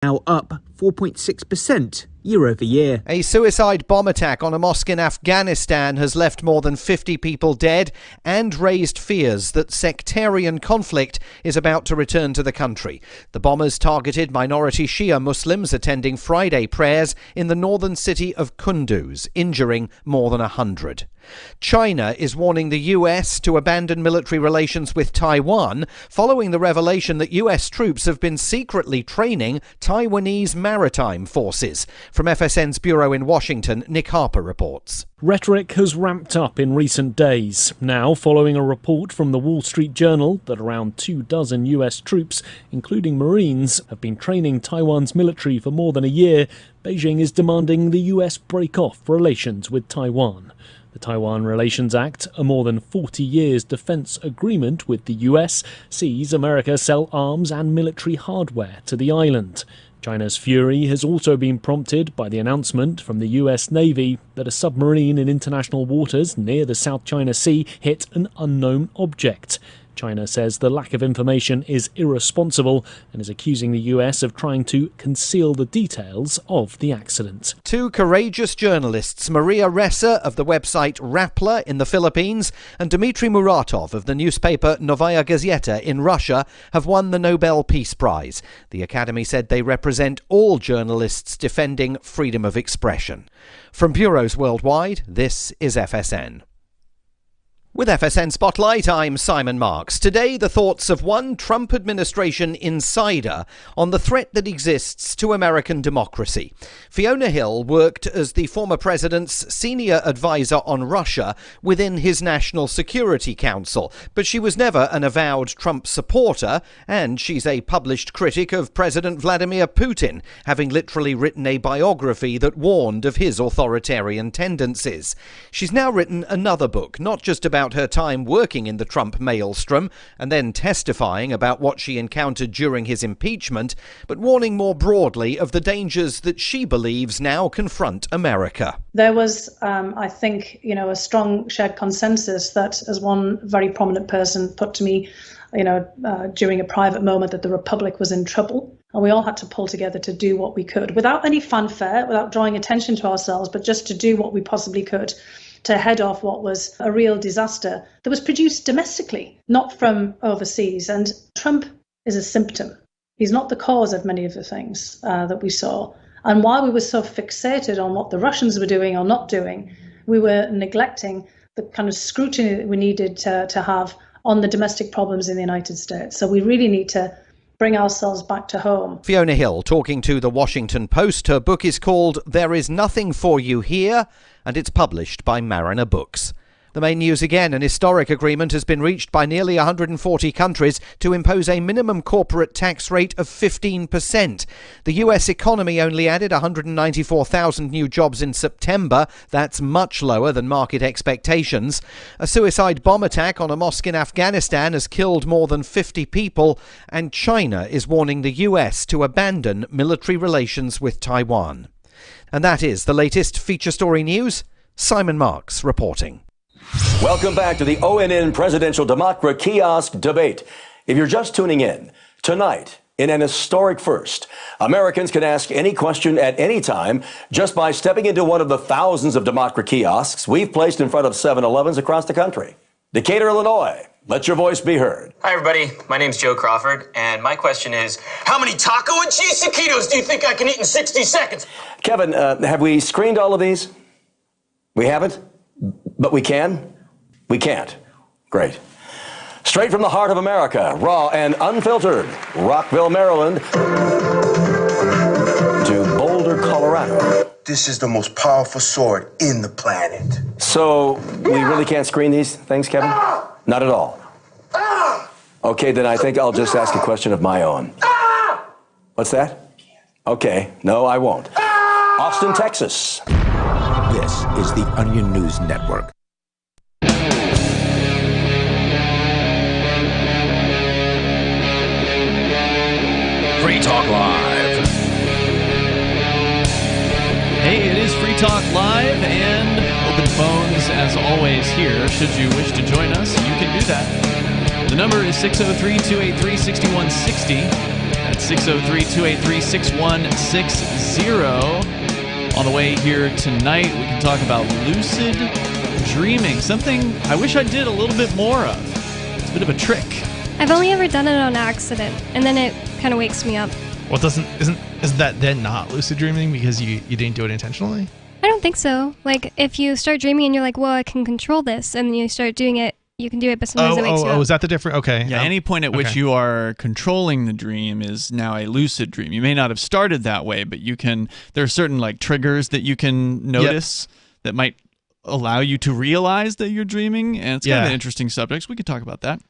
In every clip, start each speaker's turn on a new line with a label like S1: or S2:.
S1: now up 4.6% year-over-year.
S2: A suicide bomb attack on a mosque in Afghanistan has left more than 50 people dead and raised fears that sectarian conflict is about to return to the country. The bombers targeted minority Shia Muslims attending Friday prayers in the northern city of Kunduz, injuring more than 100. China is warning the US to abandon military relations with Taiwan following the revelation that US troops have been secretly training Taiwanese maritime forces. From FSN's bureau in Washington, Nick Harper reports.
S3: Rhetoric has ramped up in recent days. Now, following a report from the Wall Street Journal that around 24 US troops, including Marines, have been training Taiwan's military for more than a year, Beijing is demanding the US break off relations with Taiwan. The Taiwan Relations Act, a more than 40 years defense agreement with the US, sees America sell arms and military hardware to the island. China's fury has also been prompted by the announcement from the US Navy that a submarine in international waters near the South China Sea hit an unknown object. China says the lack of information is irresponsible and is accusing the US of trying to conceal the details of the accident.
S2: Two courageous journalists, Maria Ressa of the website Rappler in the Philippines and Dmitry Muratov of the newspaper Novaya Gazeta in Russia, have won the Nobel Peace Prize. The Academy said they represent all journalists defending freedom of expression. From bureaus worldwide, this is FSN. With FSN Spotlight, I'm Simon Marks. Today, the thoughts of one Trump administration insider on the threat that exists to American democracy. Fiona Hill worked as the former president's senior advisor on Russia within his National Security Council, but she was never an avowed Trump supporter, and she's a published critic of President Vladimir Putin, having literally written a biography that warned of his authoritarian tendencies. She's now written another book, not just about her time working in the Trump maelstrom and then testifying about what she encountered during his impeachment, but warning more broadly of the dangers that she believes now confront America.
S4: There was, I think, a strong shared consensus that, as one very prominent person put to me, during a private moment, that the Republic was in trouble. And we all had to pull together to do what we could without any fanfare, without drawing attention to ourselves, but just to do what we possibly could to head off what was a real disaster that was produced domestically, not from overseas. And Trump is a symptom. He's not the cause of many of the things that we saw. And while we were so fixated on what the Russians were doing or not doing, we were neglecting the kind of scrutiny that we needed to have on the domestic problems in the United States. So we really need to bring ourselves back to home.
S2: Fiona Hill talking to the Washington Post. Her book is called There Is Nothing for You Here, and it's published by Mariner Books. The main news again, an historic agreement has been reached by nearly 140 countries to impose a minimum corporate tax rate of 15%. The US economy only added 194,000 new jobs in September. That's much lower than market expectations. A suicide bomb attack on a mosque in Afghanistan has killed more than 50 people, and China is warning the US to abandon military relations with Taiwan. And that is the latest feature story news. Simon Marks reporting.
S5: Welcome back to the ONN Presidential Democrat Kiosk Debate. If you're just tuning in, tonight, in an historic first, Americans can ask any question at any time just by stepping into one of the thousands of Democrat kiosks we've placed in front of 7-Elevens across the country. Decatur, Illinois, let your voice be heard.
S6: Hi, everybody. My name's Joe Crawford, and my question is, how many taco and cheese taquitos do you think I can eat in 60 seconds?
S5: Kevin, have we screened all of these? We haven't? But we can? We can't. Great. Straight from the heart of America, raw and unfiltered, Rockville, Maryland, to Boulder, Colorado.
S7: This is the most powerful sword in the planet.
S5: So we really can't screen these things, Kevin? Not at all. Okay, then I think I'll just ask a question of my own. What's that? Okay, no, I won't. Austin, Texas.
S8: This is the Onion News Network.
S9: Free Talk Live. Hey, it is Free Talk Live, and open phones as always here. Should you wish to join us, you can do that. The number is 603-283-6160. That's 603-283-6160. On the way here tonight, we can talk about lucid dreaming, something I wish I did a little bit more of. It's a bit of a trick.
S10: I've only ever done it on accident, and then it kind of wakes me up.
S11: Well, isn't that then not lucid dreaming because you didn't do it intentionally?
S10: I don't think so. Like, if you start dreaming and you're like, well, I can control this, and then you start doing it, you can do it, but sometimes it wakes you up.
S11: Is that the difference? Okay.
S9: Yeah, any point at which you are controlling the dream is now a lucid dream. You may not have started that way, but you can. There are certain like triggers that you can notice that might allow you to realize that you're dreaming, and it's kind of an interesting subject. So we could talk about that.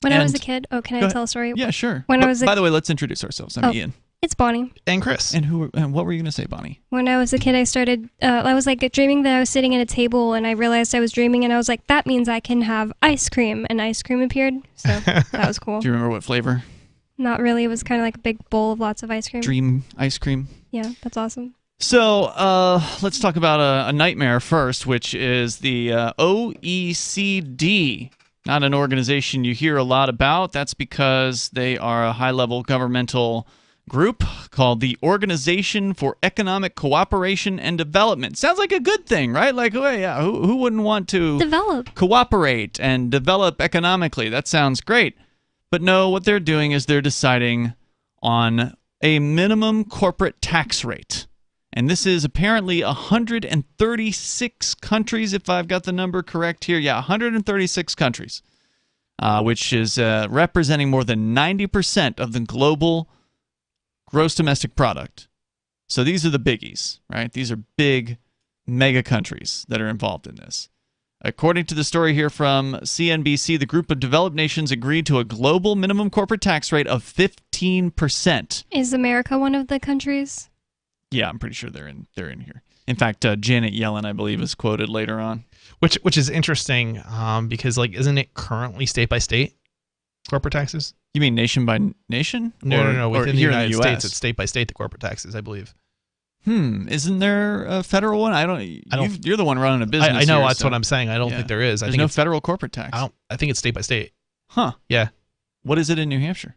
S10: When I was a kid, can I tell a story?
S9: Yeah, sure.
S10: By
S9: the way, let's introduce ourselves. I'm Ian.
S10: It's Bonnie.
S11: And Chris.
S9: And what were you going to say, Bonnie?
S10: When I was a kid, I started, I was like dreaming that I was sitting at a table, and I realized I was dreaming, and I was like, that means I can have ice cream, and ice cream appeared, so that was cool.
S9: Do you remember what flavor?
S10: Not really. It was kind of like a big bowl of lots of ice cream.
S9: Dream ice cream.
S10: Yeah, that's awesome.
S9: So let's talk about a nightmare first, which is the OECD. Not an organization you hear a lot about. That's because they are a high-level governmental group called the Organization for Economic Cooperation and Development. Sounds like a good thing, right? Like, oh, yeah, who wouldn't want to cooperate and develop economically? That sounds great. But no, what they're doing is they're deciding on a minimum corporate tax rate. And this is apparently 136 countries, if I've got the number correct here. Yeah, 136 countries, which is representing more than 90% of the global gross domestic product. So these are the biggies, right? These are big, mega countries that are involved in this. According to the story here from CNBC, the group of developed nations agreed to a global minimum corporate tax rate of 15%.
S10: Is America one of the countries?
S9: Yeah, I'm pretty sure they're in here. In fact, Janet Yellen, I believe, is quoted later on.
S11: Which is interesting because, like, isn't it currently state by state corporate taxes?
S9: You mean nation by nation?
S11: No. Within the United
S9: US?
S11: States, it's state by state the corporate taxes, I believe.
S9: Isn't there a federal one? I don't. You're the one running a business.
S11: I know
S9: here,
S11: that's what I'm saying. I don't think there is.
S9: There's no federal corporate tax.
S11: I think it's state by state.
S9: Huh?
S11: Yeah.
S9: What is it in New Hampshire?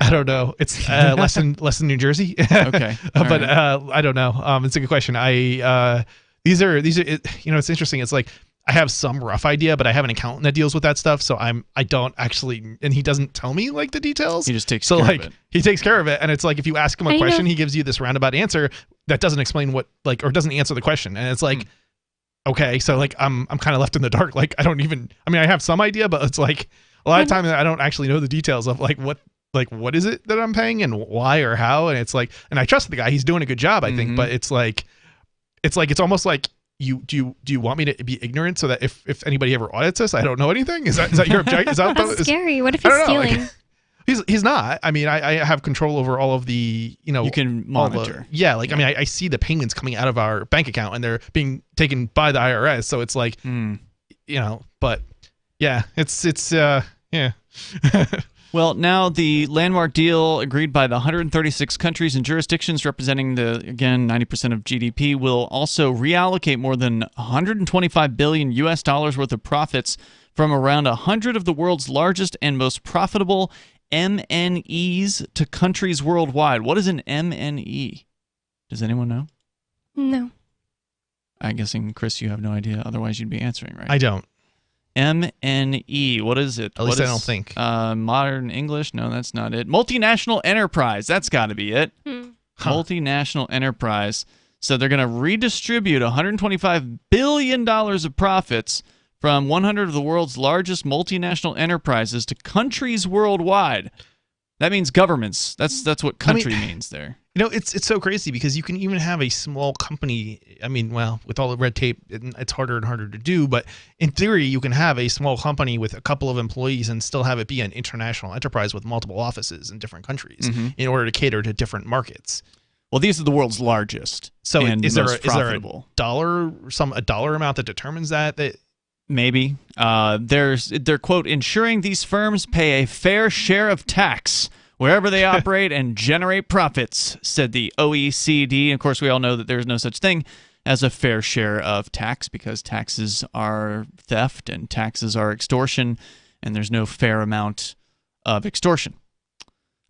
S11: I don't know. It's less than New Jersey.
S9: Okay,
S11: but I don't know. It's a good question. These are it's interesting. It's like I have some rough idea, but I have an accountant that deals with that stuff, so I don't actually, and he doesn't tell me like the details.
S9: He just takes care of it.
S11: He takes care of it, and it's like if you ask him a question, he gives you this roundabout answer that doesn't explain what or doesn't answer the question, and it's like okay, so like I'm kind of left in the dark. Like I have some idea, but it's like a lot of times I don't actually know the details of what is it that I'm paying and why or how, and it's like, and I trust the guy, he's doing a good job, I think, but it's almost like do you want me to be ignorant so that if anybody ever audits us, I don't know anything? Is that your objection?
S10: That's scary. What if he's stealing?
S11: He's not. I mean, I have control over all of the,
S9: you can monitor.
S11: I mean, I see the payments coming out of our bank account and they're being taken by the IRS. So it's like, but yeah, it's yeah.
S9: Well, now the landmark deal agreed by the 136 countries and jurisdictions representing 90% of GDP will also reallocate more than $125 billion worth of profits from around 100 of the world's largest and most profitable MNEs to countries worldwide. What is an MNE? Does anyone know?
S10: No.
S9: I'm guessing, Chris, you have no idea. Otherwise, you'd be answering, right?
S11: I don't.
S9: MNE. What is it?
S11: At least I don't think.
S9: Modern English? No, that's not it. Multinational enterprise. That's got to be it. Multinational enterprise. So they're going to redistribute $125 billion of profits from 100 of the world's largest multinational enterprises to countries worldwide. That means governments. That's what country means there.
S11: It's so crazy because you can even have a small company. I mean, well, with all the red tape, it's harder and harder to do. But in theory, you can have a small company with a couple of employees and still have it be an international enterprise with multiple offices in different countries in order to cater to different markets.
S9: Well, these are the world's largest.
S11: So
S9: and
S11: is there a dollar amount that determines that?
S9: Maybe. They're, quote, ensuring these firms pay a fair share of tax wherever they operate and generate profits, said the OECD. Of course, we all know that there's no such thing as a fair share of tax because taxes are theft and taxes are extortion, and there's no fair amount of extortion.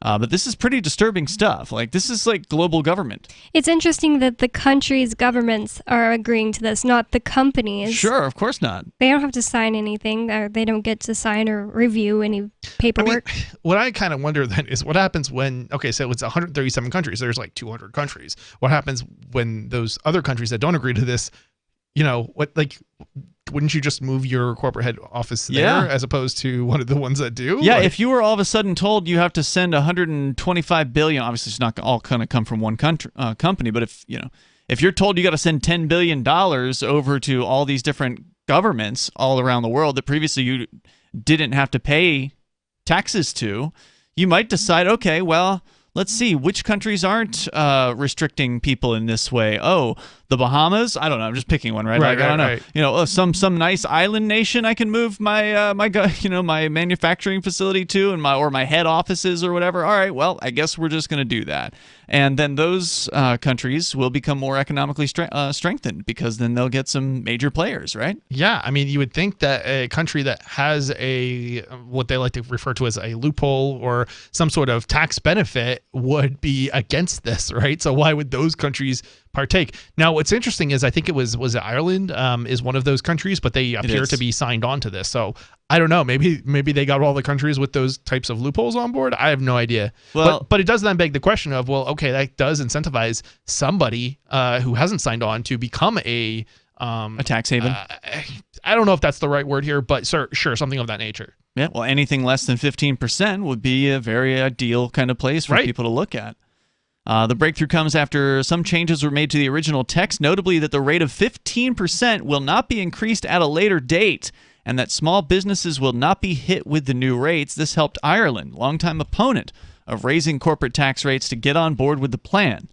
S9: But this is pretty disturbing stuff. Like, this is like global government.
S10: It's interesting that the countries' governments are agreeing to this, not the companies.
S9: Sure, of course not.
S10: They don't have to sign anything, or they don't get to sign or review any paperwork.
S11: I mean, what I kind of wonder then is what happens when, okay, so it's 137 countries. There's like 200 countries. What happens when those other countries that don't agree to this, wouldn't you just move your corporate head office there as opposed to one of the ones that do?
S9: Yeah, if you were all of a sudden told you have to send 125 billion, obviously it's not all going to come from one company, but if you're told you got to send $10 billion over to all these different governments all around the world that previously you didn't have to pay taxes to, you might decide, okay, well, let's see, which countries aren't restricting people in this way? Oh, the Bahamas? I don't know. I'm just picking one, right? I don't know.
S11: Right.
S9: Some nice island nation I can move my my manufacturing facility to, and my head offices or whatever. All right, well, I guess we're just going to do that, and then those countries will become more economically strengthened because then they'll get some major players, right?
S11: Yeah, I mean, you would think that a country that has what they like to refer to as a loophole or some sort of tax benefit would be against this, right? So why would those countries partake? Now, what's interesting is I think it was Ireland is one of those countries, but they appear to be signed on to this. So I don't know. Maybe they got all the countries with those types of loopholes on board. I have no idea.
S9: Well,
S11: but it does then beg the question of, well, okay, that does incentivize somebody who hasn't signed on to become a
S9: tax haven.
S11: I don't know if that's the right word here, but sure, something of that nature.
S9: Yeah, well, anything less than 15% would be a very ideal kind of place for people to look at. The breakthrough comes after some changes were made to the original text, notably that the rate of 15% will not be increased at a later date, and that small businesses will not be hit with the new rates. This helped Ireland, longtime opponent of raising corporate tax rates, to get on board with the plan.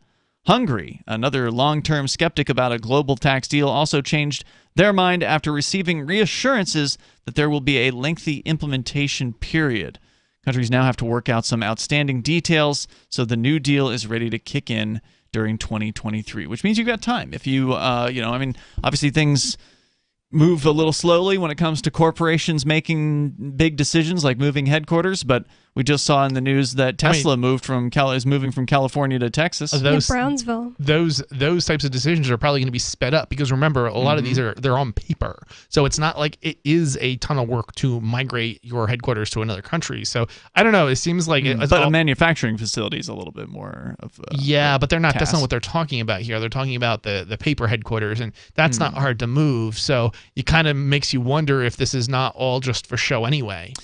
S9: Hungary, another long-term skeptic about a global tax deal, also changed their mind after receiving reassurances that there will be a lengthy implementation period. Countries now have to work out some outstanding details, so the new deal is ready to kick in during 2023, which means you've got time. If you, obviously things move a little slowly when it comes to corporations making big decisions like moving headquarters, but we just saw in the news that Tesla is moving from California to Texas.
S10: Brownsville.
S11: Those types of decisions are probably going to be sped up because remember, a lot of these they're on paper. So it's not like it is a ton of work to migrate your headquarters to another country. So I don't know. It seems like
S9: a manufacturing facility is a little bit more of
S11: but they're not.
S9: task.
S11: That's not what they're talking about here. They're talking about the paper headquarters, and that's not hard to move. So it kind of makes you wonder if this is not all just for show anyway.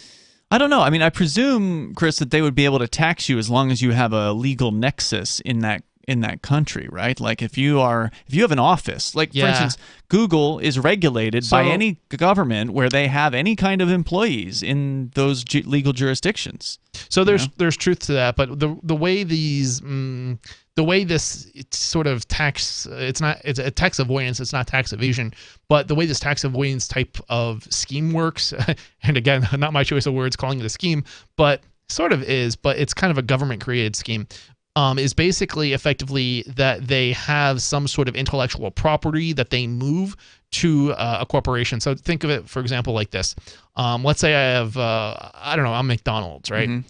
S9: I don't know. I mean, I presume, Chris, that they would be able to tax you as long as you have a legal nexus in that country, right? Like if you have an office, like for instance, Google is regulated by any government where they have any kind of employees in those legal jurisdictions.
S11: So there's truth to that, but the way this it's sort of it's a tax avoidance, it's not tax evasion, but the way this tax avoidance type of scheme works, and again, not my choice of words calling it a scheme, but sort of is, but it's kind of a government created scheme. Is basically effectively that they have some sort of intellectual property that they move to a corporation. So think of it, for example, like this. Let's say I have, I'm McDonald's, right?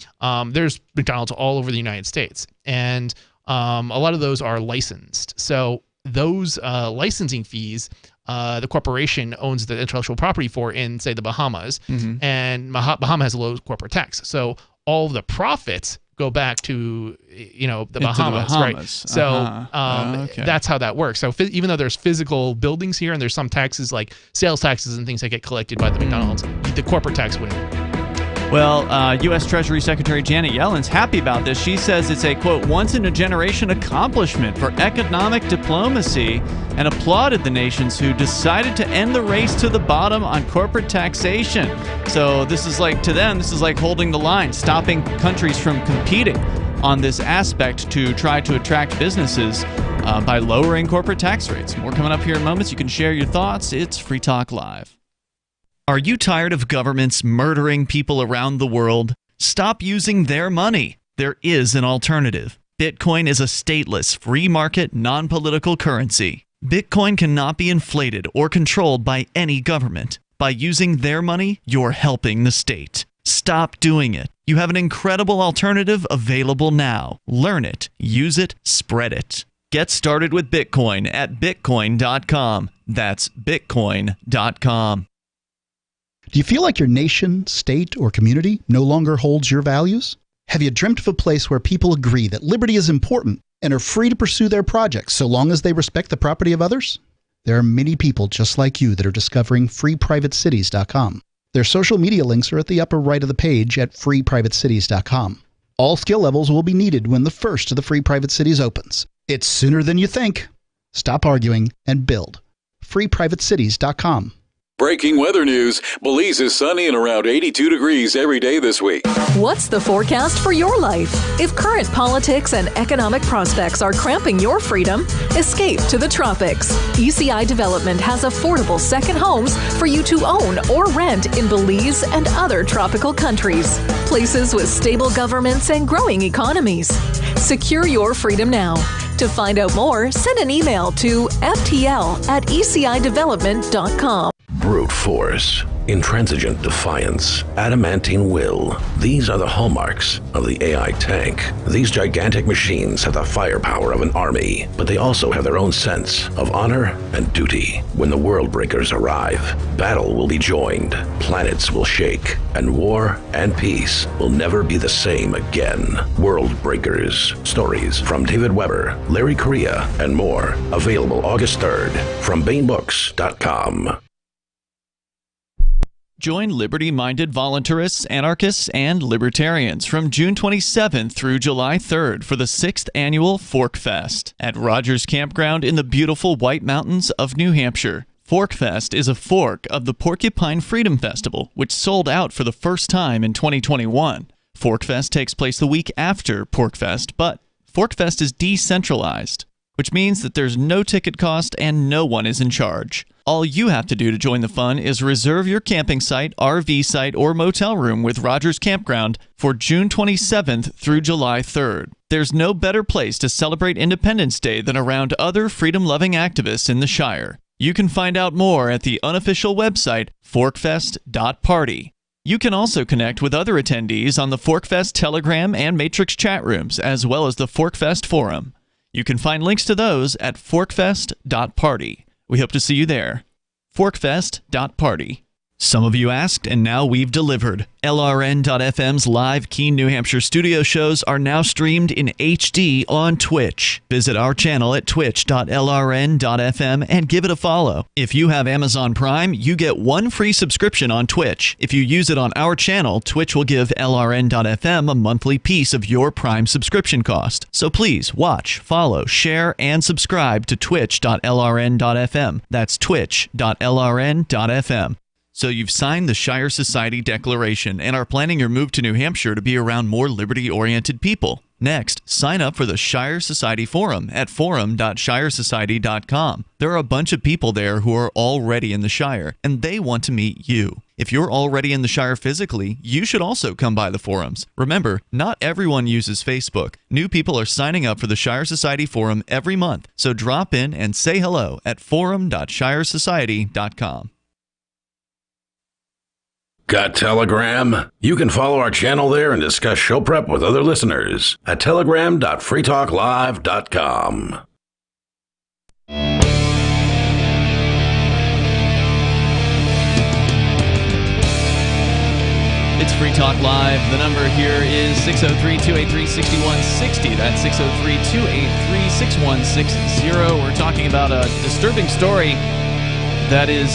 S11: There's McDonald's all over the United States, and a lot of those are licensed. So those licensing fees, the corporation owns the intellectual property for in, say, the Bahamas, and Bahama has a low corporate tax. So all the profits go back to the Bahamas, right? So that's how that works. So even though there's physical buildings here and there's some taxes like sales taxes and things that get collected by the McDonald's, the corporate tax wouldn't.
S9: Well, U.S. Treasury Secretary Janet Yellen's happy about this. She says it's a, quote, once-in-a-generation accomplishment for economic diplomacy, and applauded the nations who decided to end the race to the bottom on corporate taxation. So this is like, to them, this is like holding the line, stopping countries from competing on this aspect to try to attract businesses by lowering corporate tax rates. More coming up here in moments. You can share your thoughts. It's Free Talk Live. Are you tired of governments murdering people around the world? Stop using their money. There is an alternative. Bitcoin is a stateless, free market, non-political currency. Bitcoin cannot be inflated or controlled by any government. By using their money, you're helping the state. Stop doing it. You have an incredible alternative available now. Learn it, use it, spread it. Get started with Bitcoin at Bitcoin.com. That's Bitcoin.com.
S12: Do you feel like your nation, state, or community no longer holds your values? Have you dreamt of a place where people agree that liberty is important and are free to pursue their projects so long as they respect the property of others? There are many people just like you that are discovering freeprivatecities.com. Their social media links are at the upper right of the page at freeprivatecities.com. All skill levels will be needed when the first of the Free Private Cities opens. It's sooner than you think. Stop arguing and build. freeprivatecities.com.
S13: Breaking weather news. Belize is sunny and around 82 degrees every day this week.
S14: What's the forecast for your life? If current politics and economic prospects are cramping your freedom, escape to the tropics. ECI Development has affordable second homes for you to own or rent in Belize and other tropical countries. Places with stable governments and growing economies. Secure your freedom now. To find out more, send an email to ftl@ecidevelopment.com.
S15: Brute force, intransigent defiance, adamantine will. These are the hallmarks of the AI tank. These gigantic machines have the firepower of an army, but they also have their own sense of honor and duty. When the world breakers arrive, battle will be joined, planets will shake, and war and peace will never be the same again. World Breakers. Stories from David Weber, Larry Correia, and more. Available August 3rd from BaneBooks.com.
S9: Join liberty-minded voluntarists, anarchists, and libertarians from June 27th through July 3rd for the 6th annual Fork Fest at Rogers Campground in the beautiful White Mountains of New Hampshire. Fork Fest is a fork of the Porcupine Freedom Festival, which sold out for the first time in 2021. Fork Fest takes place the week after Porkfest, but Fork Fest is decentralized, which means that there's no ticket cost and no one is in charge. All you have to do to join the fun is reserve your camping site, RV site, or motel room with Rogers Campground for June 27th through July 3rd. There's no better place to celebrate Independence Day than around other freedom-loving activists in the Shire. You can find out more at the unofficial website, forkfest.party. You can also connect with other attendees on the Forkfest Telegram and Matrix chat rooms, as well as the Forkfest Forum. You can find links to those at forkfest.party. We hope to see you there. Forkfest.party. Some of you asked, and now we've delivered. LRN.FM's live Keene, New Hampshire studio shows are now streamed in HD on Twitch. Visit our channel at twitch.lrn.fm and give it a follow. If you have Amazon Prime, you get one free subscription on Twitch. If you use it on our channel, Twitch will give LRN.FM a monthly piece of your Prime subscription cost. So please watch, follow, share, and subscribe to twitch.lrn.fm. That's twitch.lrn.fm. So you've signed the Shire Society Declaration and are planning your move to New Hampshire to be around more liberty-oriented people. Next, sign up for the Shire Society Forum at forum.shiresociety.com. There are a bunch of people there who are already in the Shire, and they want to meet you. If you're already in the Shire physically, you should also come by the forums. Remember, not everyone uses Facebook. New people are signing up for the Shire Society Forum every month, so drop in and say hello at forum.shiresociety.com.
S15: Got Telegram? You can follow our channel there and discuss show prep with other listeners at telegram.freetalklive.com.
S9: It's Free Talk Live. The number here is 603-283-6160. That's 603-283-6160. We're talking about a disturbing story that is,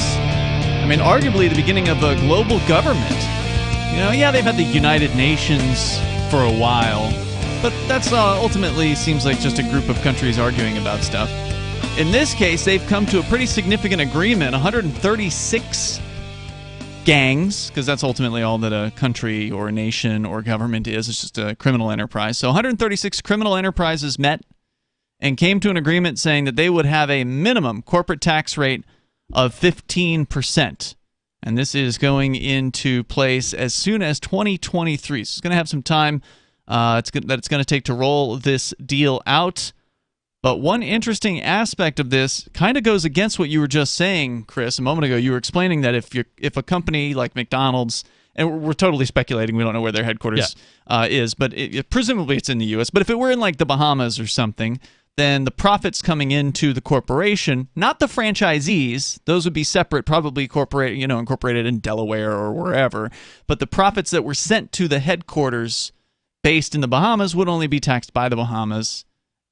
S9: arguably the beginning of a global government. They've had the United Nations for a while, but that's ultimately seems like just a group of countries arguing about stuff. In this case, they've come to a pretty significant agreement. 136 gangs, because that's ultimately all that a country or a nation or government is. It's just a criminal enterprise. So 136 criminal enterprises met and came to an agreement saying that they would have a minimum corporate tax rate of 15%. And this is going into place as soon as 2023. So it's going to have some time it's going to take to roll this deal out. But one interesting aspect of this kind of goes against what you were just saying, Chris. A moment ago, you were explaining that if a company like McDonald's and we're totally speculating. We don't know where their headquarters is, but presumably it's in the U.S. But if it were in like the Bahamas or something, then the profits coming into the corporation, not the franchisees, those would be separate, probably incorporated in Delaware or wherever, but the profits that were sent to the headquarters based in the Bahamas would only be taxed by the Bahamas,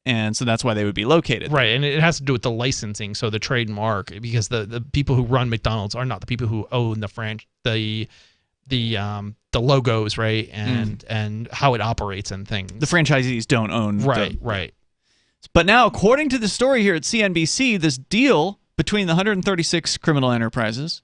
S9: and so that's why they would be located.
S11: Right, and it has to do with the licensing, so the trademark, because the people who run McDonald's are not the people who own the logos, right, and how it operates and things.
S9: The franchisees don't own.
S11: Right.
S9: But now, according to the story here at CNBC, this deal between the 136 criminal enterprises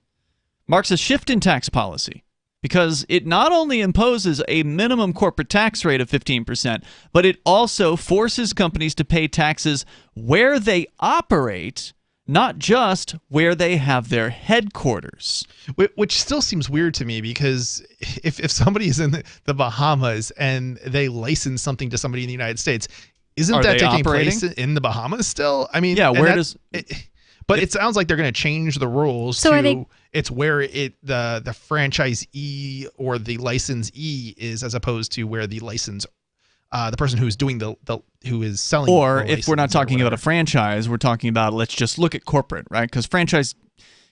S9: marks a shift in tax policy because it not only imposes a minimum corporate tax rate of 15%, but it also forces companies to pay taxes where they operate, not just where they have their headquarters.
S11: Which still seems weird to me, because if somebody is in the Bahamas and they license something to somebody in the United States, isn't that taking place in the Bahamas still? I mean, but it sounds like they're going to change the rules it's where the franchisee or the licensee is, as opposed to where the license the person who's doing who is selling.
S9: Or if we're not talking about a franchise, we're talking about, let's just look at corporate, right? Because franchise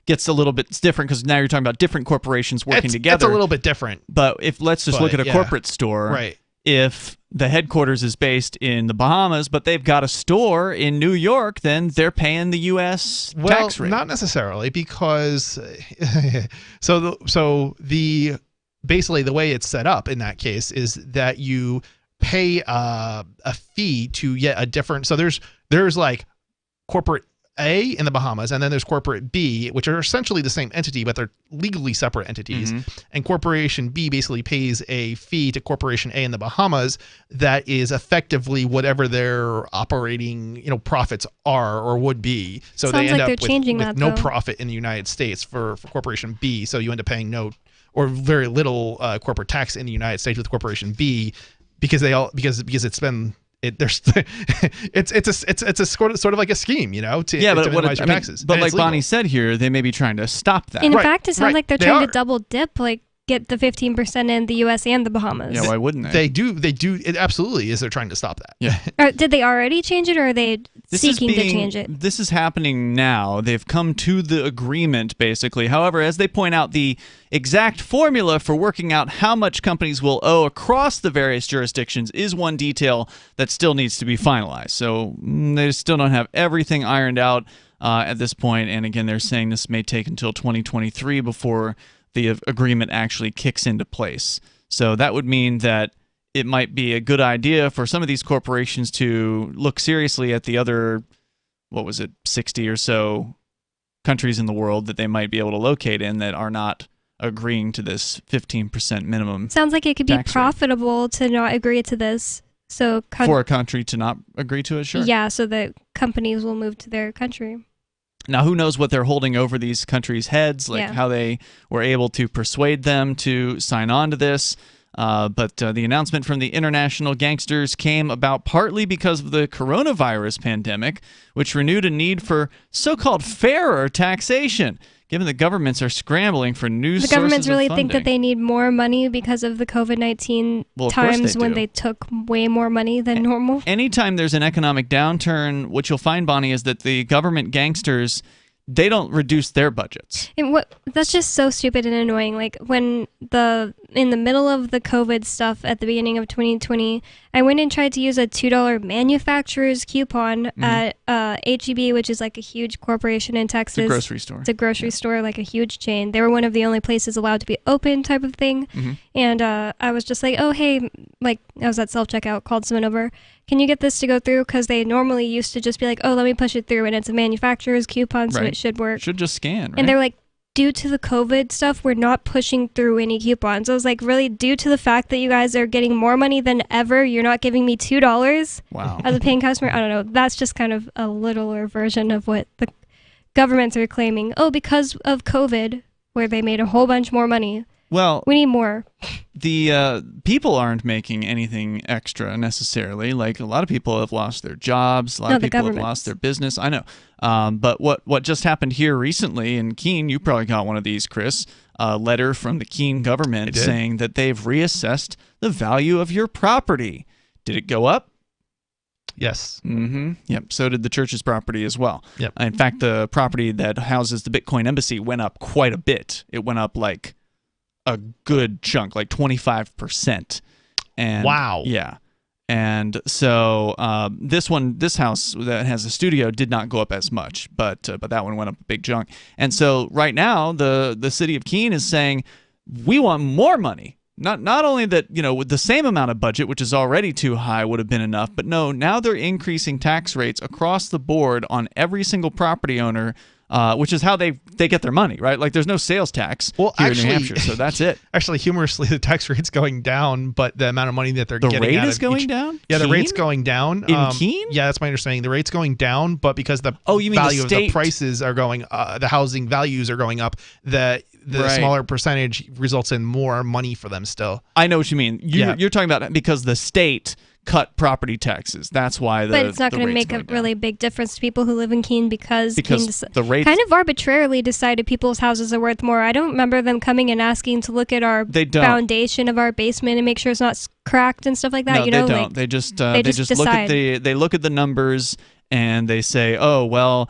S9: gets a little bit different, because now you're talking about different corporations working together.
S11: It's a little bit different.
S9: But let's look at a corporate store.
S11: Right.
S9: If the headquarters is based in the Bahamas, but they've got a store in New York, then they're paying the U.S. tax rate.
S11: Not necessarily, because basically the way it's set up in that case is that you pay a fee to get a different. So there's like corporate A in the Bahamas, and then there's corporate B, which are essentially the same entity, but they're legally separate entities. And corporation B basically pays a fee to corporation A in the Bahamas that is effectively whatever their operating, profits are or would be. So they end up with no profit in the United States for corporation B. So you end up paying no or very little corporate tax in the United States with corporation B, because it's been. It's a sort of like a scheme, to minimize your taxes.
S9: But like Bonnie said here, they may be trying to stop that.
S10: In fact, it sounds like they're trying to double dip, like get the 15% in the U.S. and the Bahamas.
S9: Yeah, why wouldn't they?
S11: They do. It absolutely is. They're trying to stop that.
S9: Yeah.
S10: Did they already change it, or are they seeking to change it?
S9: This is happening now. They've come to the agreement, basically. However, as they point out, the exact formula for working out how much companies will owe across the various jurisdictions is one detail that still needs to be finalized. So they still don't have everything ironed out at this point. And again, they're saying this may take until 2023 before the agreement actually kicks into place. So that would mean that it might be a good idea for some of these corporations to look seriously at the other, 60 or so countries in the world that they might be able to locate in that are not agreeing to this 15% minimum.
S10: Sounds like it could be profitable to not agree to this. So
S9: for a country to not agree to it, sure.
S10: Yeah, so that companies will move to their country.
S9: Now, who knows what they're holding over these countries' heads, how they were able to persuade them to sign on to this. But the announcement from the international gangsters came about partly because of the coronavirus pandemic, which renewed a need for so-called fairer taxation, given the governments are scrambling for new sources of funding.
S10: The governments really think that they need more money because of the COVID-19 times when they took way more money than normal.
S9: Anytime there's an economic downturn, what you'll find, Bonnie, is that the government gangsters, they don't reduce their budgets.
S10: That's just so stupid and annoying. Like when in the middle of the COVID stuff at the beginning of 2020, I went and tried to use a $2 manufacturer's coupon at H-E-B, which is like a huge corporation in Texas.
S9: It's a grocery store.
S10: It's a grocery store, like a huge chain. They were one of the only places allowed to be open type of thing. And I was just like, oh, hey, like I was at self-checkout, called someone over. Can you get this to go through? Because they normally used to just be like, oh, let me push it through. And it's a manufacturer's coupon, so it should work.
S9: Should just scan, right?
S10: And they're like, due to the COVID stuff, we're not pushing through any coupons. I was like, really? Due to the fact that you guys are getting more money than ever, you're not giving me $2 as a paying customer? I don't know. That's just kind of a littler version of what the governments are claiming. Oh, because of COVID, where they made a whole bunch more money,
S9: Well,
S10: we need more.
S9: The people aren't making anything extra necessarily. Like, a lot of people have lost their jobs. A lot of people have lost their business. I know. But what just happened here recently in Keene, you probably got one of these, Chris, a letter from the Keene government saying that they've reassessed the value of your property. Did it go up?
S11: Yes.
S9: Mm-hmm. Yep. So did the church's property as well.
S11: Yep.
S9: In fact, the property that houses the Bitcoin embassy went up quite a bit. It went up like a good chunk, like 25%. And
S11: wow.
S9: Yeah. And so this house that has a studio did not go up as much, but that one went up a big chunk. And so right now, the city of Keene is saying, we want more money. Not only that, with the same amount of budget, which is already too high, would have been enough, but no, now they're increasing tax rates across the board on every single property owner, which is how they get their money, right? Like, there's no sales tax here in New Hampshire, so that's it.
S11: Actually, humorously, the tax rate's going down, but the amount of money that they're getting
S9: out of going down?
S11: Yeah, the rate's going down.
S9: In Keene?
S11: Yeah, that's my understanding. The rate's going down, but because the value of the prices are going, the housing values are going up, the smaller percentage results in more money for them still.
S9: I know what you mean. You're talking about because the state cut property taxes. That's why
S10: But it's not going to make a really big difference to people who live in Keene because Keene
S9: the rates
S10: kind of arbitrarily decided people's houses are worth more. I don't remember them coming and asking to look at our foundation of our basement and make sure it's not cracked and stuff like that.
S9: No, they don't. They just look at the numbers and they say, oh, well,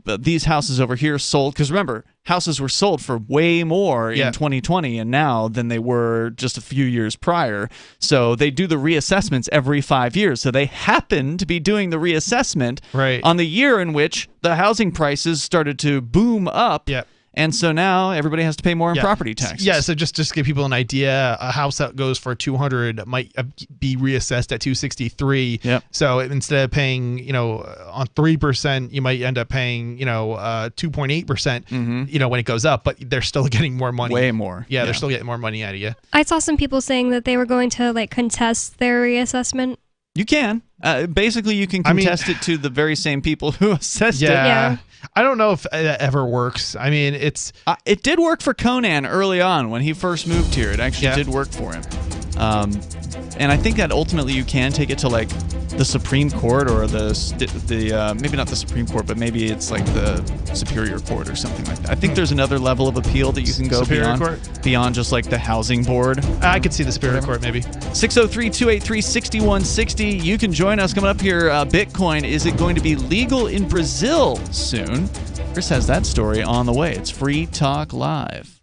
S9: these houses over here sold. Because remember, houses were sold for way more in 2020 and now than they were just a few years prior. So they do the reassessments every 5 years. So they happen to be doing the reassessment on the year in which the housing prices started to boom up.
S11: Yeah.
S9: And so now everybody has to pay more in property taxes.
S11: Yeah, so just to give people an idea, a house that goes for $200 might be reassessed at $263.
S9: Yep.
S11: So instead of paying, on 3%, you might end up paying, 2.8%, when it goes up, but they're still getting more money.
S9: Way more.
S11: Yeah, they're still getting more money out of you.
S10: I saw some people saying that they were going to contest their reassessment.
S9: You can. Basically, you can contest it to the very same people who assessed it.
S10: Yeah.
S11: I don't know if that ever works. I mean, it
S9: did work for Conan early on when he first moved here. It actually did work for him. And I think that ultimately you can take it to the Supreme Court or the maybe not the Supreme Court, but maybe it's like the Superior Court or something like that. I think there's another level of appeal that you can go beyond just like the Housing Board.
S11: I could see the Superior Court maybe.
S9: 603-283-6160. You can join us coming up here. Bitcoin, is it going to be legal in Brazil soon? Chris has that story on the way. It's Free Talk Live.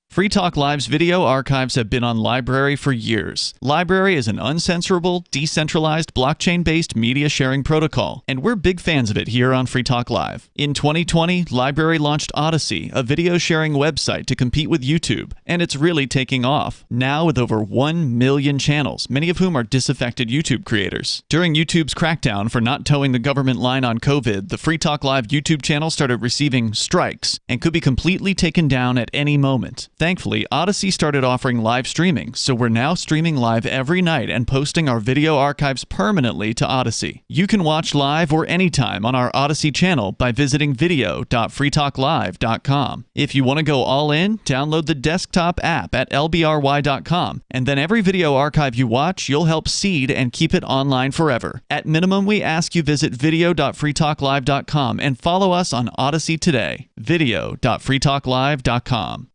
S9: Free Talk Live's video archives have been on LBRY for years. LBRY is an uncensorable, decentralized, blockchain-based media sharing protocol, and we're big fans of it here on Free Talk Live. In 2020, LBRY launched Odysee, a video sharing website to compete with YouTube, and it's really taking off. Now with over 1 million channels, many of whom are disaffected YouTube creators. During YouTube's crackdown for not towing the government line on COVID, the Free Talk Live YouTube channel started receiving strikes and could be completely taken down at any moment. Thankfully, Odysee started offering live streaming, so we're now streaming live every night and posting our video archives permanently to Odysee. You can watch live or anytime on our Odysee channel by visiting video.freetalklive.com. If you want to go all in, download the desktop app at lbry.com, and then every video archive you watch, you'll help seed and keep it online forever. At minimum, we ask you visit video.freetalklive.com and follow us on Odysee today. video.freetalklive.com.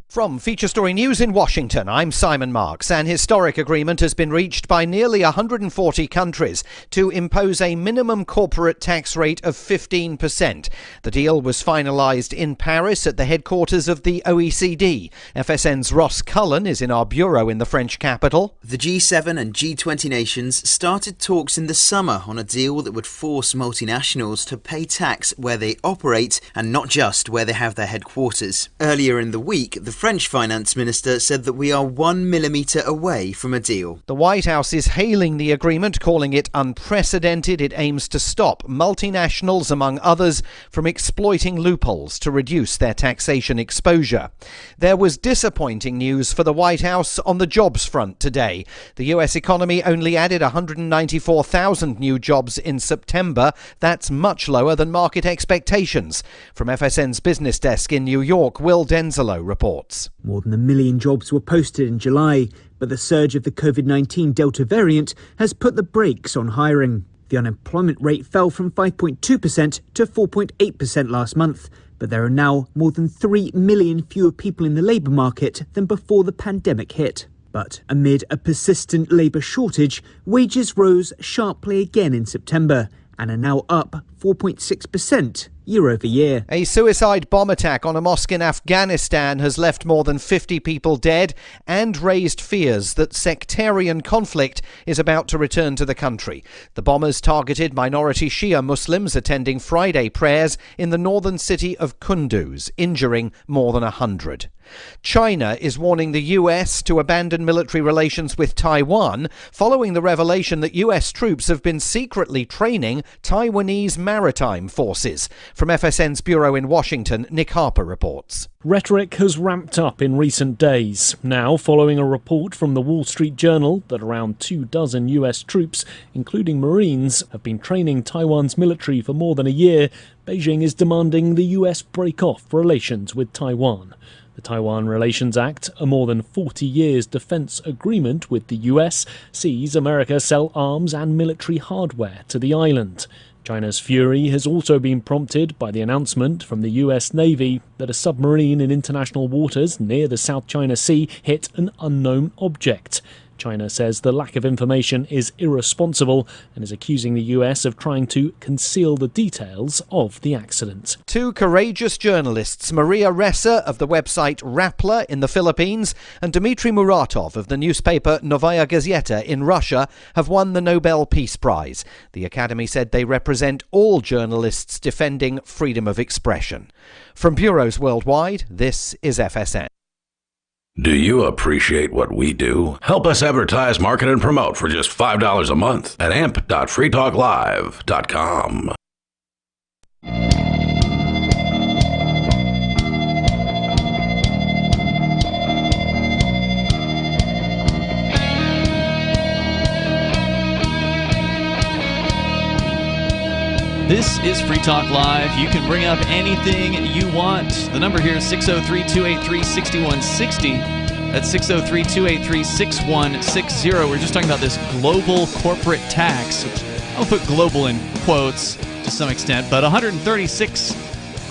S2: From Feature Story News in Washington, I'm Simon Marks. An historic agreement has been reached by nearly 140 countries to impose a minimum corporate tax rate of 15%. The deal was finalized in Paris at the headquarters of the OECD. FSN's Ross Cullen is in our bureau in the French capital.
S16: The G7 and G20 nations started talks in the summer on a deal that would force multinationals to pay tax where they operate and not just where they have their headquarters. Earlier in the week, the French finance minister said that we are 1 millimetre away from a deal.
S2: The White House is hailing the agreement, calling it unprecedented. It aims to stop multinationals, among others, from exploiting loopholes to reduce their taxation exposure. There was disappointing news for the White House on the jobs front today. The US economy only added 194,000 new jobs in September. That's much lower than market expectations. From FSN's business desk in New York, Will Denzelo reports. reports.
S1: More than 1 million jobs were posted in July, but the surge of the COVID-19 Delta variant has put the brakes on hiring. The unemployment rate fell from 5.2% to 4.8% last month, but there are now more than 3 million fewer people in the labour market than before the pandemic hit. But amid a persistent labour shortage, wages rose sharply again in September and are now up 4.6% year over year.
S2: A suicide bomb attack on a mosque in Afghanistan has left more than 50 people dead and raised fears that sectarian conflict is about to return to the country. The bombers targeted minority Shia Muslims attending Friday prayers in the northern city of Kunduz, injuring more than 100. China is warning the US to abandon military relations with Taiwan following the revelation that US troops have been secretly training Taiwanese maritime forces. From FSN's bureau in Washington, Nick Harper reports.
S3: Rhetoric has ramped up in recent days. Now, following a report from the Wall Street Journal that around 24 US troops, including Marines, have been training Taiwan's military for more than a year, Beijing is demanding the US break off relations with Taiwan. The Taiwan Relations Act, a more than 40 years defense agreement with the US, sees America sell arms and military hardware to the island. China's fury has also been prompted by the announcement from the US Navy that a submarine in international waters near the South China Sea hit an unknown object. China says the lack of information is irresponsible and is accusing the US of trying to conceal the details of the accident.
S2: Two courageous journalists, Maria Ressa of the website Rappler in the Philippines and Dmitry Muratov of the newspaper Novaya Gazeta in Russia, have won the Nobel Peace Prize. The Academy said they represent all journalists defending freedom of expression. From bureaus worldwide, this is FSN.
S15: Do you appreciate what we do? Help us advertise, market, and promote for just $5 a month at amp.freetalklive.com.
S9: This is Free Talk Live. You can bring up anything you want. The number here is 603-283-6160. That's 603-283-6160. We're just talking about this global corporate tax. I'll put global in quotes to some extent, but 136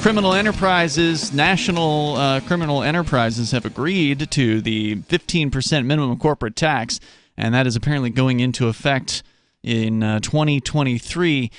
S9: criminal enterprises, national criminal enterprises have agreed to the 15% minimum corporate tax, and that is apparently going into effect in 2023.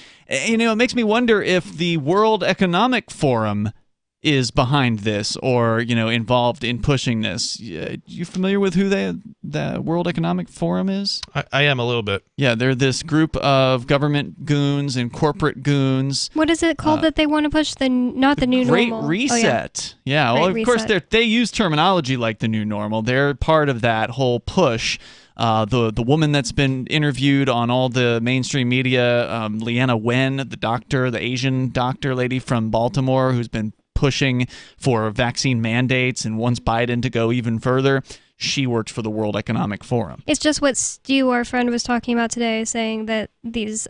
S9: You know, it makes me wonder if the World Economic Forum is behind this or, you know, involved in pushing this. You familiar with who the World Economic Forum is?
S11: I am a little bit.
S9: Yeah, they're this group of government goons and corporate goons.
S10: What is it called that they want to push? Not the new normal.
S9: Great Reset. Oh, yeah. Well, of course, they use terminology like the new normal. They're part of that whole push. The woman that's been interviewed on all the mainstream media, Leanna Wen, the Asian doctor lady from Baltimore who's been pushing for vaccine mandates and wants Biden to go even further. She works for the World Economic Forum.
S10: It's just what Stu, our friend, was talking about today, saying that these,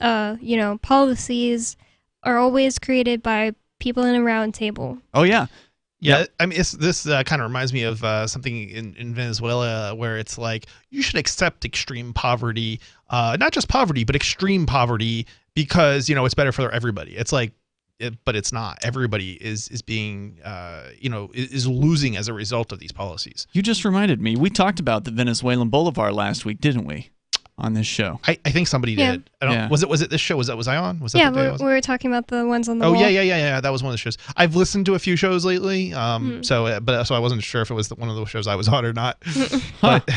S10: policies are always created by people in a round table.
S9: Oh, yeah.
S11: Yeah, I mean, this kind of reminds me of something in Venezuela where it's like you should accept extreme poverty, not just poverty, but extreme poverty because, you know, it's better for everybody. It's like, but it's not. Everybody is being, is losing as a result of these policies.
S9: You just reminded me. We talked about the Venezuelan Bolivar last week, didn't we? On this show.
S11: I think somebody did. Was it this show? Was I on? Was that
S10: yeah,
S11: the day
S10: we were talking about the ones on the
S11: wall.
S10: Oh,
S11: yeah. That was one of the shows. I've listened to a few shows lately, so I wasn't sure if it was one of those shows I was on or not. But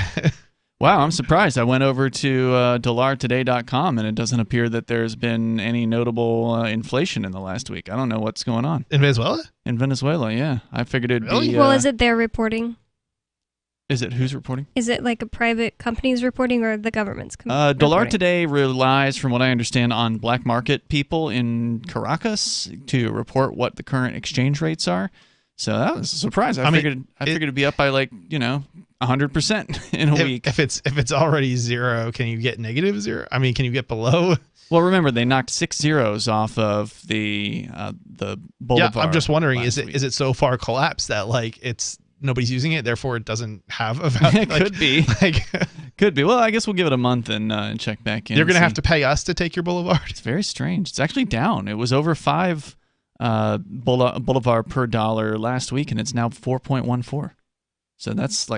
S9: wow, I'm surprised. I went over to dollartoday.com and it doesn't appear that there's been any notable inflation in the last week. I don't know what's going on.
S11: In Venezuela?
S9: In Venezuela, yeah. I figured it'd be...
S10: Well, is it their reporting?
S9: Is it who's reporting?
S10: Is it like a private company's reporting or the government's reporting?
S9: Dollar Today relies, from what I understand, on black market people in Caracas to report what the current exchange rates are. So that was a surprise. I figured it'd be up by 100% in a week.
S11: If it's already zero, can you get negative zero? I mean, can you get below?
S9: Well, remember they knocked 6 zeros off of the Bolivar.
S11: Yeah, I'm just wondering, is it so far collapsed that nobody's using it, therefore it doesn't have a value.
S9: Could be. Could be. Well, I guess we'll give it a month and check back in.
S11: You're going to have to pay us to take your Boulevard?
S9: It's very strange. It's actually down. It was over 5 Boulevard per dollar last week, and it's now 4.14. So that's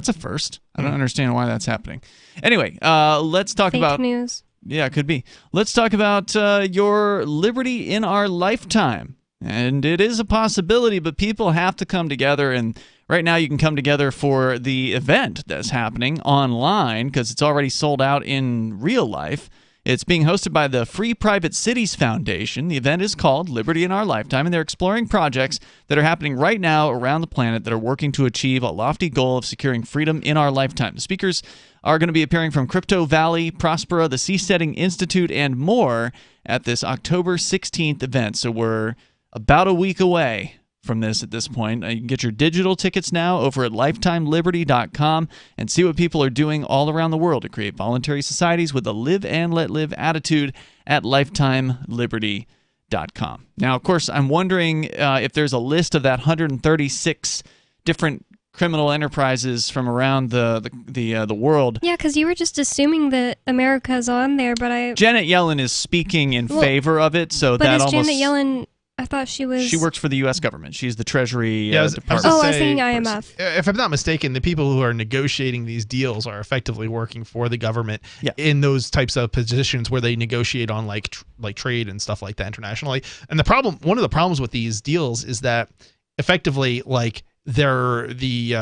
S9: a first. I don't understand why that's happening. Anyway, let's talk about...
S10: Fake news.
S9: Yeah, it could be. Let's talk about your liberty in our lifetime. And it is a possibility, but people have to come together. And right now you can come together for the event that's happening online because it's already sold out in real life. It's being hosted by the Free Private Cities Foundation. The event is called Liberty in Our Lifetime, and they're exploring projects that are happening right now around the planet that are working to achieve a lofty goal of securing freedom in our lifetime. The speakers are going to be appearing from Crypto Valley, Prospera, the Seasetting Institute, and more at this October 16th event. So we're about a week away from this at this point. You can get your digital tickets now over at lifetimeliberty.com and see what people are doing all around the world to create voluntary societies with a live and let live attitude at lifetimeliberty.com. Now, of course, I'm wondering if there's a list of that 136 different criminal enterprises from around the world.
S10: Yeah, because you were just assuming that America's on there, but
S9: Janet Yellen is speaking in favor of it, so
S10: but
S9: that
S10: is
S9: almost...
S10: Janet Yellen... I thought she was...
S9: She works for the U.S. government. She's the Treasury Department.
S10: I was thinking IMF.
S11: If I'm not mistaken, the people who are negotiating these deals are effectively working for the government in those types of positions where they negotiate on like trade and stuff like that internationally. And one of the problems with these deals is that effectively, like, they're the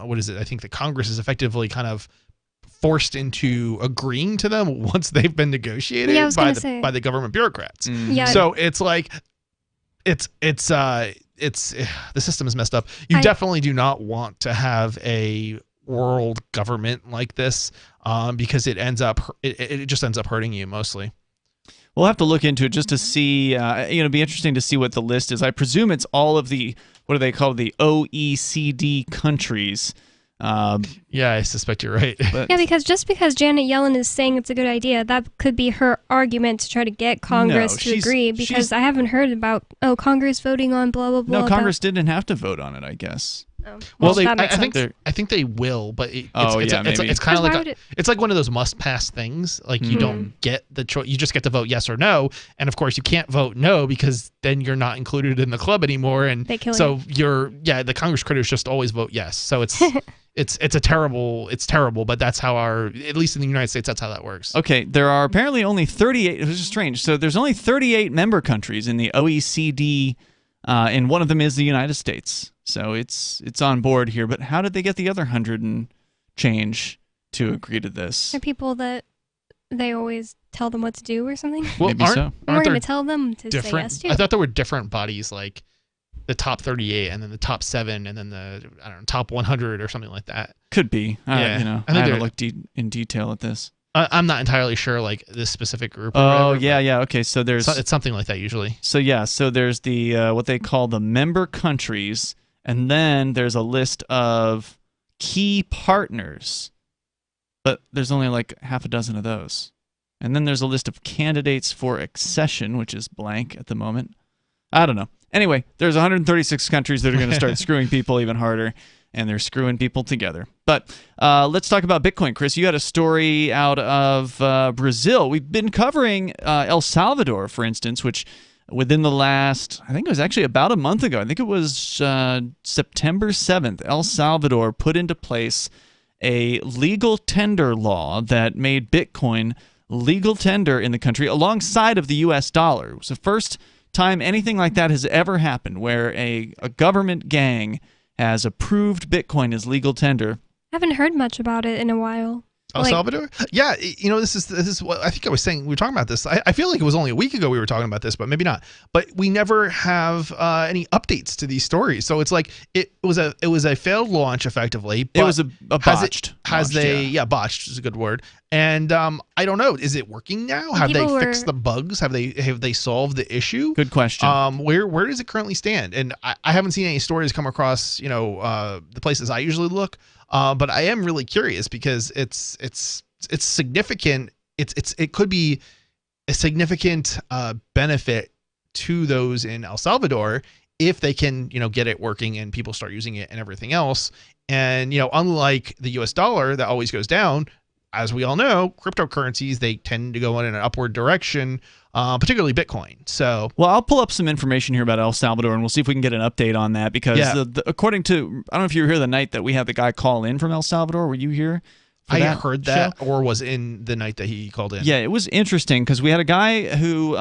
S11: what is it? I think the Congress is effectively kind of forced into agreeing to them once they've been negotiated by the government bureaucrats.
S10: Yeah.
S11: So it's like it's the system is messed up. You definitely do not want to have a world government like this because it just ends up hurting you mostly.
S9: We'll have to look into it just to see. It'd be interesting to see what the list is. I presume it's all of the, what do they call, the OECD countries.
S11: Yeah, I suspect you're right.
S10: Yeah, because just because Janet Yellen is saying it's a good idea, that could be her argument to try to get Congress to agree, because I haven't heard about, Congress voting on blah, blah, blah.
S9: No, Congress didn't have to vote on it, I guess.
S10: Oh.
S11: Well, I think they will, but it's kind of like it's like one of those must-pass things. Like you don't get the choice; you just get to vote yes or no. And of course, you can't vote no because then you're not included in the club anymore. And so the Congress critters just always vote yes. So it's it's terrible. But that's how at least in the United States, that's how that works.
S9: Okay, there are apparently only 38. It was just strange. So there's only 38 member countries in the OECD, and one of them is the United States. So it's on board here, but how did they get the other 100 and change to agree to this?
S10: They're people that they always tell them what to do or something.
S11: Well,
S9: maybe so.
S10: And we're going to tell them to say yes too.
S11: I thought there were different bodies, like the top 38, and then the top 7, and then the top 100 or something like that.
S9: Could be. I haven't looked in detail at this.
S11: I'm not entirely sure, like this specific group.
S9: Oh, yeah. Okay, so there's
S11: it's something like that usually.
S9: So there's the what they call the member countries. And then there's a list of key partners, but there's only like half a dozen of those. And then there's a list of candidates for accession, which is blank at the moment. I don't know. Anyway, there's 136 countries that are going to start screwing people even harder, and they're screwing people together. But let's talk about Bitcoin. Chris, you had a story out of Brazil. We've been covering El Salvador, for instance, which... within the last, I think it was actually about a month ago, I think it was September 7th, El Salvador put into place a legal tender law that made Bitcoin legal tender in the country alongside of the U.S. dollar. It was the first time anything like that has ever happened, where a government gang has approved Bitcoin as legal tender.
S10: I haven't heard much about it in a while.
S11: El Salvador? Yeah, this is what I think I was saying. We were talking about this. I feel like it was only a week ago we were talking about this, but maybe not. But we never have any updates to these stories. So it's like it was a failed launch effectively. But
S9: it was a botched.
S11: Botched is a good word. And I don't know. Is it working now? Have they fixed the bugs? Have they solved the issue?
S9: Good question.
S11: Where does it currently stand? And I haven't seen any stories come across the places I usually look. But I am really curious because it's significant. It could be a significant benefit to those in El Salvador if they can, get it working and people start using it and everything else. And, unlike the US dollar that always goes down, as we all know, cryptocurrencies, they tend to go in an upward direction, particularly Bitcoin. So,
S9: well, I'll pull up some information here about El Salvador, and we'll see if we can get an update on that. Because according to, I don't know if you were here the night that we had the guy call in from El Salvador. Were you here?
S11: I heard that, or was in the night that he called in.
S9: Yeah, it was interesting because we had a guy who,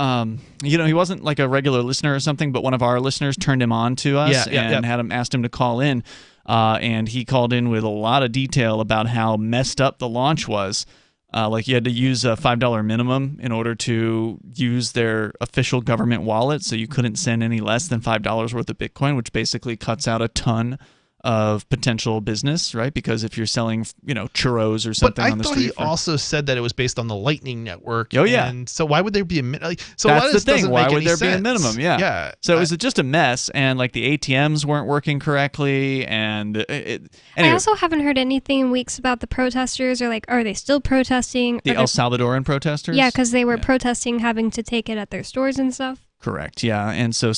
S9: he wasn't like a regular listener or something, but one of our listeners turned him on to us and asked him to call in. And he called in with a lot of detail about how messed up the launch was. Like you had to use a $5 minimum in order to use their official government wallet, so you couldn't send any less than $5 worth of Bitcoin, which basically cuts out a ton of potential business, right? Because if you're selling, churros or something on the street.
S11: But I thought he also said that it was based on the Lightning Network.
S9: Oh, yeah.
S11: And so why would there be a minimum?
S9: That's the thing. Why would there be a minimum? Yeah.
S11: Yeah.
S9: So it was just a mess, and like the ATMs weren't working correctly, and anyway.
S10: I also haven't heard anything in weeks about the protesters, or like, are they still protesting?
S9: The El Salvadoran protesters?
S10: Yeah, because they were protesting having to take it at their stores and stuff.
S9: Correct. Yeah, and so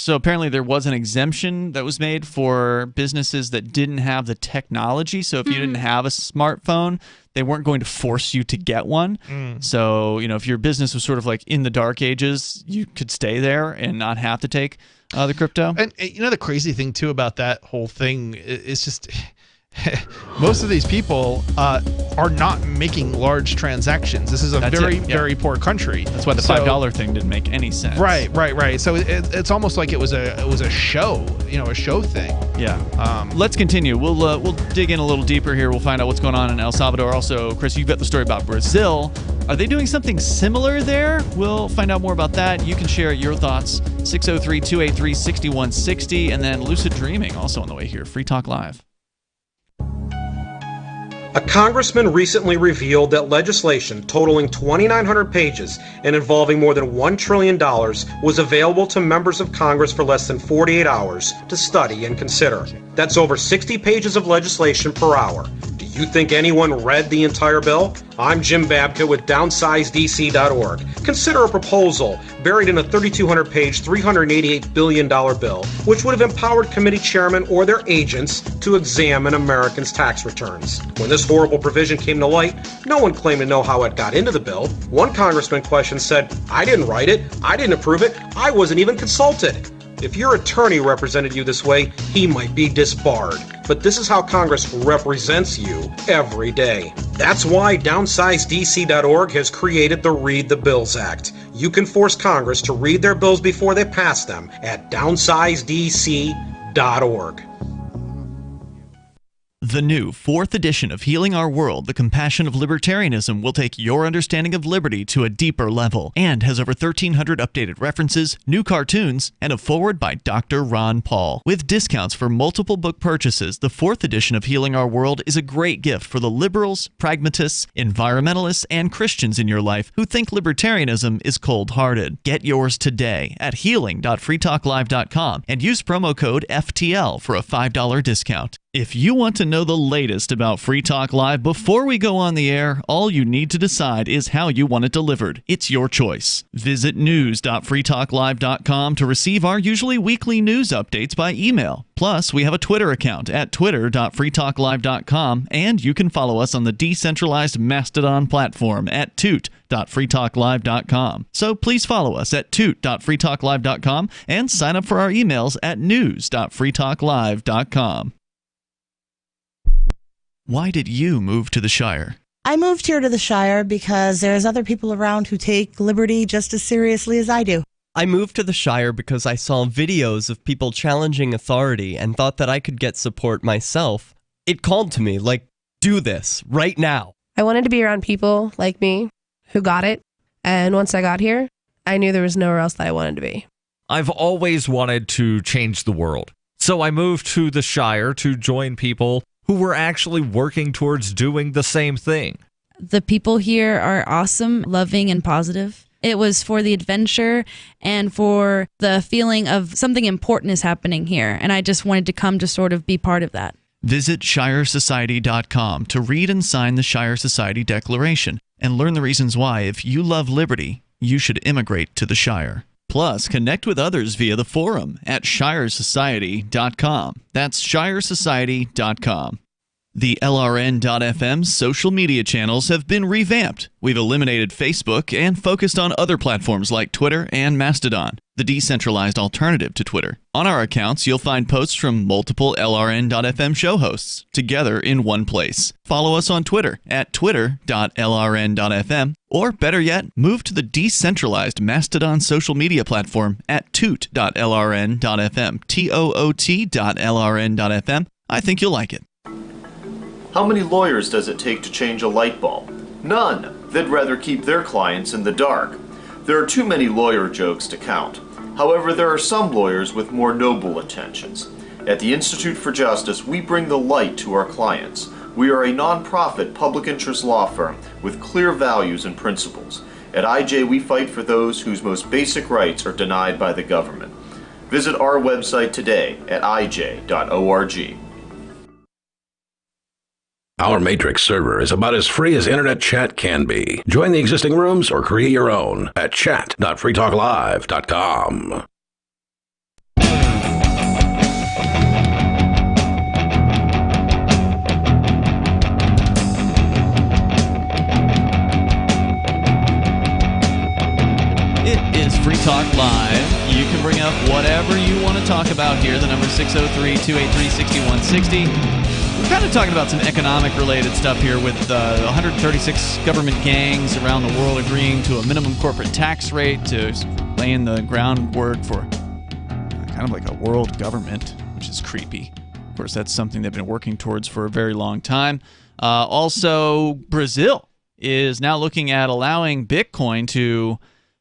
S9: apparently there was an exemption that was made for businesses that didn't have the technology. So if you didn't have a smartphone, they weren't going to force you to get one. So if your business was sort of like in the dark ages, you could stay there and not have to take the crypto.
S11: And the crazy thing too about that whole thing is just most of these people are not making large transactions. This is a very poor country.
S9: That's why the $5 thing didn't make any sense.
S11: Right. So it's almost like it was a show, a show thing.
S9: Yeah. Let's continue. We'll dig in a little deeper here. We'll find out what's going on in El Salvador. Also, Chris, you've got the story about Brazil. Are they doing something similar there? We'll find out more about that. You can share your thoughts. 603-283-6160, and then Lucid Dreaming also on the way here. Free Talk Live.
S17: A congressman recently revealed that legislation totaling 2,900 pages and involving more than $1 trillion was available to members of Congress for less than 48 hours to study and consider. That's over 60 pages of legislation per hour. Do you think anyone read the entire bill? I'm Jim Babka with DownsizeDC.org. Consider a proposal buried in a 3,200-page, $388 billion bill, which would have empowered committee chairmen or their agents to examine Americans' tax returns. When this horrible provision came to light, no one claimed to know how it got into the bill. One congressman questioned said, "I didn't write it, I didn't approve it, I wasn't even consulted." If your attorney represented you this way, he might be disbarred. But this is how Congress represents you every day. That's why DownsizeDC.org has created the Read the Bills Act. You can force Congress to read their bills before they pass them at DownsizeDC.org.
S9: The new 4th edition of Healing Our World, The Compassion of Libertarianism, will take your understanding of liberty to a deeper level and has over 1,300 updated references, new cartoons, and a foreword by Dr. Ron Paul. With discounts for multiple book purchases, the 4th edition of Healing Our World is a great gift for the liberals, pragmatists, environmentalists, and Christians in your life who think libertarianism is cold-hearted. Get yours today at healing.freetalklive.com and use promo code FTL for a $5 discount. If you want to know the latest about Free Talk Live before we go on the air, all you need to decide is how you want it delivered. It's your choice. Visit news.freetalklive.com to receive our usually weekly news updates by email. Plus, we have a Twitter account at twitter.freetalklive.com, and you can follow us on the decentralized Mastodon platform at toot.freetalklive.com. So please follow us at toot.freetalklive.com and sign up for our emails at news.freetalklive.com. Why did you move to the Shire?
S18: I moved here to the Shire because there's other people around who take liberty just as seriously as I do.
S19: I moved to the Shire because I saw videos of people challenging authority and thought that I could get support myself. It called to me, like, do this, right now.
S20: I wanted to be around people like me who got it, and once I got here, I knew there was nowhere else that I wanted to be.
S21: I've always wanted to change the world, so I moved to the Shire to join people who were actually working towards doing the same thing.
S22: The people here are awesome, loving, and positive. It was for the adventure and for the feeling of something important is happening here, and I just wanted to come to sort of be part of that.
S9: Visit ShireSociety.com to read and sign the Shire Society Declaration and learn the reasons why, if you love liberty, you should immigrate to the Shire. Plus, connect with others via the forum at shiresociety.com. That's shiresociety.com. The LRN.FM social media channels have been revamped. We've eliminated Facebook and focused on other platforms like Twitter and Mastodon, the decentralized alternative to Twitter. On our accounts, you'll find posts from multiple LRN.FM show hosts together in one place. Follow us on Twitter at twitter.lrn.fm, or better yet, move to the decentralized Mastodon social media platform at toot.lrn.fm, toot.lrn.fm. I think you'll like it.
S4: How many lawyers does it take to change a light bulb? None. They'd rather keep their clients in the dark. There are too many lawyer jokes to count. However, there are some lawyers with more noble intentions. At the Institute for Justice, we bring the light to our clients. We are a non-profit public interest law firm with clear values and principles. At IJ, we fight for those whose most basic rights are denied by the government. Visit our website today at ij.org.
S15: Our Matrix server is about as free as internet chat can be. Join the existing rooms or create your own at chat.freetalklive.com.
S9: It is Free Talk Live. You can bring up whatever you want to talk about here. The number is 603-283-6160. We're kind of talking about some economic-related stuff here with 136 government gangs around the world agreeing to a minimum corporate tax rate to laying the groundwork for kind of like a world government, which is creepy. Of course, that's something they've been working towards for a very long time. Also, Brazil is now looking at allowing Bitcoin to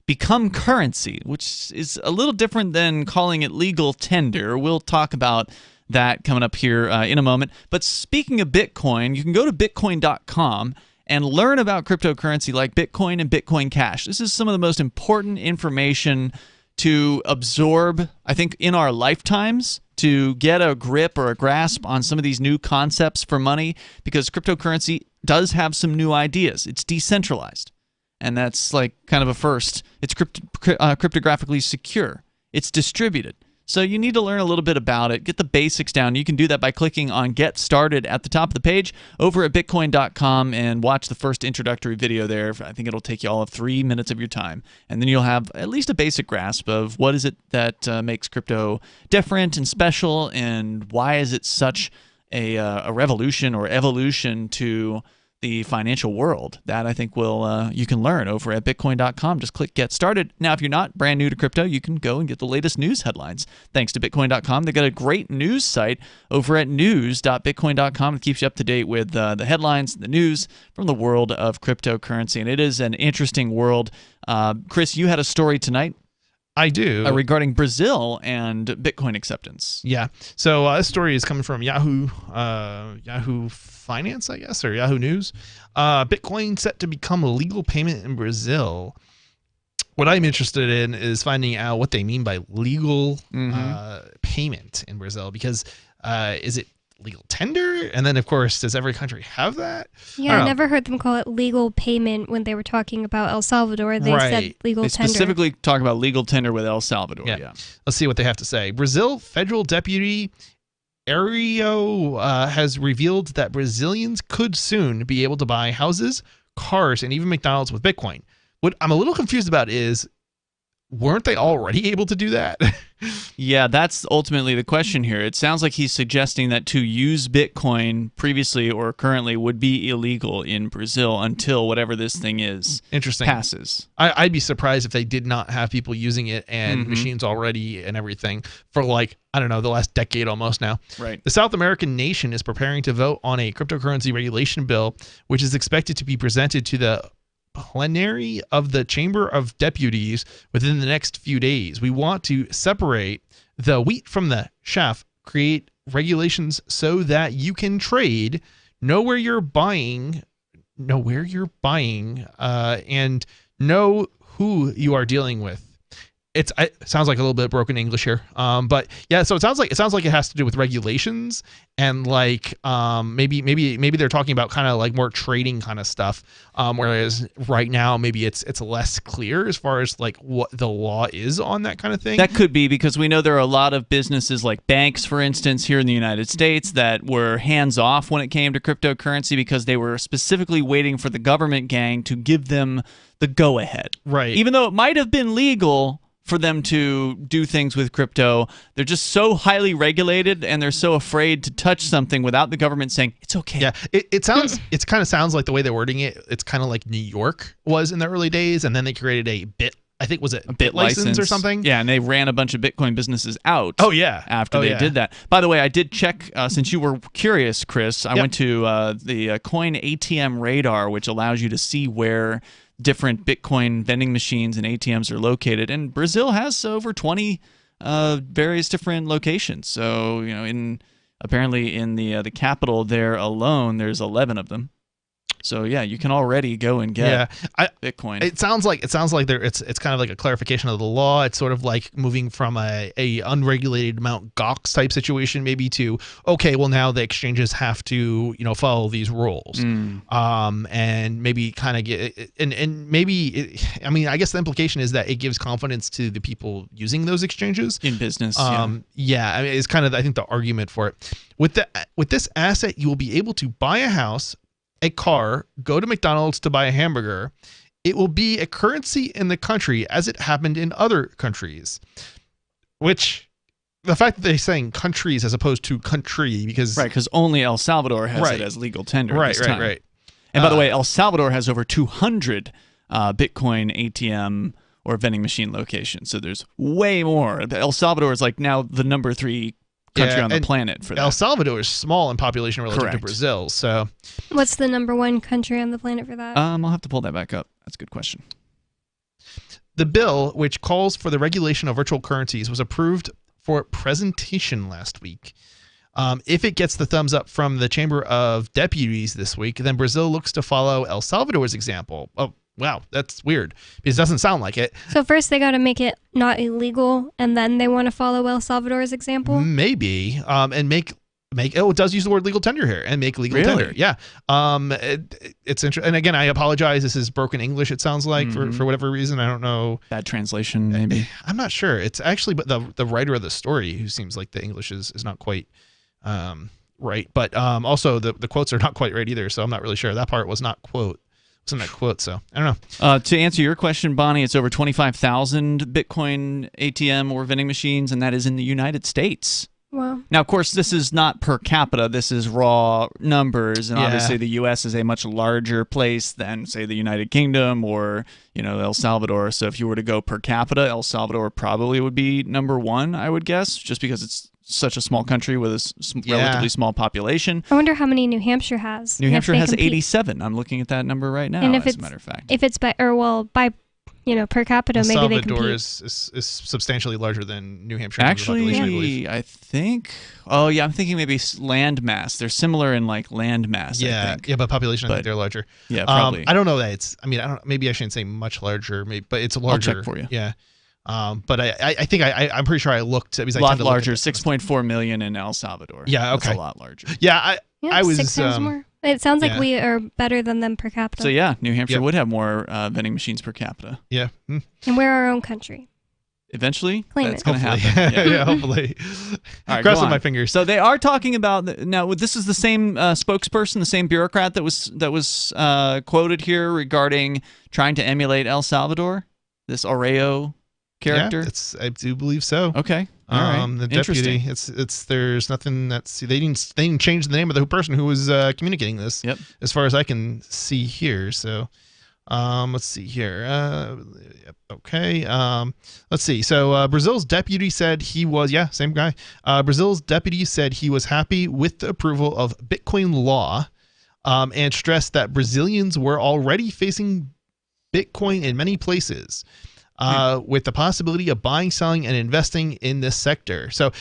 S9: become currency, which is a little different than calling it legal tender. We'll talk about that coming up here in a moment. But speaking of Bitcoin, you can go to bitcoin.com and learn about cryptocurrency like Bitcoin and Bitcoin Cash. This is some of the most important information to absorb, I think, in our lifetimes, to get a grip or a grasp on some of these new concepts for money, because cryptocurrency does have some new ideas. It's decentralized, and that's like kind of a first. It's cryptographically secure. It's distributed. So you need to learn a little bit about it, get the basics down. You can do that by clicking on Get Started at the top of the page over at bitcoin.com and watch the first introductory video there. I think it'll take you all of 3 minutes of your time. And then you'll have at least a basic grasp of what is it that makes crypto different and special, and why is it such a revolution or evolution to the financial world. That I think will you can learn over at bitcoin.com. Just click Get Started. Now, if you're not brand new to crypto, you can go and get the latest news headlines thanks to bitcoin.com. They've got a great news site over at news.bitcoin.com. It keeps you up to date with the headlines, the news from the world of cryptocurrency. And it is an interesting world. Chris, you had a story tonight.
S11: I do.
S9: Regarding Brazil and Bitcoin acceptance.
S11: Yeah. So this story is coming from Yahoo Finance, I guess, or Yahoo News. Bitcoin set to become a legal payment in Brazil. What I'm interested in is finding out what they mean by legal payment in Brazil, because is it legal tender? And then, of course, does every country have that?
S10: Yeah, I never heard them call it legal payment when they were talking about El Salvador. They said legal tender.
S9: They specifically talk about legal tender with El Salvador. Yeah.
S11: Let's see what they have to say. Brazil Federal Deputy Ario has revealed that Brazilians could soon be able to buy houses, cars, and even McDonald's with Bitcoin. What I'm a little confused about is, weren't they already able to do that?
S9: Yeah, that's ultimately the question here. It sounds like he's suggesting that to use Bitcoin previously or currently would be illegal in Brazil until whatever this thing is passes.
S11: I'd be surprised if they did not have people using it and machines already and everything for, like, I don't know, the last decade almost now.
S9: Right.
S11: The South American nation is preparing to vote on a cryptocurrency regulation bill, which is expected to be presented to the plenary of the Chamber of Deputies within the next few days. We want to separate the wheat from the chaff, create regulations so that you can trade, know where you're buying, and know who you are dealing with. it sounds like a little bit broken English here. But yeah, so it sounds like it has to do with regulations and like maybe they're talking about kind of like more trading kind of stuff. Whereas right now maybe it's less clear as far as like what the law is on that kind of thing.
S9: That could be because we know there are a lot of businesses like banks, for instance, here in the United States that were hands off when it came to cryptocurrency because they were specifically waiting for the government gang to give them the go ahead.
S11: Right.
S9: Even though it might have been legal for them to do things with crypto, they're just so highly regulated and they're so afraid to touch something without the government saying it's okay.
S11: Yeah, it kind of sounds like the way they're wording it. It's kind of like New York was in the early days, and then they created a bit license or something.
S9: Yeah, and they ran a bunch of Bitcoin businesses out.
S11: Oh yeah,
S9: after they did that. By the way, I did check since you were curious, Chris. I went to the Coin ATM Radar, which allows you to see where different Bitcoin vending machines and ATMs are located, and Brazil has over 20 various different locations. So apparently in the capital there alone, there's 11 of them. So yeah, you can already go and get Bitcoin.
S11: It sounds like it's kind of like a clarification of the law. It's sort of like moving from a unregulated Mt. Gox type situation maybe to now the exchanges have to follow these rules. And maybe kind of get and maybe I guess the implication is that it gives confidence to the people using those exchanges
S9: in business.
S11: It's kind of I think the argument for it. With this asset, you will be able to buy a house, a car, go to McDonald's to buy a hamburger. It will be a currency in the country as it happened in other countries. Which, the fact that they're saying countries as opposed to country, because
S9: only El Salvador has it as legal tender. Right. And by the way, El Salvador has over 200 Bitcoin ATM or vending machine locations. So there's way more. El Salvador is like now the number 3 country on the planet for that.
S11: El Salvador is small in population relative to Brazil. So,
S10: what's the number 1 country on the planet for that?
S9: I'll have to pull that back up. That's a good question.
S11: The bill, which calls for the regulation of virtual currencies, was approved for presentation last week. If it gets the thumbs up from the Chamber of Deputies this week, then Brazil looks to follow El Salvador's example. Oh, wow, that's weird because it doesn't sound like it.
S10: So first they got to make it not illegal, and then they want to follow El Salvador's example?
S11: Maybe, and make it does use the word legal tender here, and make legal tender. Yeah. It's interesting. And again, I apologize. This is broken English, it sounds like, for whatever reason. I don't know.
S9: Bad translation, maybe.
S11: I'm not sure. It's actually but the writer of the story who seems like the English is not quite right. But also the quotes are not quite right either, so I'm not really sure. That part was not quote. Wasn't that quote, so I don't
S9: know. To answer your question, Bonnie, it's over 25,000 Bitcoin ATM or vending machines, and that is in the United States.
S10: Wow.
S9: Now, of course, this is not per capita. This is raw numbers, and obviously the U.S. is a much larger place than, say, the United Kingdom or El Salvador. So if you were to go per capita, El Salvador probably would be number 1, I would guess, just because it's such a small country with a relatively small population.
S10: I wonder how many New Hampshire has.
S9: New Hampshire has 87. I'm looking at that number right now,
S10: and
S9: as a matter of fact.
S10: If it's by per capita, maybe they compete.
S11: Salvador is substantially larger than New Hampshire.
S9: Actually, I think. Oh yeah, I'm thinking maybe land mass. They're similar in like land mass.
S11: Yeah,
S9: I think.
S11: Yeah, but population, I think they're larger.
S9: Yeah, probably.
S11: I don't know that it's. I mean, I don't. Maybe I shouldn't say much larger. Maybe, but it's larger.
S9: I'll check for you.
S11: Yeah. But I think I'm pretty sure I looked.
S9: A lot larger, 6.4 million in El Salvador.
S11: Yeah, okay.
S9: That's a lot larger.
S11: Yeah, I was
S10: 6 times more. It sounds like we are better than them per capita.
S9: So yeah, New Hampshire would have more vending machines per capita.
S11: Yeah.
S10: And we're our own country.
S9: Eventually,
S10: that's
S9: going to happen.
S11: Yeah, hopefully.
S9: All right,
S11: crossing my fingers.
S9: So they are talking about now. This is the same spokesperson, the same bureaucrat that was quoted here regarding trying to emulate El Salvador. This Oreo character.
S11: Yeah, I do believe so.
S9: Okay. All right.
S11: The deputy. It's there's nothing that's they didn't change the name of the person who was communicating this.
S9: Yep.
S11: As far as I can see here. So let's see here. Okay. Let's see. So Brazil's deputy said he was same guy. Brazil's deputy said he was happy with the approval of Bitcoin law, and stressed that Brazilians were already facing Bitcoin in many places. with the possibility of buying, selling, and investing in this sector. So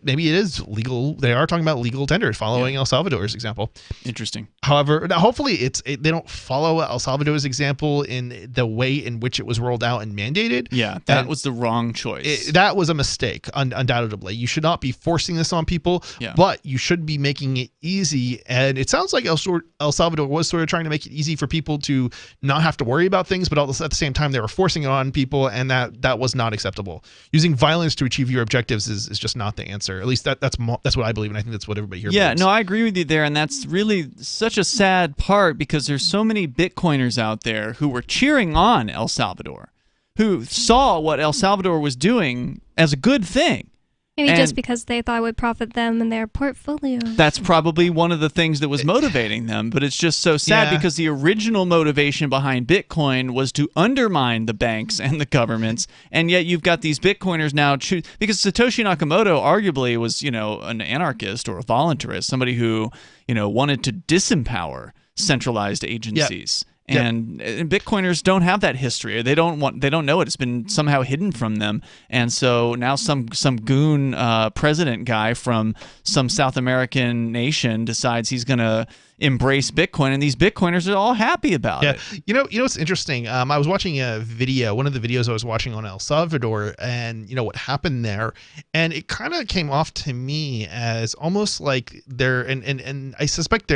S11: maybe it is legal. They are talking about legal tenders following El Salvador's example.
S9: Interesting.
S11: However, hopefully they don't follow El Salvador's example in the way in which it was rolled out and mandated.
S9: Yeah, that was the wrong choice.
S11: That was a mistake, undoubtedly. You should not be forcing this on people, but you should be making it easy. And it sounds like El Salvador was sort of trying to make it easy for people to not have to worry about things, but at the same time, they were forcing it on people, and that was not acceptable. Using violence to achieve your objectives is just not the answer. At least that's what I believe, and I think that's what everybody here believes.
S9: No, I agree with you there, and that's really such a sad part because there's so many Bitcoiners out there who were cheering on El Salvador, who saw what El Salvador was doing as a good thing.
S10: Maybe just because they thought it would profit them and their portfolio.
S9: That's probably one of the things that was motivating them, but it's just so sad because the original motivation behind Bitcoin was to undermine the banks and the governments, and yet you've got these Bitcoiners now because Satoshi Nakamoto arguably was, an anarchist or a voluntarist, somebody who, wanted to disempower centralized agencies. And Bitcoiners don't have that history. They don't know it. It's been somehow hidden from them. And so now some goon president guy from some South American nation decides he's going to embrace Bitcoin, and these Bitcoiners are all happy about it.
S11: You know what's interesting? I was watching a video, one of the videos I was watching on El Salvador, and what happened there, and it kind of came off to me as almost like and I suspect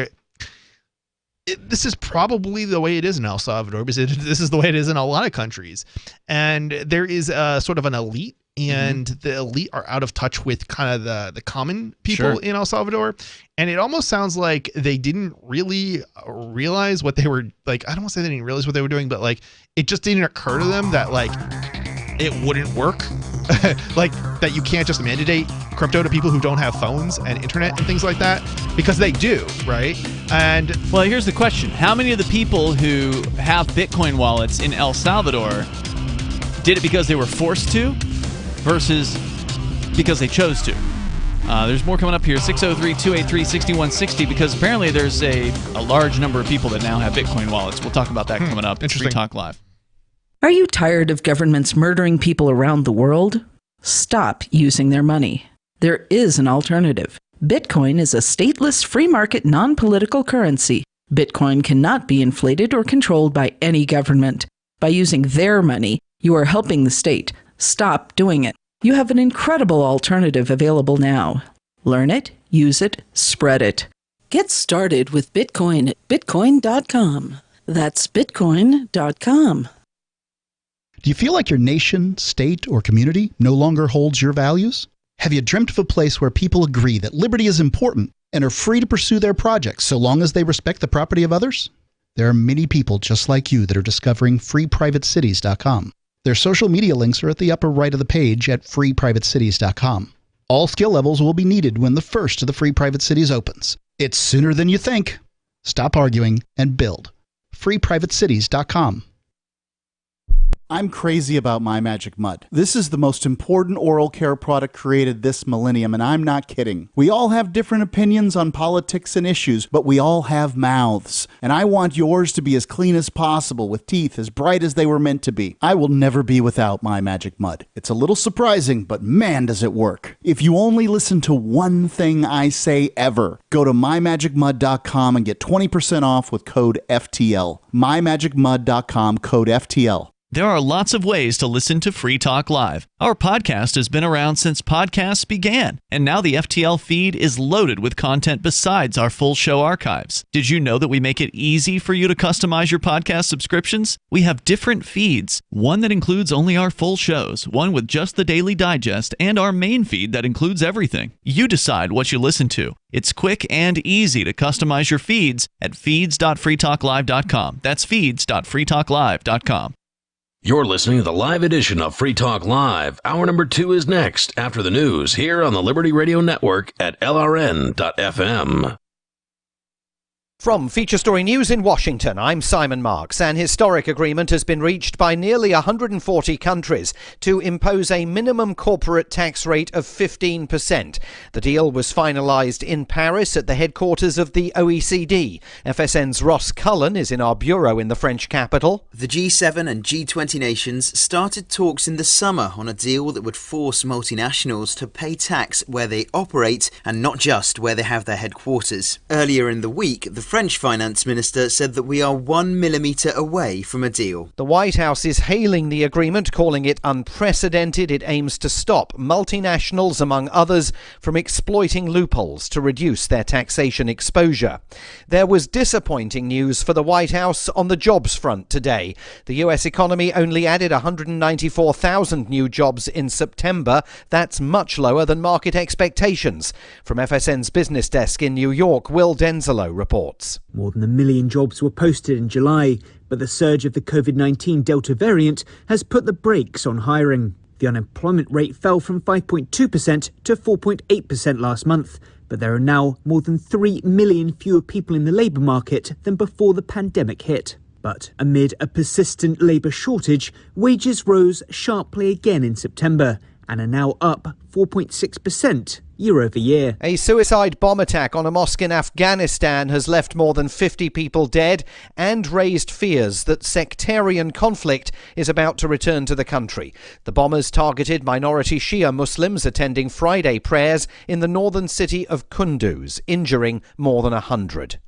S11: this is probably the way it is in El Salvador, because this is the way it is in a lot of countries. And there is sort of an elite, and the elite are out of touch with kind of the common people in El Salvador. And it almost sounds like they didn't really realize what they were, like, I don't want to say they didn't realize what they were doing, but like it just didn't occur to them that like it wouldn't work. Like that you can't just mandate crypto to people who don't have phones and internet and things like that, because they do, right? And
S9: well, here's the question: how many of the people who have Bitcoin wallets in El Salvador did it because they were forced to versus because they chose to? There's more coming up here, 603-283-6160, because apparently there's a large number of people that now have Bitcoin wallets. We'll talk about that coming up. Interesting. Free Talk Live.
S6: Are you tired of governments murdering people around the world? Stop using their money. There is an alternative. Bitcoin is a stateless, free market, non-political currency. Bitcoin cannot be inflated or controlled by any government. By using their money, you are helping the state. Stop doing it. You have an incredible alternative available now. Learn it, use it, spread it. Get started with Bitcoin at bitcoin.com. That's bitcoin.com.
S12: Do you feel like your nation, state, or community no longer holds your values? Have you dreamt of a place where people agree that liberty is important and are free to pursue their projects so long as they respect the property of others? There are many people just like you that are discovering freeprivatecities.com. Their social media links are at the upper right of the page at freeprivatecities.com. All skill levels will be needed when the first of the Free Private Cities opens. It's sooner than you think. Stop arguing and build. freeprivatecities.com.
S7: I'm crazy about My Magic Mud. This is the most important oral care product created this millennium, and I'm not kidding. We all have different opinions on politics and issues, but we all have mouths. And I want yours to be as clean as possible, with teeth as bright as they were meant to be. I will never be without My Magic Mud. It's a little surprising, but man, does it work. If you only listen to one thing I say ever, go to mymagicmud.com and get 20% off with code FTL. mymagicmud.com, code FTL.
S9: There are lots of ways to listen to Free Talk Live. Our podcast has been around since podcasts began, and now the FTL feed is loaded with content besides our full show archives. Did you know that we make it easy for you to customize your podcast subscriptions? We have different feeds, one that includes only our full shows, one with just the Daily Digest, and our main feed that includes everything. You decide what you listen to. It's quick and easy to customize your feeds at feeds.freetalklive.com. That's feeds.freetalklive.com.
S15: You're listening to the live edition of Free Talk Live. Hour number 2 is next after the news here on the Liberty Radio Network at LRN.FM.
S2: From Feature Story News in Washington, I'm Simon Marks. An historic agreement has been reached by nearly 140 countries to impose a minimum corporate tax rate of 15%. The deal was finalised in Paris at the headquarters of the OECD. FSN's Ross Cullen is in our bureau in the French capital.
S16: The G7 and G20 nations started talks in the summer on a deal that would force multinationals to pay tax where they operate and not just where they have their headquarters. Earlier in the week, the French finance minister said that we are 1 millimetre away from a deal.
S2: The White House is hailing the agreement, calling it unprecedented. It aims to stop multinationals, among others, from exploiting loopholes to reduce their taxation exposure. There was disappointing news for the White House on the jobs front today. The US economy only added 194,000 new jobs in September. That's much lower than market expectations. From FSN's business desk in New York, Will Denzelo reports.
S1: More than 1 million jobs were posted in July, but the surge of the COVID-19 Delta variant has put the brakes on hiring. The unemployment rate fell from 5.2% to 4.8% last month, but there are now more than 3 million fewer people in the labour market than before the pandemic hit. But amid a persistent labour shortage, wages rose sharply again in September and are now up 4.6% year over year.
S2: A suicide bomb attack on a mosque in Afghanistan has left more than 50 people dead and raised fears that sectarian conflict is about to return to the country. The bombers targeted minority Shia Muslims attending Friday prayers in the northern city of Kunduz, injuring more than 100.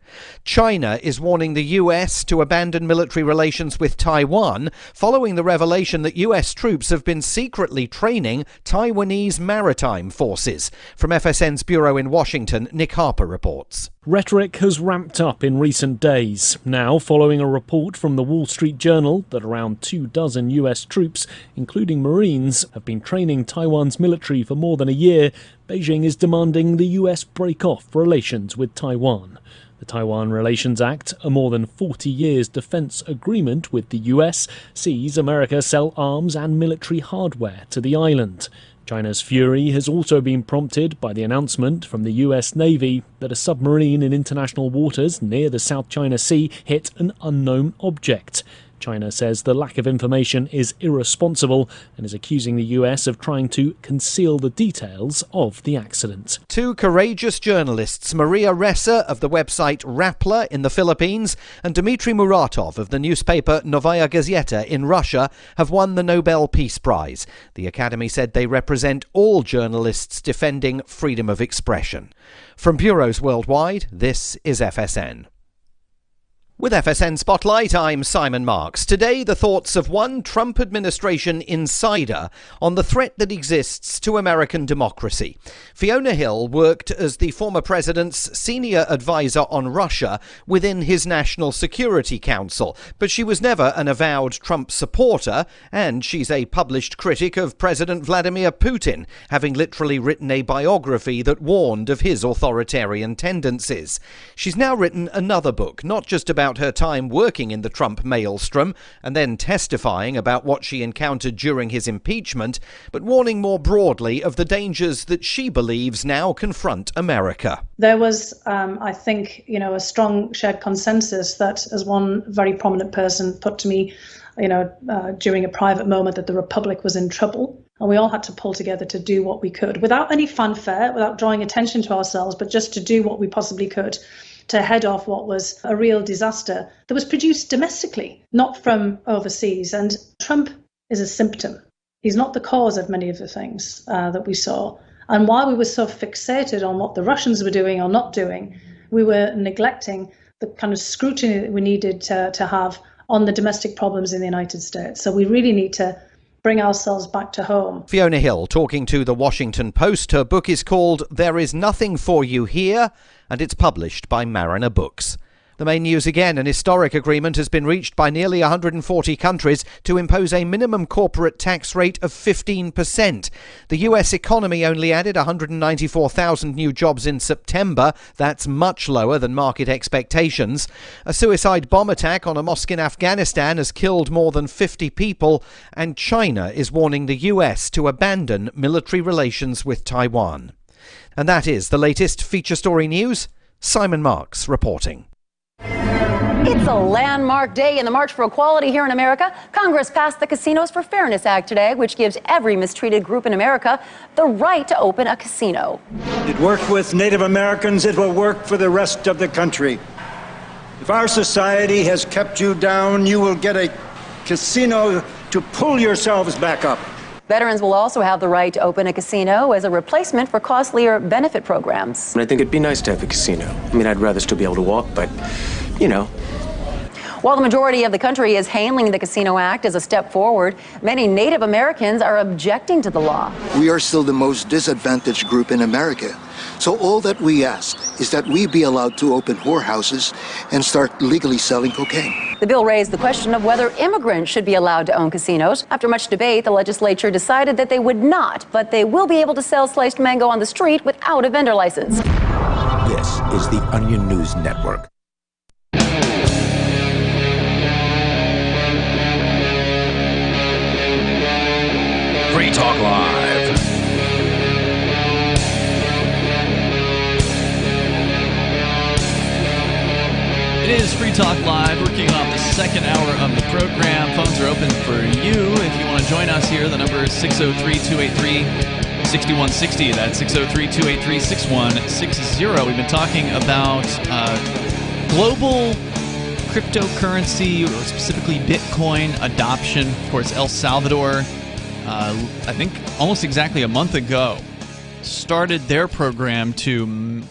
S2: China is warning the US to abandon military relations with Taiwan following the revelation that US troops have been secretly training Taiwanese maritime forces. From FSN's bureau in Washington, Nick Harper reports.
S3: Rhetoric has ramped up in recent days. Now, following a report from the Wall Street Journal that around 24 US troops, including Marines, have been training Taiwan's military for more than a year, Beijing is demanding the US break off relations with Taiwan. The Taiwan Relations Act, a more than 40 years defense agreement with the US, sees America sell arms and military hardware to the island. China's fury has also been prompted by the announcement from the US Navy that a submarine in international waters near the South China Sea hit an unknown object. China says the lack of information is irresponsible and is accusing the US of trying to conceal the details of the accident.
S2: Two courageous journalists, Maria Ressa of the website Rappler in the Philippines and Dmitry Muratov of the newspaper Novaya Gazeta in Russia, have won the Nobel Peace Prize. The Academy said they represent all journalists defending freedom of expression. From bureaus worldwide, this is FSN. With FSN Spotlight, I'm Simon Marks. Today, the thoughts of one Trump administration insider on the threat that exists to American democracy. Fiona Hill worked as the former president's senior advisor on Russia within his National Security Council, but she was never an avowed Trump supporter, and she's a published critic of President Vladimir Putin, having literally written a biography that warned of his authoritarian tendencies. She's now written another book, not just about her time working in the Trump maelstrom and then testifying about what she encountered during his impeachment, but warning more broadly of the dangers that she believes now confront America.
S5: There was, I think, a strong shared consensus that, as one very prominent person put to me, during a private moment, that the Republic was in trouble. And we all had to pull together to do what we could without any fanfare, without drawing attention to ourselves, but just to do what we possibly could to head off what was a real disaster that was produced domestically, not from overseas. And Trump is a symptom. He's not the cause of many of the things that we saw. And while we were so fixated on what the Russians were doing or not doing, we were neglecting the kind of scrutiny that we needed to have on the domestic problems in the United States. So we really need to bring ourselves back to home.
S2: Fiona Hill talking to The Washington Post. Her book is called There Is Nothing for You Here, and it's published by Mariner Books. The main news again, an historic agreement has been reached by nearly 140 countries to impose a minimum corporate tax rate of 15%. The US economy only added 194,000 new jobs in September. That's much lower than market expectations. A suicide bomb attack on a mosque in Afghanistan has killed more than 50 people, and China is warning the US to abandon military relations with Taiwan. And that is the latest feature story news. Simon Marks reporting.
S8: It's a landmark day in the March for Equality here in America. Congress passed the Casinos for Fairness Act today, which gives every mistreated group in America the right to open a casino.
S13: It worked with Native Americans. It will work for the rest of the country. If our society has kept you down, you will get a casino to pull yourselves back up.
S8: Veterans will also have the right to open a casino as a replacement for costlier benefit programs.
S23: I think it'd be nice to have a casino. I mean, I'd rather still be able to walk, but, you know.
S8: While the majority of the country is hailing the Casino Act as a step forward, many Native Americans are objecting to the law.
S24: We are still the most disadvantaged group in America. So all that we ask is that we be allowed to open whorehouses and start legally selling cocaine.
S8: The bill raised the question of whether immigrants should be allowed to own casinos. After much debate, the legislature decided that they would not, but they will be able to sell sliced mango on the street without a vendor license.
S25: This is the Onion News Network. Free Talk Live.
S9: It is Free Talk Live. We're kicking off the second hour of the program. Phones are open for you. If you want to join us here, the number is 603-283-6160. That's 603-283-6160. We've been talking about global cryptocurrency, or specifically Bitcoin adoption. Of course, El Salvador, I think almost exactly a month ago, started their program to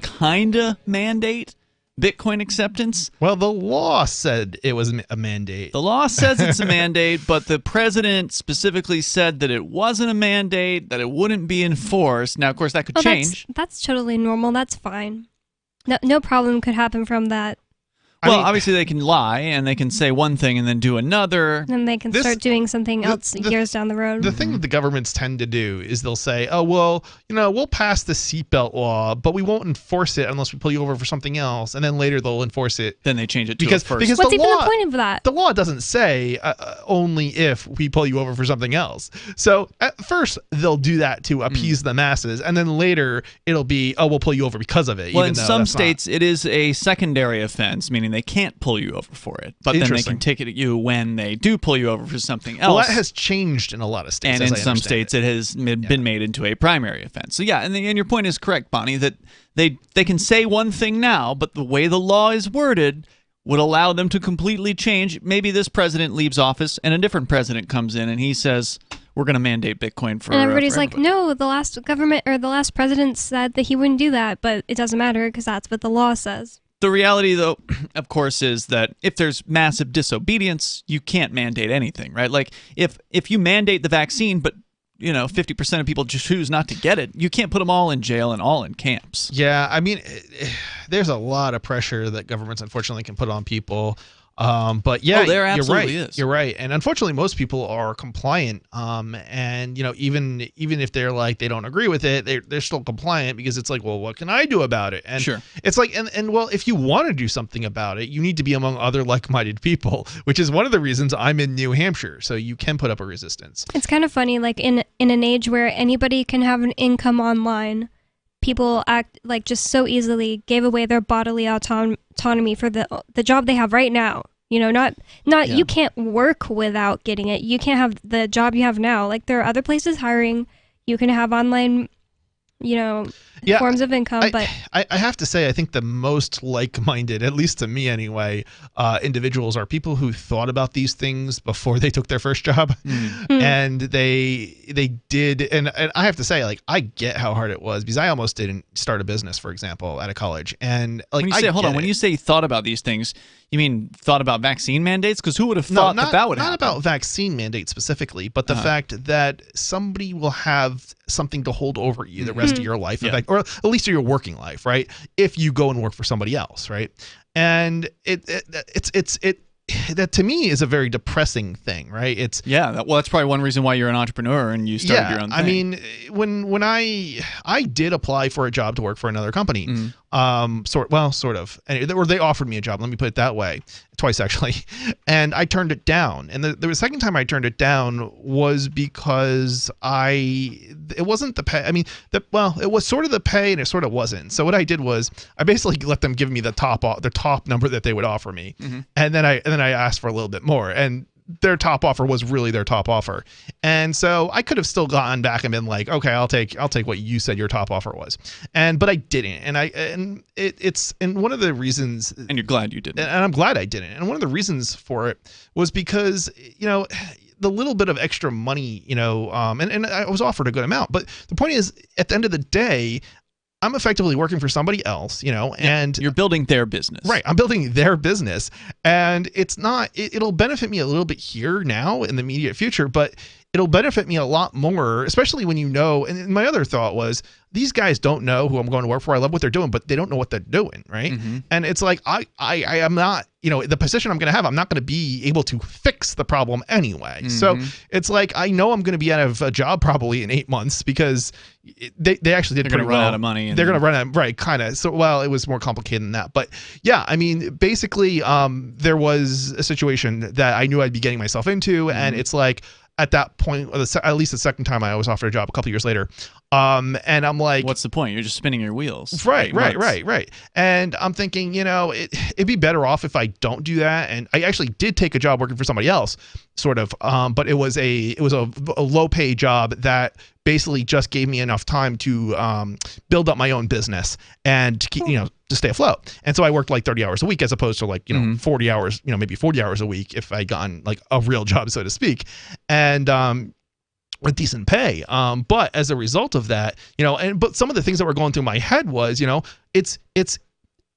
S9: kind of mandate Bitcoin acceptance.
S11: Well, the law said it was a mandate.
S9: The law says it's a mandate, but the president specifically said that it wasn't a mandate, that it wouldn't be enforced. Now, of course, that could change.
S10: That's totally normal. That's fine. No problem could happen from that.
S9: Well, obviously they can lie, and they can say one thing and then do another.
S10: And they can start doing something else years down the road.
S11: The thing that the governments tend to do is they'll say, oh, well, we'll pass the seatbelt law, but we won't enforce it unless we pull you over for something else. And then later they'll enforce it.
S9: Then they change it to
S11: because
S9: a first.
S11: Because
S10: what's even the point of that?
S11: The law doesn't say only if we pull you over for something else. So at first they'll do that to appease the masses. And then later it'll be, oh, we'll pull you over because of it.
S9: Well, in some states it is a secondary offense, meaning they can't pull you over for it, but then they can ticket at you when they do pull you over for something else.
S11: Well, that has changed in a lot of states,
S9: and in some states it has been made into a primary offense. So yeah, and your point is correct, Bonnie, that they can say one thing now, but the way the law is worded would allow them to completely change. Maybe this president leaves office and a different president comes in and he says, we're going to mandate Bitcoin for.
S10: And everybody's like, no, the last government or the last president said that he wouldn't do that, but it doesn't matter because that's what the law says.
S9: The reality, though, of course, is that if there's massive disobedience, you can't mandate anything, right? Like if you mandate the vaccine, but 50% of people just choose not to get it, you can't put them all in jail and all in camps.
S11: Yeah, I mean, there's a lot of pressure that governments unfortunately can put on people. But yeah,
S9: there absolutely
S11: you're right.
S9: is.
S11: You're right. And unfortunately, most people are compliant. And even if they're like, they don't agree with it, they're still compliant because it's like, well, what can I do about it? And
S9: sure.
S11: It's like, and well, if you want to do something about it, you need to be among other like-minded people, which is one of the reasons I'm in New Hampshire. So you can put up a resistance.
S10: It's kind of funny, like in an age where anybody can have an income online, people act like just so easily gave away their bodily autonomy for the job they have right now. Not You can't work without getting it. You can't have the job you have now. Like there are other places hiring. You can have online, forms of income. But
S11: I have to say, I think the most like-minded, at least to me anyway, individuals are people who thought about these things before they took their first job. And they did. And I have to say, like, I get how hard it was because I almost didn't start a business, for example, out of college. And like,
S9: when you say thought about these things, you mean thought about vaccine mandates? Because who would have thought that would happen?
S11: Not about vaccine mandates specifically, but the fact that somebody will have something to hold over you the rest of your life, or at least your working life, right? If you go and work for somebody else, right? And that to me is a very depressing thing, right?
S9: That's probably one reason why you're an entrepreneur and you started your own thing.
S11: I mean, when I did apply for a job to work for another company, sort of, or they offered me a job. Let me put it that way. twice actually, and I turned it down. And the second time I turned it down was because it wasn't the pay. I mean, it was sort of the pay and it sort of wasn't. So what I did was I basically let them give me the top number that they would offer me, and then I asked for a little bit more, and their top offer was really their top offer. And so I could have still gone back and been like, okay, I'll take what you said your top offer was. But I didn't. And it's one of the reasons,
S9: and you're glad you didn't.
S11: And I'm glad I didn't. And one of the reasons for it was because, the little bit of extra money, and I was offered a good amount, but the point is, at the end of the day, I'm effectively working for somebody else, and
S9: you're building their business.
S11: Right. I'm building their business, and it'll benefit me a little bit here now in the immediate future, but it'll benefit me a lot more, especially when and my other thought was, these guys don't know who I'm going to work for. I love what they're doing, but they don't know what they're doing. Right. And it's like, I am not, the position I'm going to have, I'm not going to be able to fix the problem anyway. So it's like, I know I'm going to be out of a job probably in 8 months because they actually did pretty well. They're going to run
S9: out of money.
S11: They're going to run out, right, kind of. So, well, it was more complicated than that. But yeah, I mean, basically, there was a situation that I knew I'd be getting myself into, and it's like, at that point, at least the second time I was offered a job a couple years later. And I'm like,
S9: what's the point? You're just spinning your wheels.
S11: Right. And I'm thinking, it'd be better off if I don't do that. And I actually did take a job working for somebody else, sort of. But it was a low pay job that basically just gave me enough time to build up my own business and to keep, to stay afloat. And so I worked like 30 hours a week as opposed to like, 40 hours, maybe 40 hours a week if I gotten like a real job, so to speak. And with decent pay. But as a result of that, but some of the things that were going through my head was, it's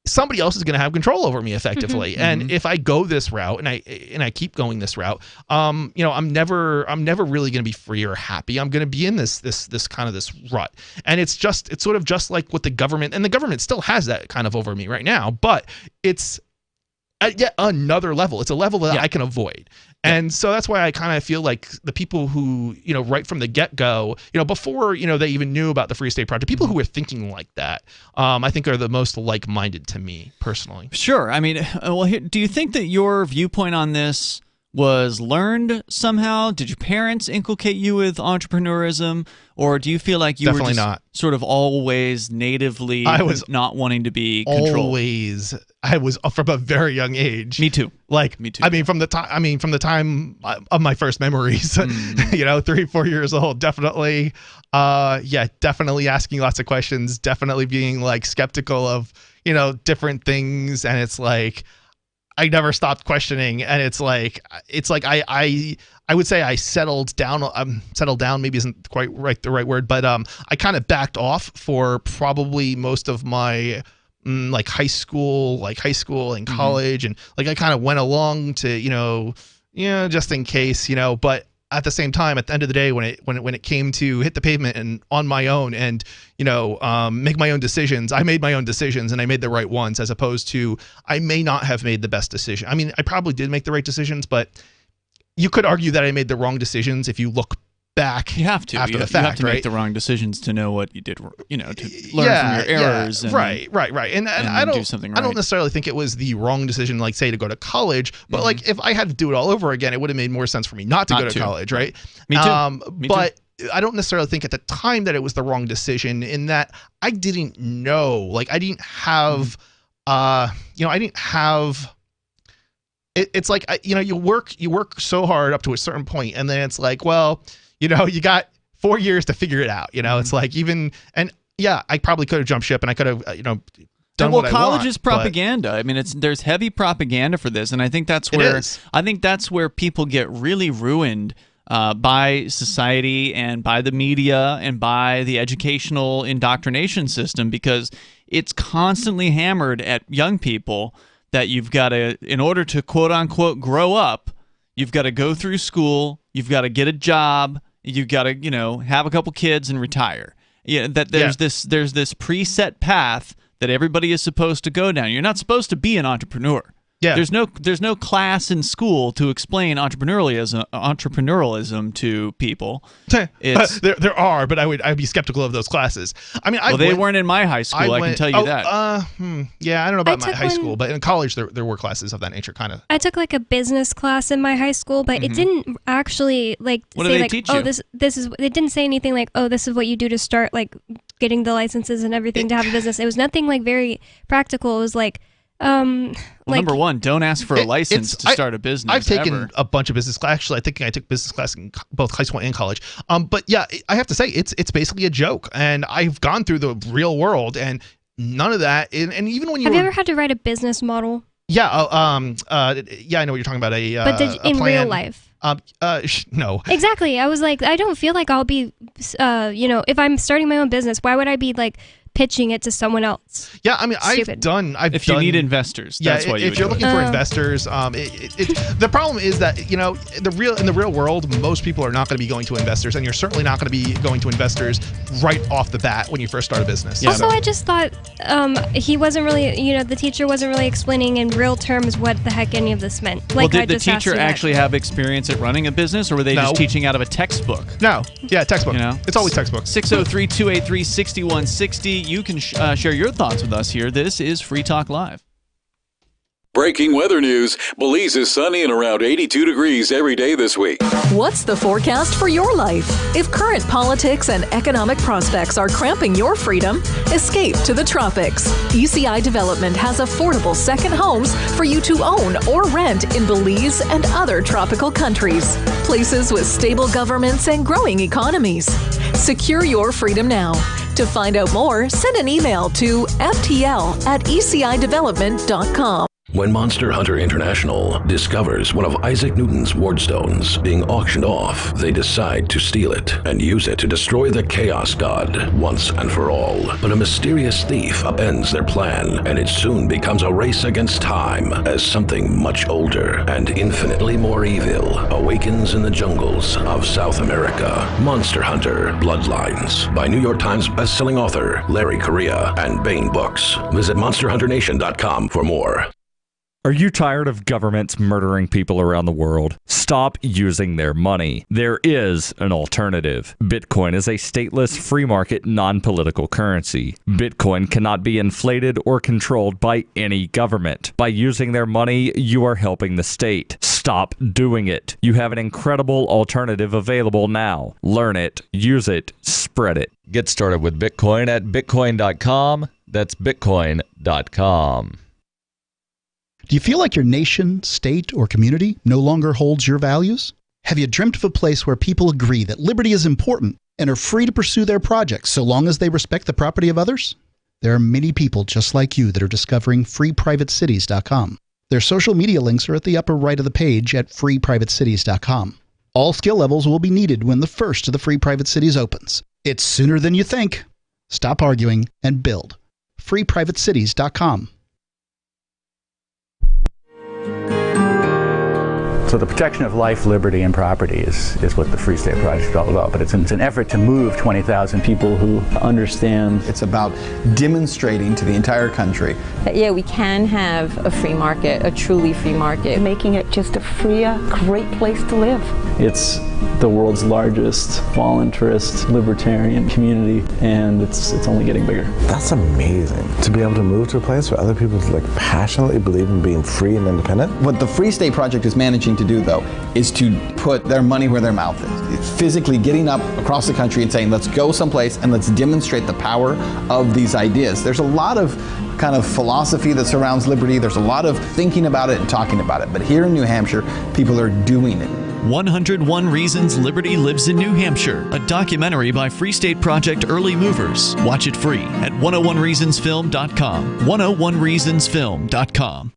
S11: somebody else is going to have control over me effectively. And if I go this route and I keep going this route, I'm never really going to be free or happy. I'm going to be in this kind of this rut. And it's sort of just like with the government, and the government still has that kind of over me right now, but it's at yet another level. It's a level that I can avoid. And so that's why I kind of feel like the people who, right from the get-go, before, they even knew about the Free State Project, people who were thinking like that, I think are the most like-minded to me personally.
S9: Sure. I mean, do you think that your viewpoint on this was learned somehow? Did your parents inculcate you with entrepreneurism, or do you feel like you
S11: Definitely
S9: were just
S11: not.
S9: Sort of always natively not wanting to be controlled?
S11: Always. I was from a very young age.
S9: Me too.
S11: Me too. I mean, from the time of my first memories, 3-4 years old, definitely. Definitely asking lots of questions, definitely being like skeptical of, different things. And it's like, I never stopped questioning, and it's like I would say I settled down. Settled down maybe isn't quite the right word, but I kind of backed off for probably most of my high school and college, and like I kind of went along to just in case, but at the same time, at the end of the day, when it came to hit the pavement and on my own and make my own decisions, I made my own decisions and I made the right ones, as opposed to I may not have made the best decision. I mean, I probably did make the right decisions, but you could argue that I made the wrong decisions if you look back.
S9: You have to
S11: after the fact,
S9: you have to
S11: right?
S9: make the wrong decisions to know what you did, to learn from your errors. And,
S11: right. And I don't do something right. I don't necessarily think it was the wrong decision, like say to go to college, but like if I had to do it all over again, it would have made more sense for me not to go to college, right?
S9: Me too.
S11: But I don't necessarily think at the time that it was the wrong decision, in that I didn't know, like I didn't have, I didn't have. It's like you work so hard up to a certain point, and then it's like, well, you got 4 years to figure it out. It's like I probably could have jumped ship, and I could have done what I want.
S9: College is propaganda. I mean, there's heavy propaganda for this, and I think that's where people get really ruined by society and by the media and by the educational indoctrination system, because it's constantly hammered at young people that you've got to, in order to quote unquote grow up, you've got to go through school, you've got to get a job, you've got to, have a couple kids and retire. There's this preset path that everybody is supposed to go down. You're not supposed to be an entrepreneur.
S11: Yeah.
S9: There's no class in school to explain entrepreneurialism to people.
S11: There are, but I'd be skeptical of those classes. I mean,
S9: they weren't in my high school. I can tell you that.
S11: Yeah, I don't know about my high school, but in college there were classes of that nature, kind of.
S10: I took like a business class in my high school, but it didn't actually
S9: What
S10: say
S9: did they
S10: like,
S9: teach
S10: oh,
S9: you?
S10: this is. It didn't say anything like, oh, this is what you do to start like getting the licenses and everything to have a business. It was nothing like very practical. It was like.
S9: Number one, don't ask for a license to start a business.
S11: I've taken a bunch of business class. Actually, I think I took business class in both high school and college. But yeah, I have to say it's basically a joke, and I've gone through the real world, and none of that. And even when
S10: have you ever had to write a business model?
S11: Yeah. I know what you're talking about.
S10: But in real life.
S11: No.
S10: Exactly. I was like, I don't feel like I'll be, if I'm starting my own business, why would I be like pitching it to someone else?
S11: Yeah, I mean,
S9: If you need investors, that's why you
S11: if you're looking for investors, the problem is that in the real world, most people are not going to be going to investors, and you're certainly not going to be going to investors right off the bat when you first start a business.
S10: Yeah. Also, I just thought he wasn't really, the teacher wasn't really explaining in real terms what the heck any of this meant. Like,
S9: did the teacher actually have experience at running a business, or were they just teaching out of a textbook?
S11: No. Yeah, textbook. It's always textbook.
S9: 603-283-6160. You can share your thoughts with us here. This is Free Talk Live.
S14: Breaking weather news. Belize is sunny and around 82 degrees every day this week.
S17: What's the forecast for your life? If current politics and economic prospects are cramping your freedom, escape to the tropics. ECI Development has affordable second homes for you to own or rent in Belize and other tropical countries. Places with stable governments and growing economies. Secure your freedom now. To find out more, send an email to ftl@ecidevelopment.com.
S15: When Monster Hunter International discovers one of Isaac Newton's wardstones being auctioned off, they decide to steal it and use it to destroy the Chaos God once and for all. But a mysterious thief upends their plan, and it soon becomes a race against time as something much older and infinitely more evil awakens in the jungles of South America. Monster Hunter Bloodlines by New York Times bestselling author Larry Correia and Baen Books. Visit monsterhunternation.com for more.
S21: Are you tired of governments murdering people around the world? Stop using their money. There is an alternative. Bitcoin is a stateless, free market, non-political currency. Bitcoin cannot be inflated or controlled by any government. By using their money, you are helping the state. Stop doing it. You have an incredible alternative available now. Learn it, use it, spread it. Get started with Bitcoin at bitcoin.com. That's bitcoin.com.
S12: Do you feel like your nation, state, or community no longer holds your values? Have you dreamt of a place where people agree that liberty is important and are free to pursue their projects so long as they respect the property of others? There are many people just like you that are discovering freeprivatecities.com. Their social media links are at the upper right of the page at freeprivatecities.com. All skill levels will be needed when the first of the Free Private Cities opens. It's sooner than you think. Stop arguing and build. freeprivatecities.com.
S18: So the protection of life, liberty, and property is what the Free State Project is all about. But it's an effort to move 20,000 people who understand.
S19: It's about demonstrating to the entire country
S20: that, yeah, we can have a free market, a truly free market.
S26: Making it just a freer, great place to live.
S18: It's the world's largest voluntarist libertarian community, and it's only getting bigger.
S27: That's amazing. To be able to move to a place where other people passionately believe in being free and independent.
S19: What the Free State Project is managing to do, though, is to put their money where their mouth is. It's physically getting up across the country and saying, let's go someplace and let's demonstrate the power of these ideas. There's a lot of kind of philosophy that surrounds liberty. There's a lot of thinking about it and talking about it. But here in New Hampshire, people are doing it.
S9: 101 Reasons Liberty Lives in New Hampshire, a documentary by Free State Project Early Movers. Watch it free at 101reasonsfilm.com. 101reasonsfilm.com.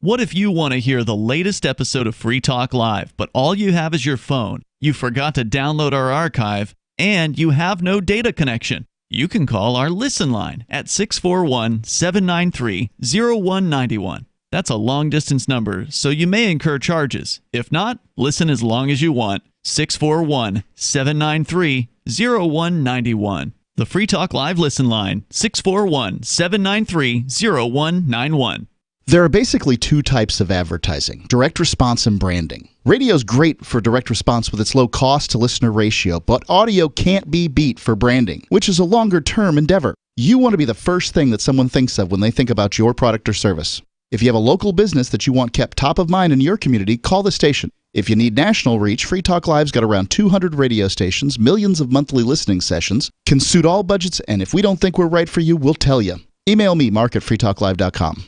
S9: What if you want to hear the latest episode of Free Talk Live, but all you have is your phone, you forgot to download our archive, and you have no data connection? You can call our Listen line at 641-793-0191. That's a long-distance number, so you may incur charges. If not, listen as long as you want. 641-793-0191. The Free Talk Live Listen line, 641-793-0191.
S12: There are basically two types of advertising, direct response and branding. Radio's great for direct response with its low cost to listener ratio, but audio can't be beat for branding, which is a longer-term endeavor. You want to be the first thing that someone thinks of when they think about your product or service. If you have a local business that you want kept top of mind in your community, call the station. If you need national reach, Free Talk Live's got around 200 radio stations, millions of monthly listening sessions, can suit all budgets, and if we don't think we're right for you, we'll tell you. Email me, mark@freetalklive.com.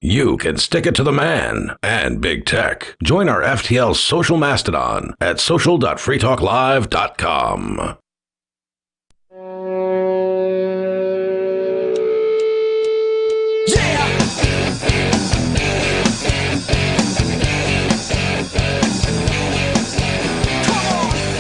S15: You can stick it to the man and big tech. Join our FTL social mastodon at social.freetalklive.com.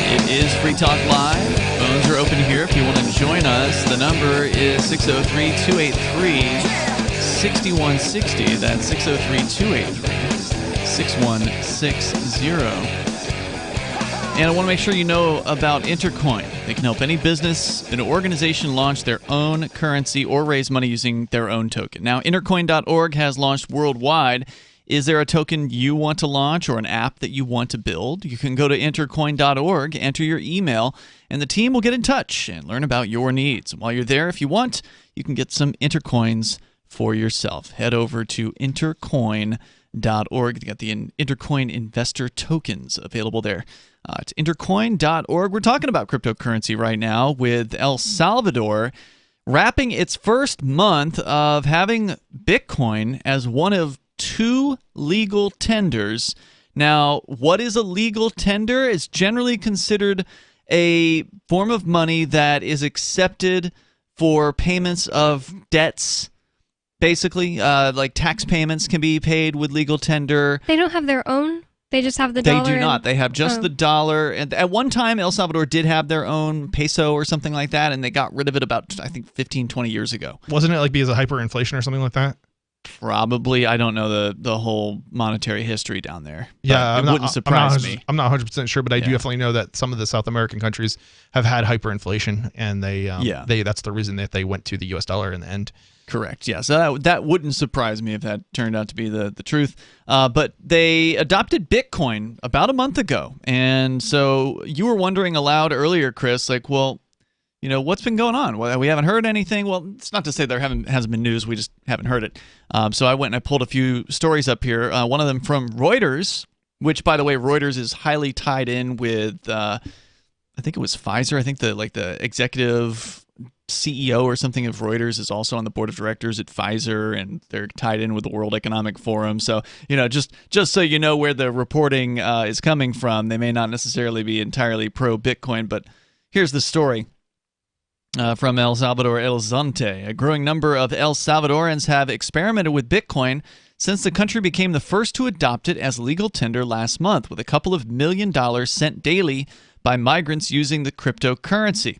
S9: It is Free Talk Live. Phones are open here if you want to join us. The number is 603-283-6160. That's 603-283-6160. And I want to make sure you know about Intercoin. They can help any business, an organization launch their own currency or raise money using their own token. Now, Intercoin.org has launched worldwide. Is there a token you want to launch or an app that you want to build? You can go to intercoin.org, enter your email, and the team will get in touch and learn about your needs. And while you're there, if you want, you can get some Intercoins for yourself. Head over to intercoin.org. They got the Intercoin investor tokens available there. It's intercoin.org. We're talking about cryptocurrency right now with El Salvador wrapping its first month of having Bitcoin as one of 2 legal tenders. Now, what is a legal tender? It's generally considered a form of money that is accepted for payments of debts. Basically, like tax payments can be paid with legal tender.
S10: They don't have their own? They just have the dollar?
S9: They do not. They have just the dollar. And at one time, El Salvador did have their own peso or something like that, and they got rid of it about, I think, 15, 20 years ago.
S11: Wasn't it like because of hyperinflation or something like that?
S9: Probably. I don't know the whole monetary history down there.
S11: Yeah,
S9: it wouldn't surprise me.
S11: I'm not 100% sure, but I do definitely know that some of the South American countries have had hyperinflation, and they that's the reason that they went to the U.S. dollar in the end.
S9: Correct. Yeah. So that wouldn't surprise me if that turned out to be the truth. But they adopted Bitcoin about a month ago, and so you were wondering aloud earlier, Chris, like, well, you know, what's been going on? Well, we haven't heard anything. Well, it's not to say there hasn't been news. We just haven't heard it. So I went and I pulled a few stories up here. One of them from Reuters, which, by the way, Reuters is highly tied in with, I think it was Pfizer. I think the executive CEO or something of Reuters is also on the board of directors at Pfizer, and they're tied in with the World Economic Forum. So, you know, just so you know where the reporting is coming from, they may not necessarily be entirely pro-Bitcoin, but here's the story. From El Salvador El Zonte. A growing number of El Salvadorans have experimented with Bitcoin since the country became the first to adopt it as legal tender last month, with a couple of $1 million sent daily by migrants using the cryptocurrency.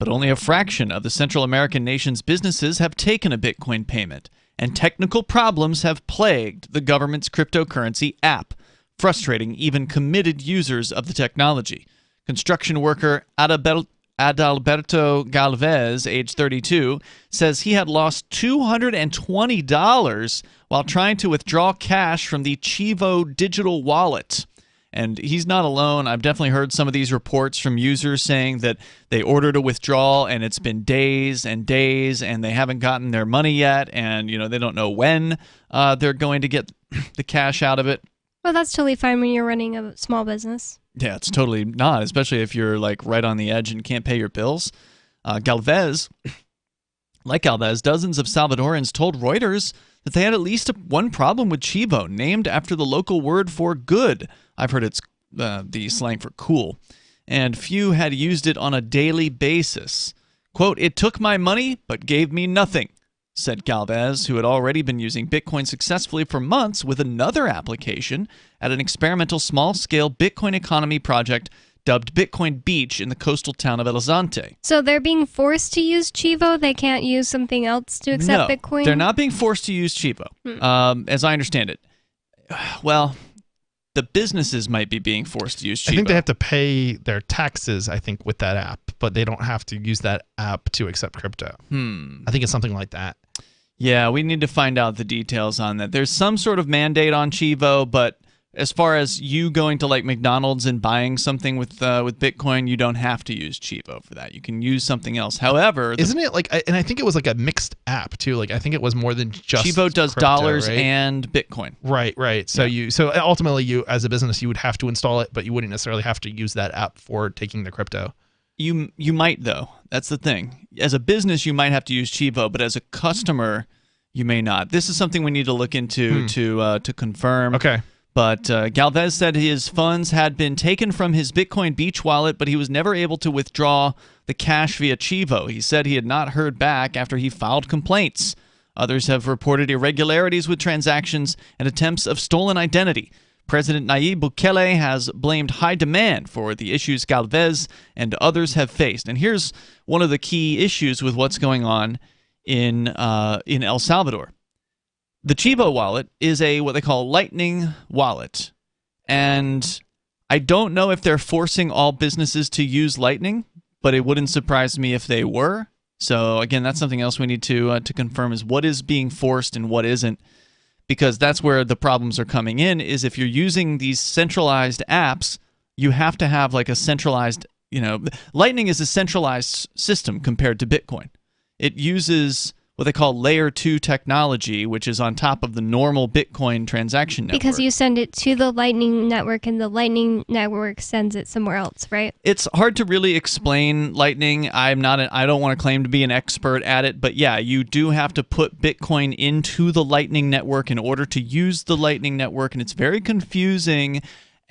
S9: But only a fraction of the Central American nation's businesses have taken a Bitcoin payment, and technical problems have plagued the government's cryptocurrency app, frustrating even committed users of the technology. Construction worker Adalberto Galvez, age 32, says he had lost $220 while trying to withdraw cash from the Chivo digital wallet. And he's not alone. I've definitely heard some of these reports from users saying that they ordered a withdrawal and it's been days and days and they haven't gotten their money yet, and you know they don't know when they're going to get the cash out of it.
S10: Well, that's totally fine when you're running a small business.
S9: Yeah, it's totally not, especially if you're like right on the edge and can't pay your bills. Galvez, dozens of Salvadorans told Reuters that they had at least one problem with Chivo, named after the local word for good. I've heard it's the slang for cool. And few had used it on a daily basis. Quote, "It took my money, but gave me nothing," said Galvez, who had already been using Bitcoin successfully for months with another application at an experimental small-scale Bitcoin economy project dubbed Bitcoin Beach in the coastal town of El Zonte.
S10: So they're being forced to use Chivo? They can't use something else to accept Bitcoin?
S9: They're not being forced to use Chivo, as I understand it. Well, the businesses might be being forced to use Chivo.
S11: I think they have to pay their taxes, I think, with that app, but they don't have to use that app to accept crypto. I think it's something like that.
S9: Yeah, we need to find out the details on that. There's some sort of mandate on Chivo, but as far as you going to like McDonald's and buying something with Bitcoin, you don't have to use Chivo for that. You can use something else. However,
S11: isn't it like? And I think it was like a mixed app too. Like I think it was more than just
S9: Chivo does
S11: crypto,
S9: dollars
S11: right?
S9: and Bitcoin.
S11: Right. So ultimately you as a business you would have to install it, but you wouldn't necessarily have to use that app for taking the crypto.
S9: You might though. That's the thing. As a business, you might have to use Chivo, but as a customer, you may not. This is something we need to look into to confirm.
S11: Okay.
S9: But Galvez said his funds had been taken from his Bitcoin Beach wallet, but he was never able to withdraw the cash via Chivo. He said he had not heard back after he filed complaints. Others have reported irregularities with transactions and attempts of stolen identity. President Nayib Bukele has blamed high demand for the issues Galvez and others have faced. And here's one of the key issues with what's going on in El Salvador. The Chivo wallet is what they call Lightning wallet. And I don't know if they're forcing all businesses to use Lightning, but it wouldn't surprise me if they were. So again, that's something else we need to confirm is what is being forced and what isn't. Because that's where the problems are coming in, is if you're using these centralized apps, you have to have like a centralized, Lightning is a centralized system compared to Bitcoin. It uses what they call layer 2 technology, which is on top of the normal Bitcoin transaction network.
S10: Because you send it to the Lightning Network, and the Lightning Network sends it somewhere else, right?
S9: It's hard to really explain Lightning. I don't want to claim to be an expert at it, but yeah, you do have to put Bitcoin into the Lightning Network in order to use the Lightning Network, and it's very confusing.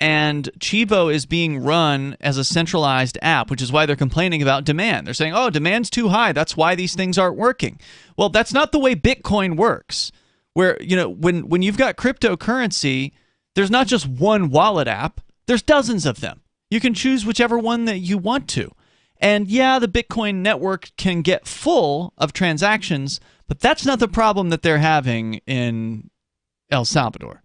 S9: And Chivo is being run as a centralized app, which is why they're complaining about demand. They're saying, oh, demand's too high. That's why these things aren't working. Well, that's not the way Bitcoin works. Where, when you've got cryptocurrency, there's not just one wallet app. There's dozens of them. You can choose whichever one that you want to. And yeah, the Bitcoin network can get full of transactions, but that's not the problem that they're having in El Salvador.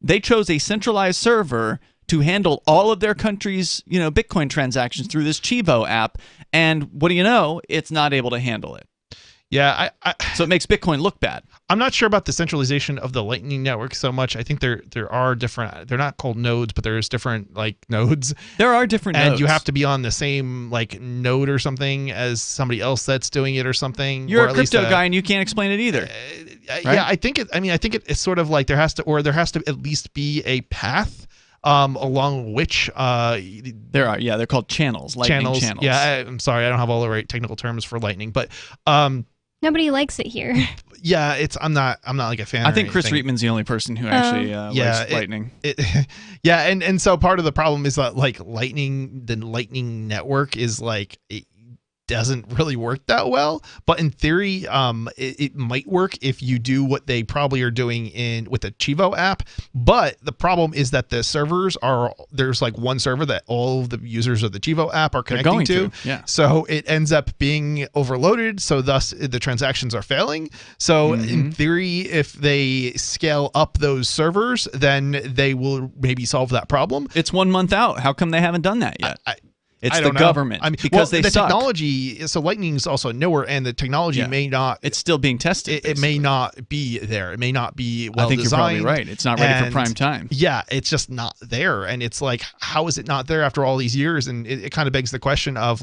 S9: They chose a centralized server to handle all of their country's, Bitcoin transactions through this Chivo app, and what do you know? It's not able to handle it.
S11: Yeah,
S9: so it makes Bitcoin look bad.
S11: I'm not sure about the centralization of the Lightning Network so much. I think there are different. They're not called nodes, but there's different nodes.
S9: There are different nodes,
S11: and you have to be on the same node or something as somebody else that's doing it or something.
S9: You're a crypto guy, and you can't explan it either.
S11: Right? Yeah, I think it's sort of like there has to at least be a path along which
S9: there are. Yeah, they're called channels. Lightning channels.
S11: Yeah, I'm sorry, I don't have all the right technical terms for Lightning, but
S10: nobody likes it here.
S11: Yeah, I'm not like a fan.
S9: I think Chris Reitman's the only person who actually likes Lightning.
S11: Yeah, and so part of the problem is that the Lightning network is it doesn't really work that well, but in theory it might work if you do what they probably are doing with the Chivo app. But the problem is that the servers there's one server that all of the users of the Chivo app are connecting to.
S9: Yeah.
S11: So it ends up being overloaded, so thus the transactions are failing. So in theory, if they scale up those servers, then they will maybe solve that problem.
S9: It's 1 month out. How come they haven't done that yet? It's the government. Because they
S11: the
S9: suck.
S11: Technology. So Lightning is also newer, and the technology may not.
S9: It's still being tested.
S11: It may not be there. It may not be well
S9: I think
S11: designed.
S9: You're probably right. It's not ready for prime time.
S11: Yeah, it's just not there, and it's how is it not there after all these years? And it kind of begs the question of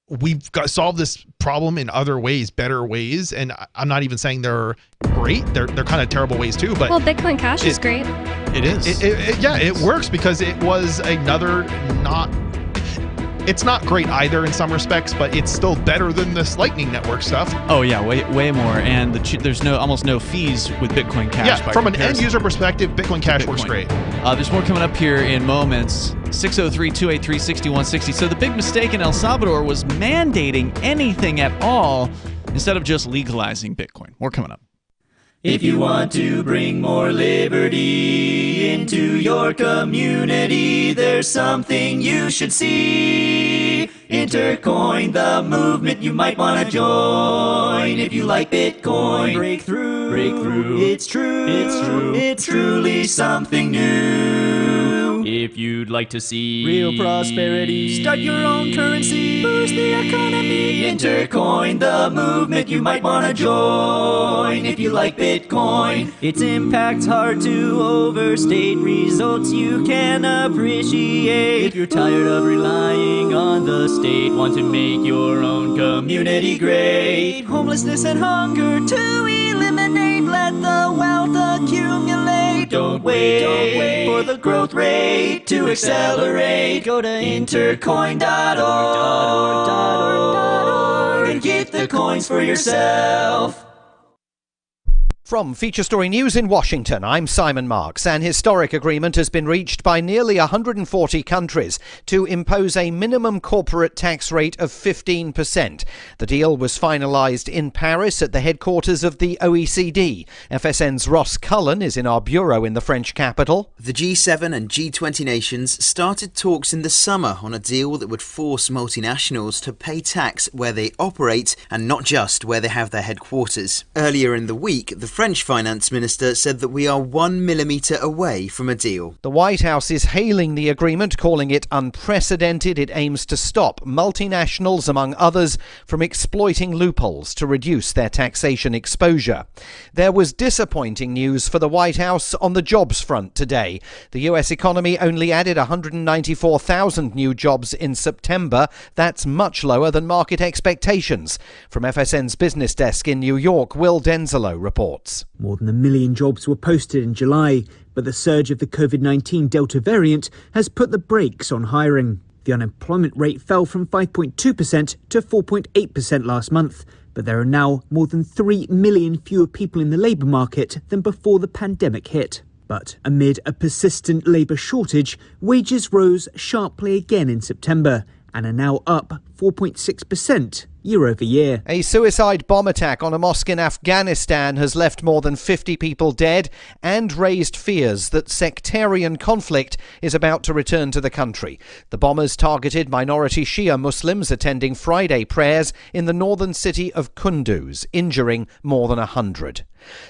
S11: we've got to solve this problem in other ways, better ways, and I'm not even saying they're great. They're kind of terrible ways too. But
S10: Bitcoin Cash is great.
S9: It is.
S11: It works because it was another It's not great either in some respects, but it's still better than this Lightning Network stuff.
S9: Oh yeah, way more, and there's almost no fees with Bitcoin Cash.
S11: Yeah, from an end user perspective, Bitcoin Cash works great.
S9: There's more coming up here in moments. 603-283-6160. So the big mistake in El Salvador was mandating anything at all instead of just legalizing Bitcoin. More coming up.
S1: If you want to bring more liberty into your community, there's something you should see. Intercoin, the movement you might want to join. If you like Bitcoin, break through. It's true. It's truly something new. If you'd like to see
S3: real prosperity,
S1: start your own currency, boost the economy, Intercoin, the movement you might want to join. If you like Bitcoin,
S3: its impact's hard to overstate, results you can appreciate.
S1: If you're tired of relying on the state, want to make your own community great,
S3: homelessness and hunger to eliminate, let the wealth accumulate.
S1: Don't wait for the growth rate to accelerate.
S3: Go to intercoin.org
S1: and get the coins for yourself.
S2: From Feature Story News in Washington, I'm Simon Marks. An historic agreement has been reached by nearly 140 countries to impose a minimum corporate tax rate of 15%. The deal was finalised in Paris at the headquarters of the OECD. FSN's Ross Cullen is in our bureau in the French capital.
S4: The G7 and G20 nations started talks in the summer on a deal that would force multinationals to pay tax where they operate and not just where they have their headquarters. Earlier in the week, the French finance minister said that we are 1 millimetre away from a deal.
S2: The White House is hailing the agreement, calling it unprecedented. It aims to stop multinationals, among others, from exploiting loopholes to reduce their taxation exposure. There was disappointing news for the White House on the jobs front today. The US economy only added 194,000 new jobs in September. That's much lower than market expectations. From FSN's business desk in New York, Will Denzelo reports.
S5: More than 1 million jobs were posted in July, but the surge of the COVID-19 Delta variant has put the brakes on hiring. The unemployment rate fell from 5.2% to 4.8% last month, but there are now more than 3 million fewer people in the labour market than before the pandemic hit. But amid a persistent labour shortage, wages rose sharply again in September and are now up 4.6% year over year.
S2: A suicide bomb attack on a mosque in Afghanistan has left more than 50 people dead and raised fears that sectarian conflict is about to return to the country. The bombers targeted minority Shia Muslims attending Friday prayers in the northern city of Kunduz, injuring more than 100.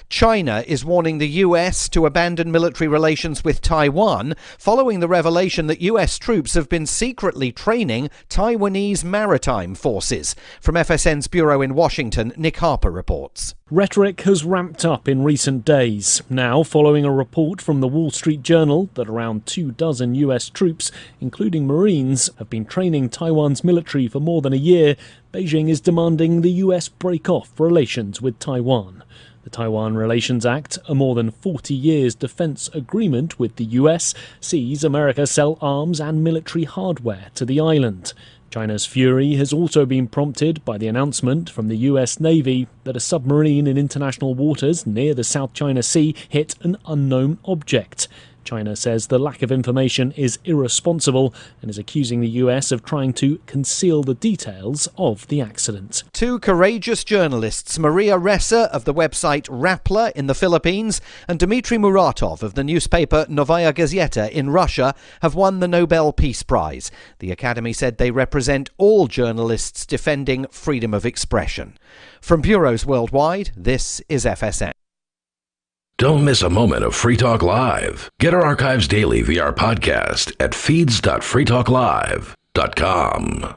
S2: China is warning the US to abandon military relations with Taiwan following the revelation that US troops have been secretly training Taiwanese maritime forces. From FSN's bureau in Washington, Nick Harper reports.
S6: Rhetoric has ramped up in recent days. Now, following a report from the Wall Street Journal that around 24 US troops, including Marines, have been training Taiwan's military for more than a year, Beijing is demanding the US break off relations with Taiwan. The Taiwan Relations Act, a more than 40 years defense agreement with the US, sees America sell arms and military hardware to the island. China's fury has also been prompted by the announcement from the US Navy that a submarine in international waters near the South China Sea hit an unknown object. China says the lack of information is irresponsible and is accusing the US of trying to conceal the details of the accident.
S2: Two courageous journalists, Maria Ressa of the website Rappler in the Philippines and Dmitry Muratov of the newspaper Novaya Gazeta in Russia, have won the Nobel Peace Prize. The Academy said they represent all journalists defending freedom of expression. From bureaus worldwide, this is FSN.
S15: Don't miss a moment of Free Talk Live. Get our archives daily via our podcast at feeds.freetalklive.com.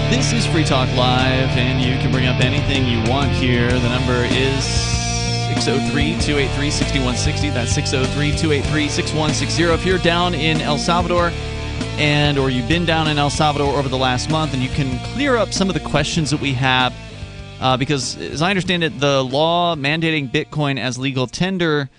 S9: This is Free Talk Live, and you can bring up anything you want here. The number is 603-283-6160. That's 603-283-6160. If you're down in El Salvador, or you've been down in El Salvador over the last month, and you can clear up some of the questions that we have, because as I understand it, the law mandating Bitcoin as legal tender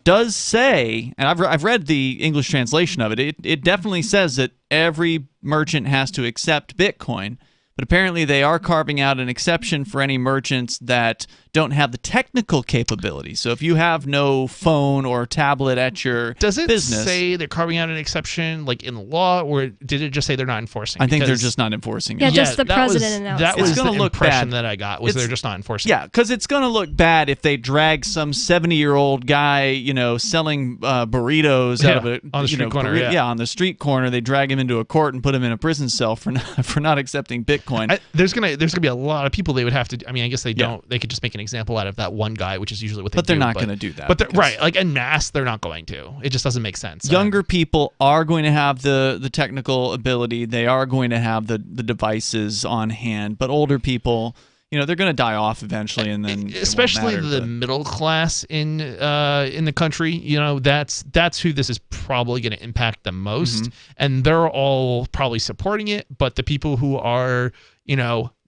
S9: does say, and I've read the English translation of it, it definitely says that every merchant has to accept Bitcoin. But apparently they are carving out an exception for any merchants that don't have the technical capability. So if you have no phone or tablet at your business...
S11: Does it say they're carving out an exception like in the law, or did it just say they're not enforcing?
S9: I think they're just not enforcing it.
S10: Yeah, just the president announced
S11: that. Was
S9: the
S11: impression that I got, was they're just not enforcing it.
S9: Yeah, because it's going to look bad if they drag some 70-year-old guy, selling burritos out of a
S11: on the street corner.
S9: On the street corner. They drag him into a court and put him in a prison cell for not accepting Bitcoin.
S11: There's gonna be a lot of people they would have to. I mean, I guess they don't. They could just make an example out of that one guy, which is usually what they do.
S9: But they're not going to do that.
S11: But right, like en masse, they're not going to. It just doesn't make sense.
S9: Younger people are going to have the technical ability. They are going to have the devices on hand. But older people, they're going to die off eventually, and then
S11: especially the middle class in the country. That's who this is probably going to impact the most, and they're all probably supporting it. But the people who are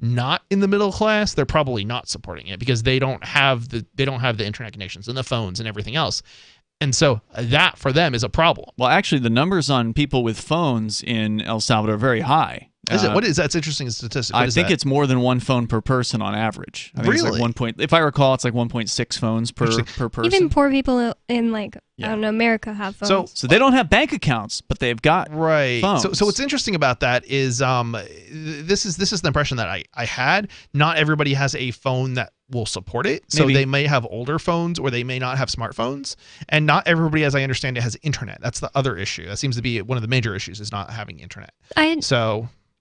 S11: not in the middle class, they're probably not supporting it because they don't have the internet connections and the phones and everything else. And so that for them is a problem.
S9: Well, actually, the numbers on people with phones in El Salvador are very high.
S11: Is it? What is that's interesting statistic?
S9: I think it's more than one phone per person on average. I think
S11: really?
S9: It's like if I recall, it's like 1.6 phones per person.
S10: Even poor people in I don't know, America have phones.
S9: So they don't have bank accounts, but they've got phones.
S11: So what's interesting about that is this is the impression that I had. Not everybody has a phone that will support it. So they may have older phones or they may not have smartphones. And not everybody, as I understand it, has internet. That's the other issue. That seems to be one of the major issues, is not having internet.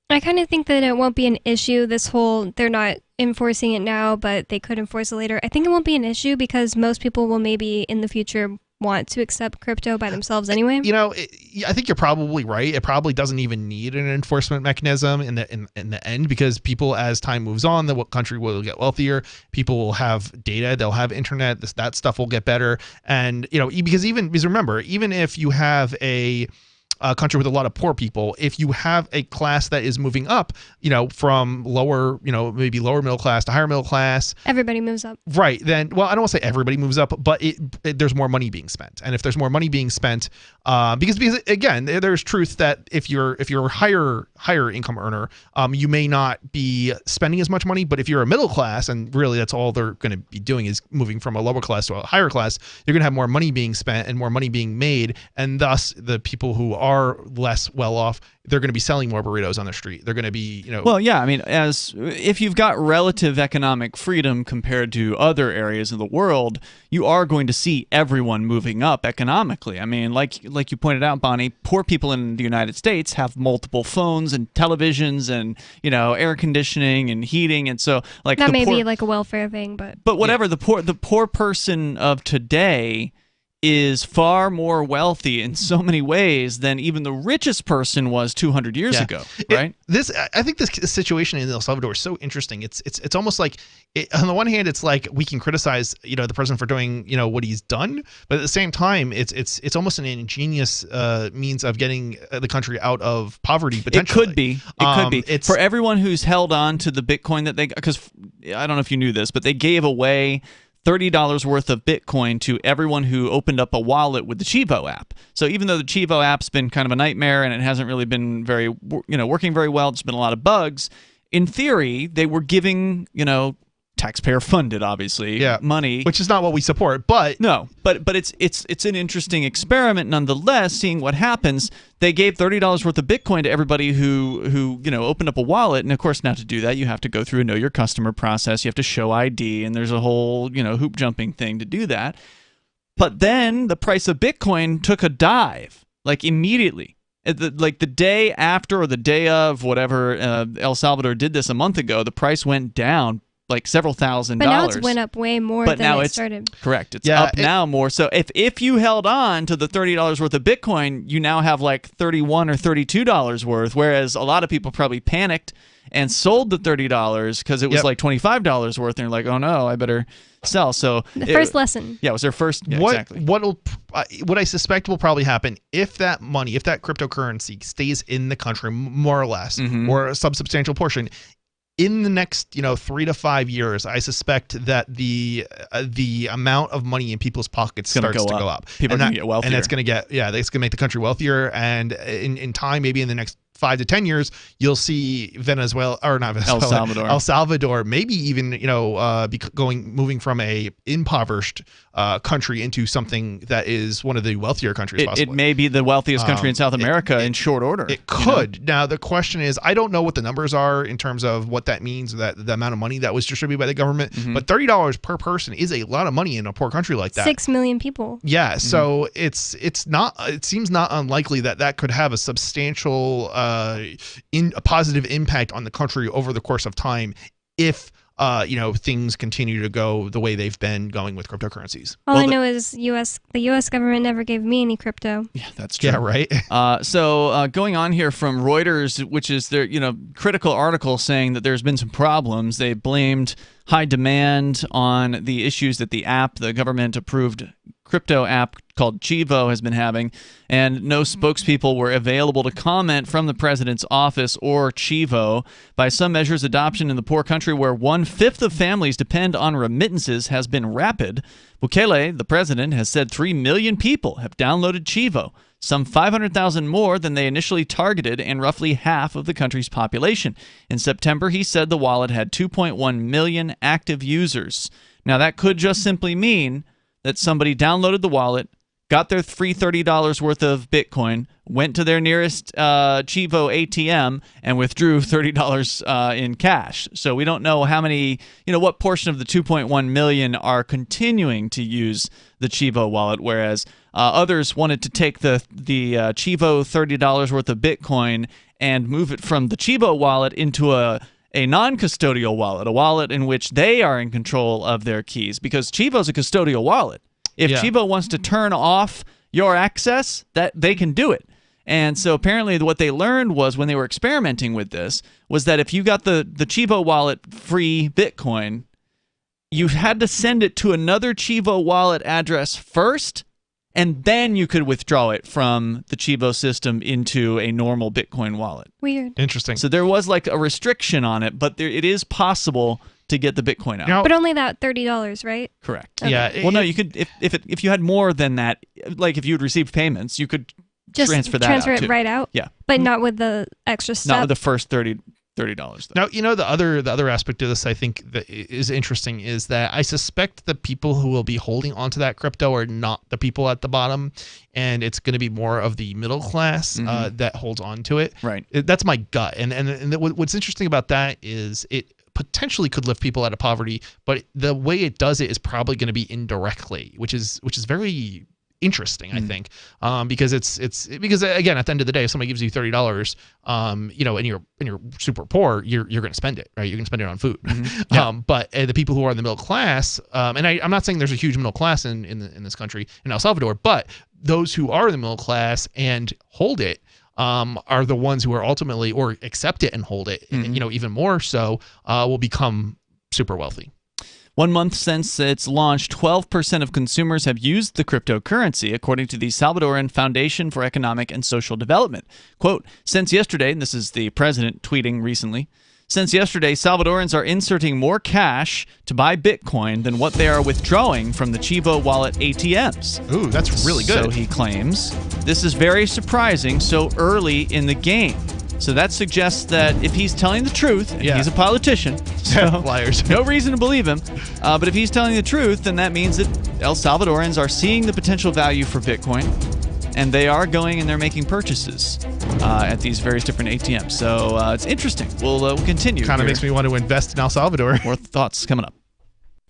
S10: I kind of think that it won't be an issue, this whole, they're not enforcing it now, but they could enforce it later. I think it won't be an issue because most people will maybe in the future want to accept crypto by themselves anyway.
S11: I think you're probably right. It probably doesn't even need an enforcement mechanism in the end, because people, as time moves on, the country will get wealthier. People will have data. They'll have internet. That stuff will get better. And, because remember, even if you have a country with a lot of poor people, if you have a class that is moving up, from lower, maybe lower middle class to higher middle class,
S10: everybody moves up.
S11: Right. Then, well, I don't want to say everybody moves up, but there's more money being spent. And if there's more money being spent, because again, there's truth that if you're a higher income earner, you may not be spending as much money, but if you're a middle class, and really that's all they're going to be doing is moving from a lower class to a higher class, you're going to have more money being spent and more money being made, and thus the people who are less well off, they're going to be selling more burritos on the street. They're going to be,
S9: Well, yeah, I mean, if you've got relative economic freedom compared to other areas of the world, you are going to see everyone moving up economically. I mean, like you pointed out, Bonnie, poor people in the United States have multiple phones and televisions and, air conditioning and heating, and so
S10: that may be like a welfare thing, but
S9: whatever, the poor person of today is far more wealthy in so many ways than even the richest person was 200 years ago, right?
S11: I think this situation in El Salvador is so interesting. It's almost like, on the one hand, it's like we can criticize, the president for doing, what he's done, but at the same time, it's almost an ingenious means of getting the country out of poverty, potentially.
S9: It could be. For everyone who's held on to the Bitcoin that because I don't know if you knew this, but they gave away $30 worth of Bitcoin to everyone who opened up a wallet with the Chivo app. So even though the Chivo app's been kind of a nightmare and it hasn't really been very, working very well, there's been a lot of bugs, in theory, they were giving, taxpayer funded, obviously, money,
S11: which is not what we support, but
S9: it's an interesting experiment nonetheless. Seeing what happens, they gave $30 worth of Bitcoin to everybody who opened up a wallet, and of course, now to do that, you have to go through a know your customer process. You have to show ID, and there's a whole hoop jumping thing to do that. But then the price of Bitcoin took a dive, like immediately. Like the day after or the day of whatever El Salvador did this a month ago, the price went down like several $1,000s.
S10: But now it's went up way more than it started.
S9: Correct. It's up now more. So if you held on to the $30 worth of Bitcoin, you now have like $31 or $32 worth, whereas a lot of people probably panicked and sold the $30 because it was like $25 worth, and they're like, oh no, I better sell. So
S10: the first lesson.
S9: Yeah, it was their first. Yeah, exactly.
S11: What I suspect will probably happen if that money, if that cryptocurrency stays in the country more or less, or a substantial portion, in the next 3 to 5 years, I suspect that the amount of money in people's pockets starts to go up.
S9: People are going to get wealthier,
S11: and it's going to make the country wealthier. And in time, maybe in the next 5 to 10 years, you'll see Venezuela, or not Venezuela, El Salvador, maybe even, moving from a impoverished country into something that is one of the wealthier countries.
S9: It may be the wealthiest country in South America in short order.
S11: It could. Now, the question is, I don't know what the numbers are in terms of what that means, that the amount of money that was distributed by the government, but $30 per person is a lot of money in a poor country like that.
S10: 6 million people.
S11: Yeah, so it seems not unlikely that could have a substantial a positive impact on the country over the course of time if things continue to go the way they've been going with cryptocurrencies.
S10: All I know is the U.S. government never gave me any crypto.
S9: Yeah, that's true.
S11: Yeah, right.
S9: So going on here from Reuters, which is their critical article saying that there's been some problems. They blamed high demand on the issues that the government-approved crypto app called Chivo has been having, and no spokespeople were available to comment from the president's office or Chivo. By some measures, adoption in the poor country where 1/5 of families depend on remittances has been rapid. Bukele, the president, has said 3 million people have downloaded Chivo, some 500,000 more than they initially targeted and roughly half of the country's population. In September, he said the wallet had 2.1 million active users. Now, that could just simply mean that somebody downloaded the wallet, got their free $30 worth of Bitcoin, went to their nearest Chivo ATM, and withdrew $30 in cash. So we don't know how many, what portion of the 2.1 million are continuing to use the Chivo wallet, whereas others wanted to take the Chivo $30 worth of Bitcoin and move it from the Chivo wallet into a non-custodial wallet, a wallet in which they are in control of their keys, because Chivo's a custodial wallet. If Chivo wants to turn off your access, that they can do it. And so apparently what they learned was when they were experimenting with this was that if you got the Chivo wallet free Bitcoin, you had to send it to another Chivo wallet address first, and then you could withdraw it from the Chivo system into a normal Bitcoin wallet.
S10: Weird.
S11: Interesting.
S9: So there was like a restriction on it, but it is possible to get the Bitcoin out.
S10: But only that $30, right?
S9: Correct.
S10: Okay.
S11: Yeah.
S9: Well, no, you could if you had more than that, like if you had received payments, you could
S10: just
S9: transfer that
S10: transfer
S9: out
S10: it
S9: too.
S10: right out.
S9: Yeah.
S10: But not with the extra step.
S9: Not with the first $30 though.
S11: Now, the other aspect of this I think that is interesting is that I suspect the people who will be holding onto that crypto are not the people at the bottom, and it's going to be more of the middle class that holds on to it.
S9: Right.
S11: That's my gut. And what's interesting about that is it potentially could lift people out of poverty, but the way it does it is probably going to be indirectly, which is very interesting, I think, because it's because again, at the end of the day, if somebody gives you $30, and you're super poor, you're going to spend it, right? You're going to spend it on food. But the people who are in the middle class, and I'm not saying there's a huge middle class in this country, in El Salvador, but those who are in the middle class and hold it are the ones who are ultimately, or accept it and hold it, and, even more so, will become super wealthy.
S9: 1 month since its launch, 12% of consumers have used the cryptocurrency, according to the Salvadoran Foundation for Economic and Social Development. Quote, since yesterday, and this is the president tweeting recently, since yesterday, Salvadorans are inserting more cash to buy Bitcoin than what they are withdrawing from the Chivo wallet ATMs.
S11: Ooh, that's really good.
S9: So he claims, this is very surprising so early in the game. So that suggests that if he's telling the truth, and he's a politician, so
S11: liars,
S9: no reason to believe him, but if he's telling the truth, then that means that El Salvadorans are seeing the potential value for Bitcoin, and they are going and they're making purchases at these various different ATMs. So it's interesting. We'll continue.
S11: Kind of makes me want to invest in El Salvador.
S9: More thoughts coming up.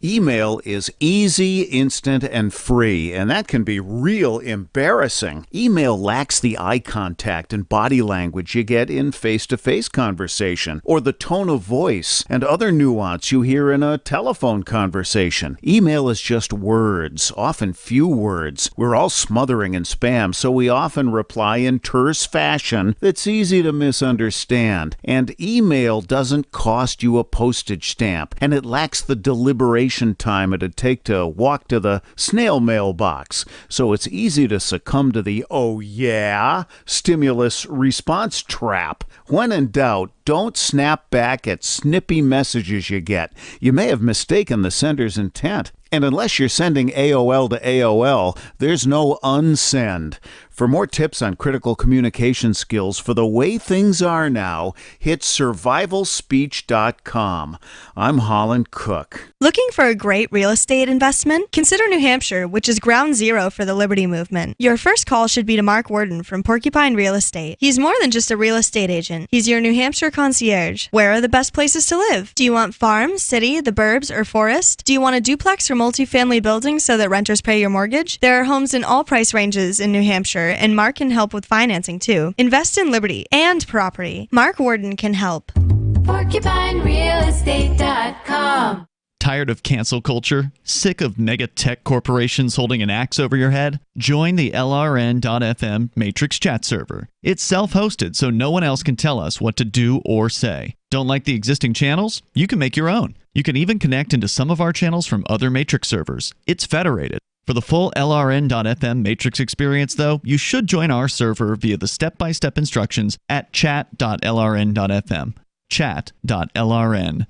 S7: Email is easy, instant, and free, and that can be real embarrassing. Email lacks the eye contact and body language you get in face-to-face conversation, or the tone of voice and other nuance you hear in a telephone conversation. Email is just words, often few words. We're all smothering in spam, so we often reply in terse fashion that's easy to misunderstand. And email doesn't cost you a postage stamp, and it lacks the deliberation time it'd take to walk to the snail mail box. So it's easy to succumb to the "oh yeah" stimulus response trap. When in doubt, don't snap back at snippy messages you get. You may have mistaken the sender's intent. And unless you're sending AOL to AOL, there's no unsend. For more tips on critical communication skills for the way things are now, hit survivalspeech.com. I'm Holland Cook.
S8: Looking for a great real estate investment? Consider New Hampshire, which is ground zero for the Liberty Movement. Your first call should be to Mark Worden from Porcupine Real Estate. He's more than just a real estate agent. He's your New Hampshire concierge. Where are the best places to live? Do you want farm, city, the burbs, or forest? Do you want a duplex or multifamily building so that renters pay your mortgage? There are homes in all price ranges in New Hampshire, and Mark can help with financing too. Invest in Liberty and property. Mark Worden can help.
S13: PorcupineRealEstate.com.
S9: Tired of cancel culture? Sick of mega tech corporations holding an axe over your head? Join the LRN.FM Matrix chat server. It's self-hosted, so no one else can tell us what to do or say. Don't like the existing channels? You can make your own. You can even connect into some of our channels from other Matrix servers. It's federated. For the full LRN.FM Matrix experience, though, you should join our server via the step-by-step instructions at chat.lrn.fm. chat.lrn.fm.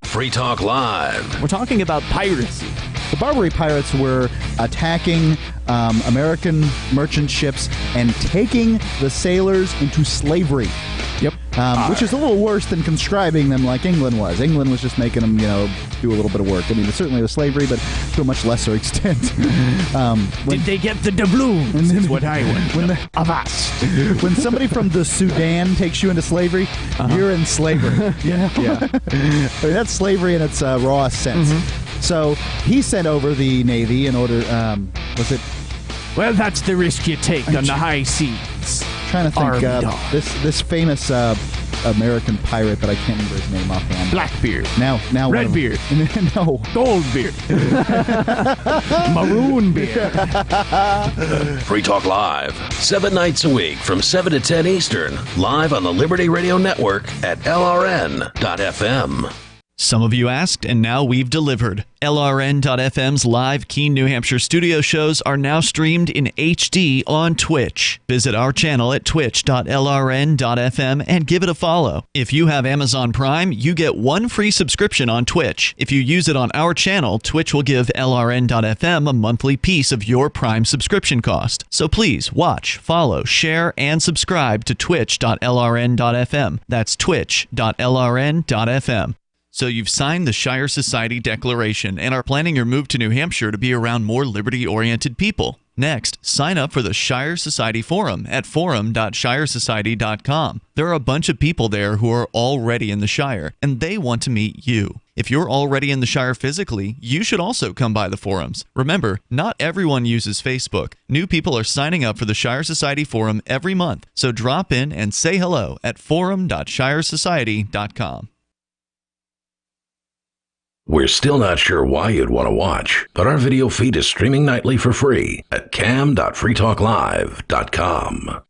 S15: Free Talk Live.
S16: We're talking about piracy.
S12: The Barbary pirates were attacking American merchant ships and taking the sailors into slavery.
S16: Yep.
S12: Which is a little worse than conscribing them like England was. England was just making them, do a little bit of work. I mean, it certainly was slavery, but to a much lesser extent.
S16: Did they get the doubloons? That's what I want. Avast.
S12: When somebody from the Sudan takes you into slavery, you're in slavery.
S16: Yeah.
S12: I mean, that's slavery in its rawest sense.
S16: Mm-hmm.
S12: So he sent over the Navy in order,
S16: Well, that's the risk you take on the high seas.
S12: Trying to think, this famous American pirate, but I can't remember his name offhand.
S16: Blackbeard.
S12: Now
S16: Redbeard.
S12: No.
S16: Goldbeard. Maroonbeard.
S15: Free Talk Live, 7 nights a week from 7 to 10 Eastern, live on the Liberty Radio Network at LRN.FM.
S9: Some of you asked, and now we've delivered. LRN.FM's live Keene, New Hampshire studio shows are now streamed in HD on Twitch. Visit our channel at twitch.lrn.fm and give it a follow. If you have Amazon Prime, you get 1 free subscription on Twitch. If you use it on our channel, Twitch will give LRN.FM a monthly piece of your Prime subscription cost. So please watch, follow, share, and subscribe to twitch.lrn.fm. That's twitch.lrn.fm. So you've signed the Shire Society Declaration and are planning your move to New Hampshire to be around more liberty-oriented people. Next, sign up for the Shire Society Forum at forum.shiresociety.com. There are a bunch of people there who are already in the Shire, and they want to meet you. If you're already in the Shire physically, you should also come by the forums. Remember, not everyone uses Facebook. New people are signing up for the Shire Society Forum every month, so drop in and say hello at forum.shiresociety.com.
S15: We're still not sure why you'd want to watch, but our video feed is streaming nightly for free at cam.freetalklive.com.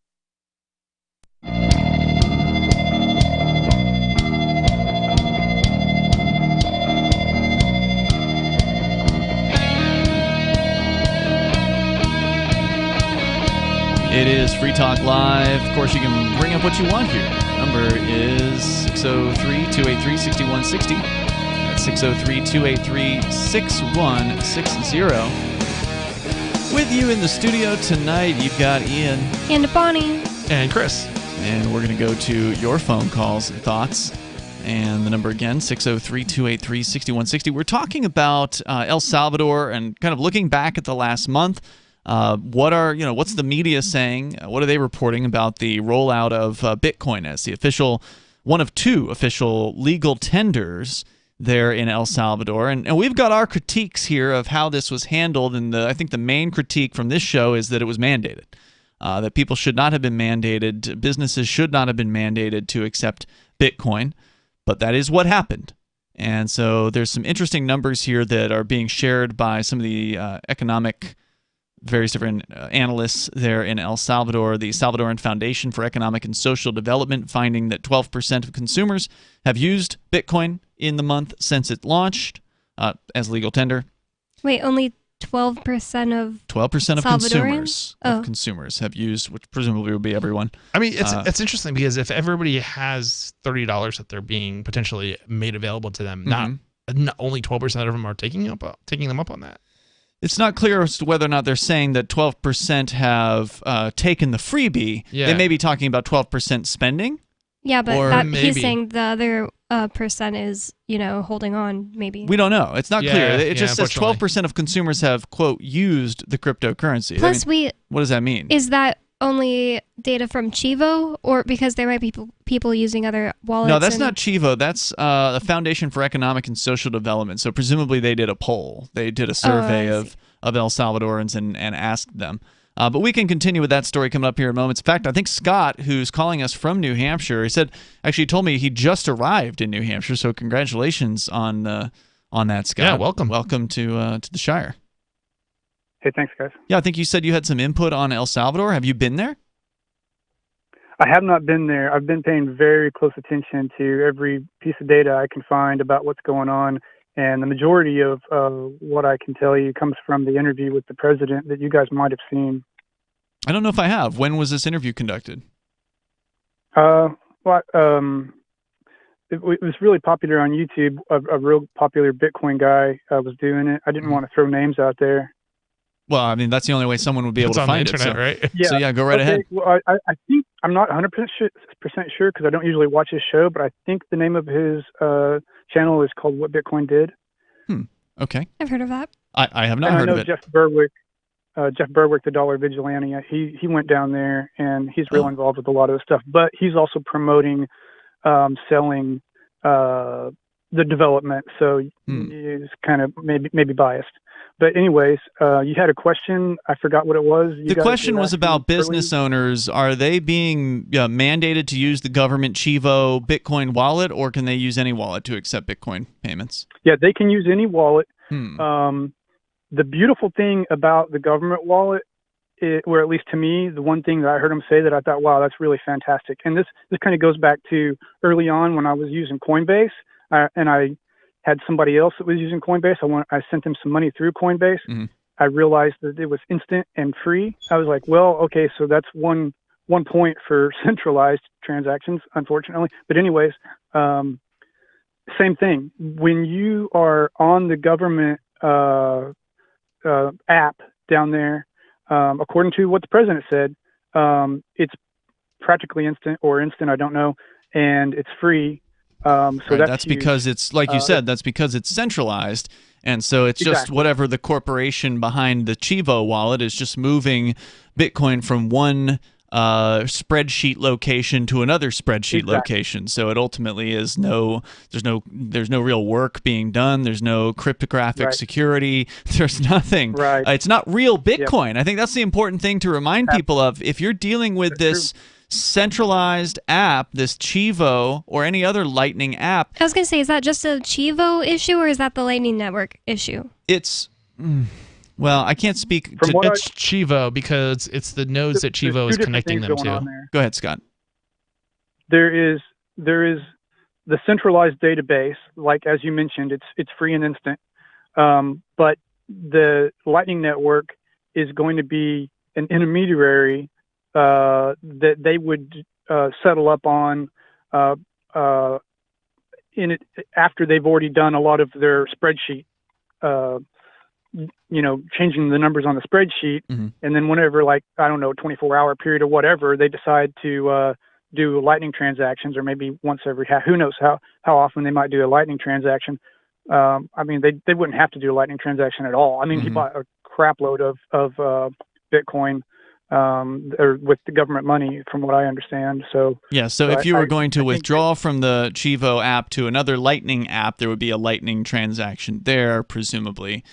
S9: It is Free Talk Live. Of course, you can bring up what you want here. Number is 603-283-6160. 603-283-6160. With you in the studio tonight, you've got Ian.
S10: And Bonnie.
S11: And Chris.
S9: And we're going to go to your phone calls and thoughts. And the number again, 603-283-6160. We're talking about El Salvador and kind of looking back at the last month. What's the media saying? What are they reporting about the rollout of Bitcoin as the one of 2 official legal tenders there in El Salvador. And we've got our critiques here of how this was handled, and I think the main critique from this show is that it was mandated, that people should not have been mandated, businesses should not have been mandated to accept Bitcoin, but that is what happened. And so there's some interesting numbers here that are being shared by some of the various different analysts there in El Salvador. The Salvadoran Foundation for Economic and Social Development finding that 12% of consumers have used Bitcoin in the month since it launched as legal tender.
S10: Wait, only 12% of
S9: 12% of consumers have used, which presumably would be everyone.
S11: I mean, it's interesting because if everybody has $30 that they're being potentially made available to them, not only 12% of them are taking them up on that.
S9: It's not clear as to whether or not they're saying that 12% have taken the freebie.
S11: Yeah.
S9: They may be talking about 12% spending.
S10: Yeah, but
S9: maybe.
S10: he's saying the other percent is, holding on, maybe.
S9: We don't know. It's not clear. It just says
S11: unfortunately.
S9: 12% of consumers have, quote, used the cryptocurrency.
S10: Plus,
S9: what does that mean?
S10: Is that only data from Chivo, or because there might be people using other wallets?
S9: No, that's not Chivo. That's the Foundation for Economic and Social Development. So presumably they did a poll. They did a survey of El Salvadorans and asked them. But we can continue with that story coming up here in moments. In fact, I think Scott, who's calling us from New Hampshire, he told me he just arrived in New Hampshire. So congratulations on that, Scott.
S11: Yeah, welcome.
S9: Welcome to the Shire.
S13: Hey, thanks, guys.
S9: Yeah, I think you said you had some input on El Salvador. Have you been there?
S13: I have not been there. I've been paying very close attention to every piece of data I can find about what's going on. And the majority of what I can tell you comes from the interview with the president that you guys might have seen.
S9: I don't know if I have. When was this interview conducted?
S13: It was really popular on YouTube. A real popular Bitcoin guy was doing it. I didn't want to throw names out there.
S9: Well, I mean, that's the only way someone would be able
S11: It's
S9: to
S11: on the
S9: find
S11: internet,
S9: it.
S11: right?
S13: Yeah.
S9: So yeah, go right ahead.
S13: Well, I think I'm not 100% sure because I don't usually watch his show, but I think the name of his channel is called What Bitcoin Did.
S9: Okay.
S10: I've heard of that.
S9: I have not
S13: And
S9: heard
S13: I
S9: of
S13: know
S9: it.
S13: Jeff Berwick, the Dollar Vigilante. He went down there and he's real involved with a lot of the stuff. But he's also promoting selling the development, so he's kind of maybe biased. But anyways, you had a question. I forgot what it was.
S9: The question was about business owners. Are they being mandated to use the government Chivo Bitcoin wallet, or can they use any wallet to accept Bitcoin payments?
S13: Yeah, they can use any wallet. The beautiful thing about the government wallet, or at least to me, the one thing that I heard him say that I thought, wow, that's really fantastic. And this kind of goes back to early on when I was using Coinbase, and I had somebody else that was using Coinbase. I sent them some money through Coinbase.
S9: Mm-hmm.
S13: I realized that it was instant and free. I was like, well, okay, so that's one point for centralized transactions, unfortunately. But anyways, same thing. When you are on the government app down there, according to what the president said, it's practically instant, I don't know, and it's free. So
S9: that's because it's, like you said, that's because it's centralized. And so it's just whatever the corporation behind the Chivo wallet is just moving Bitcoin from one spreadsheet location to another spreadsheet location. So it ultimately is there's no real work being done. There's no cryptographic security. There's nothing. It's not real Bitcoin. I think that's the important thing to remind people of. If you're dealing with this centralized app, this Chivo or any other Lightning app.
S10: I was going to say, is that just a Chivo issue or is that the Lightning Network issue?
S9: It's, well, I can't speak.
S11: It's Chivo because it's the nodes that Chivo is connecting them to.
S9: Go ahead, Scott.
S13: There is the centralized database, like as you mentioned, it's free and instant. But the Lightning Network is going to be an intermediary that they would settle up on in it after they've already done a lot of their spreadsheet, changing the numbers on the spreadsheet, and then whenever, 24-hour period or whatever, they decide to do Lightning transactions, or maybe once every who knows how often they might do a Lightning transaction. I mean, they wouldn't have to do a Lightning transaction at all. I mean, he bought a crap load of Bitcoin. Or with the government money, from what I understand. So
S9: if you were going to withdraw from the Chivo app to another Lightning app, there would be a Lightning transaction there, presumably.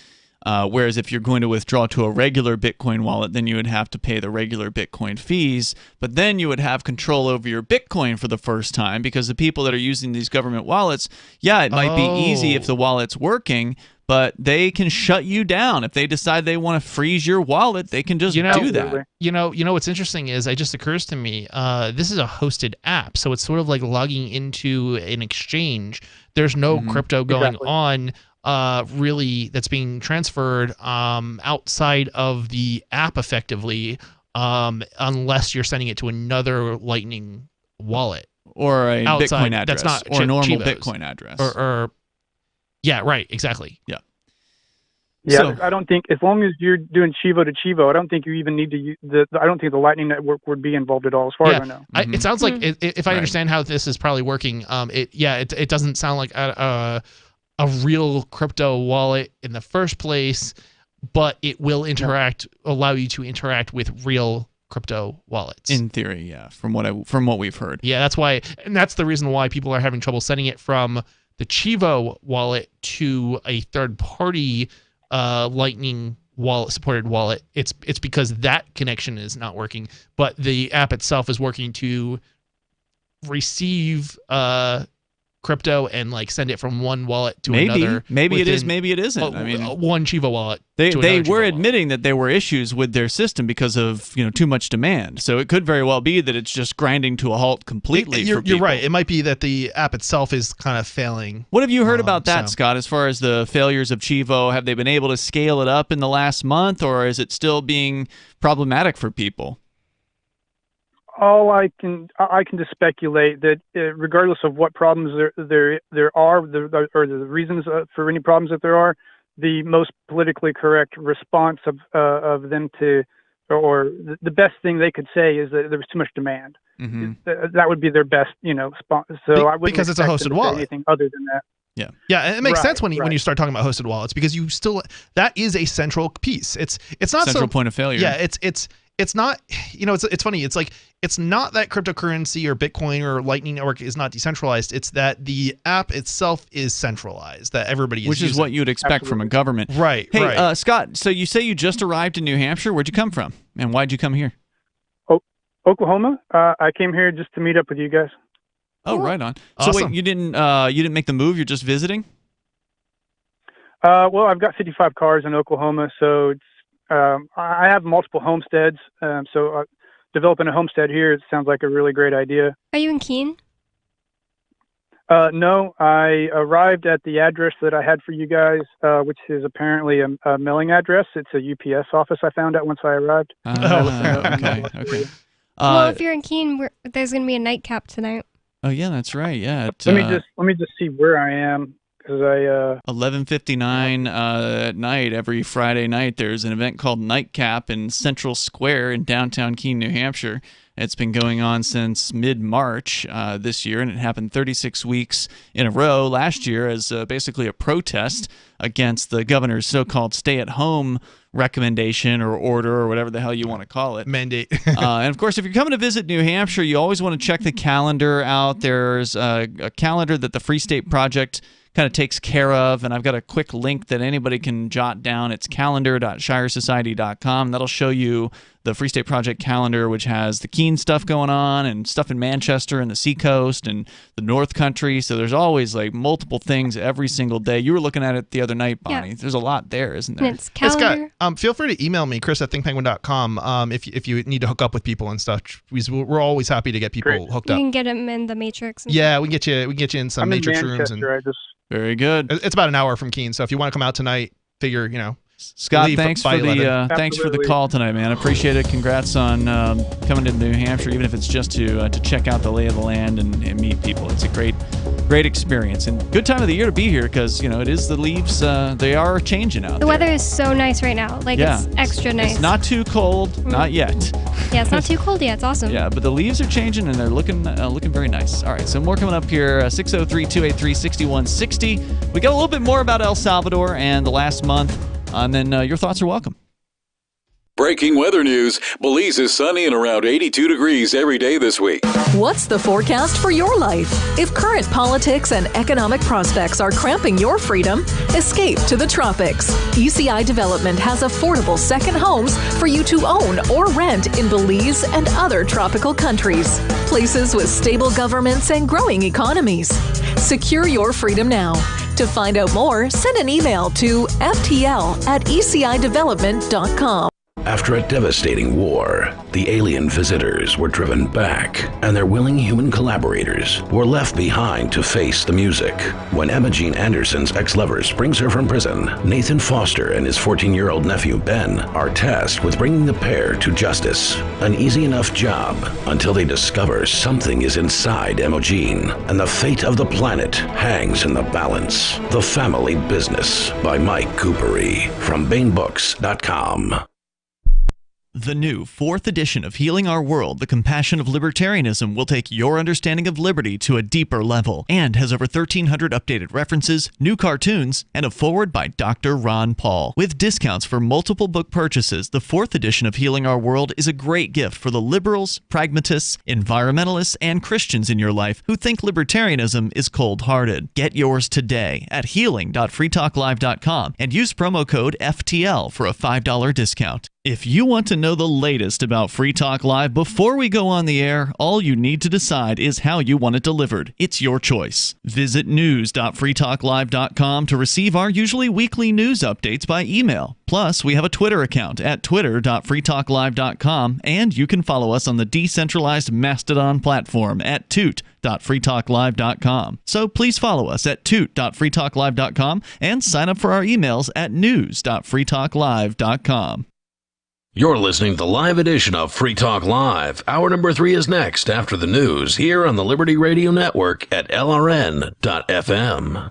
S9: Whereas if you're going to withdraw to a regular Bitcoin wallet, then you would have to pay the regular Bitcoin fees. But then you would have control over your Bitcoin for the first time, because the people that are using these government wallets, it might be easy if the wallet's working, but they can shut you down. If they decide they want to freeze your wallet, they can just do that.
S11: You know what's interesting is, it just occurs to me, this is a hosted app, so it's sort of like logging into an exchange. There's no crypto going on really that's being transferred outside of the app effectively, unless you're sending it to another Lightning wallet.
S9: Or a
S11: outside,
S9: Bitcoin address,
S11: that's not
S9: or a normal
S11: Chivos.
S9: Bitcoin address.
S11: Or yeah, right, exactly.
S9: Yeah.
S13: Yeah,
S9: So-
S13: I don't think, as long as you're doing Chivo to Chivo, I don't think you even need to use I don't think the Lightning Network would be involved at all, as far as I know.
S11: It sounds like if I understand how this is probably working, it doesn't sound like a real crypto wallet in the first place, but it will allow you to interact with real crypto wallets.
S9: In theory, yeah, from what we've heard.
S11: Yeah, that's why, and that's the reason why people are having trouble sending it from the Chivo wallet to a third-party Lightning wallet supported wallet. It's because that connection is not working, but the app itself is working to receive crypto and like send it from one wallet to another.
S9: Maybe it is, maybe it isn't. I mean,
S11: one Chivo wallet.
S9: They
S11: to
S9: were
S11: another Chivo wallet.
S9: admitting that there were issues with their system because of too much demand. So it could very well be that it's just grinding to a halt completely.
S11: You're right. It might be that the app itself is kind of failing.
S9: What have you heard about that, Scott? As far as the failures of Chivo, have they been able to scale it up in the last month, or is it still being problematic for people?
S13: All I can just speculate that regardless of what problems there are, or the reasons for any problems that there are, the most politically correct response of them to, or the best thing they could say is that there was too much demand.
S9: Mm-hmm.
S13: That would be their best, response. So I wouldn't
S11: because it's a
S13: expect
S11: hosted
S13: them to say
S11: wallet.
S13: anything other than that.
S11: Yeah, and it makes
S13: Right,
S11: sense when you start talking about hosted wallets, because you still, that is a central piece. It's not
S9: Central point of failure.
S11: Yeah, it's not, it's funny. It's like, it's not that cryptocurrency or Bitcoin or Lightning Network is not decentralized. It's that the app itself is centralized, that everybody is
S9: Which is
S11: using.
S9: what you'd expect from a government.
S11: Right,
S9: Hey,
S11: right.
S9: Scott, so you say you just arrived in New Hampshire. Where'd you come from? And why'd you come here?
S13: Oklahoma. I came here just to meet up with you guys.
S9: Oh, right on. So
S11: Awesome.
S9: wait, you didn't make the move? You're just visiting?
S13: Well, I've got 55 cars in Oklahoma, so it's, I have multiple homesteads. So developing a homestead here, it sounds like a really great idea.
S10: Are you in Keene?
S13: No, I arrived at the address that I had for you guys, which is apparently a mailing address. It's a UPS office I found out once I arrived.
S9: Okay.
S10: Well, if you're in Keene, there's going to be a nightcap tonight.
S9: Oh yeah, that's right. Yeah.
S13: Let me just see where I am, because
S9: 11:59 at night every Friday night. There's an event called Nightcap in Central Square in downtown Keene, New Hampshire. It's been going on since mid-March this year, and it happened 36 weeks in a row last year as basically a protest against the governor's so-called stay-at-home recommendation or order or whatever the hell you want to call it.
S11: Mandate.
S9: And of course, if you're coming to visit New Hampshire, you always want to check the calendar out. There's a calendar that the Free State Project kind of takes care of, and I've got a quick link that anybody can jot down. It's calendar.shiresociety.com. That'll show you the Free State Project calendar, which has the Keene stuff going on and stuff in Manchester and the Seacoast and the North Country. So there's always like multiple things every single day. You were looking at it the other night, Bonnie.
S10: Yeah.
S9: There's a lot there, isn't there?
S10: And it's calendar.
S11: Scott, feel free to email me, Chris@thinkpenguin.com, if you need to hook up with people and stuff. We're always happy to get people hooked
S10: You
S11: up.
S10: can get them in the Matrix. And
S11: Yeah, we can get you in some
S13: I'm
S11: Matrix
S13: in
S11: rooms. And
S13: Manchester.
S9: Very good.
S11: It's about an hour from Keene, so if you want to come out tonight, figure,
S9: Scott,
S11: leave
S9: thanks
S11: by
S9: for the
S11: 11.
S9: thanks for the
S13: Absolutely.
S9: call tonight, man. I appreciate it. Congrats on coming to New Hampshire, even if it's just to check out the lay of the land and meet people. It's a great experience and good time of the year to be here because it is the leaves. They are changing out
S10: the
S9: there.
S10: weather is so nice right now. Like,
S9: Yeah.
S10: it's extra nice.
S9: It's not too cold, not yet.
S10: Yeah, it's not too cold yet. It's awesome.
S9: Yeah, but the leaves are changing and they're looking very nice. All right, so more coming up here. 603-283-6160. We got a little bit more about El Salvador and the last month, and then your thoughts are welcome.
S14: Breaking weather news. Belize is sunny and around 82 degrees every day this week.
S17: What's the forecast for your life? If current politics and economic prospects are cramping your freedom, escape to the tropics. ECI Development has affordable second homes for you to own or rent in Belize and other tropical countries. Places with stable governments and growing economies. Secure your freedom now. To find out more, send an email to ftl@ecidevelopment.com.
S15: After a devastating war, the alien visitors were driven back, and their willing human collaborators were left behind to face the music. When Emma Jean Anderson's ex-lover brings her from prison, Nathan Foster and his 14-year-old nephew Ben are tasked with bringing the pair to justice. An easy enough job until they discover something is inside Emma Jean, and the fate of the planet hangs in the balance. The Family Business by Mike Coopery from BaneBooks.com.
S9: The new 4th edition of Healing Our World, The Compassion of Libertarianism, will take your understanding of liberty to a deeper level and has over 1,300 updated references, new cartoons, and a foreword by Dr. Ron Paul. With discounts for multiple book purchases, the 4th edition of Healing Our World is a great gift for the liberals, pragmatists, environmentalists, and Christians in your life who think libertarianism is cold-hearted. Get yours today at healing.freetalklive.com and use promo code FTL for a $5 discount. If you want to know the latest about Free Talk Live before we go on the air, all you need to decide is how you want it delivered. It's your choice. Visit news.freetalklive.com to receive our usually weekly news updates by email. Plus, we have a Twitter account at twitter.freetalklive.com, and you can follow us on the decentralized Mastodon platform at toot.freetalklive.com. So please follow us at toot.freetalklive.com and sign up for our emails at news.freetalklive.com.
S15: You're listening to the live edition of Free Talk Live. Hour number 3 is next after the news here on the Liberty Radio Network at LRN.FM.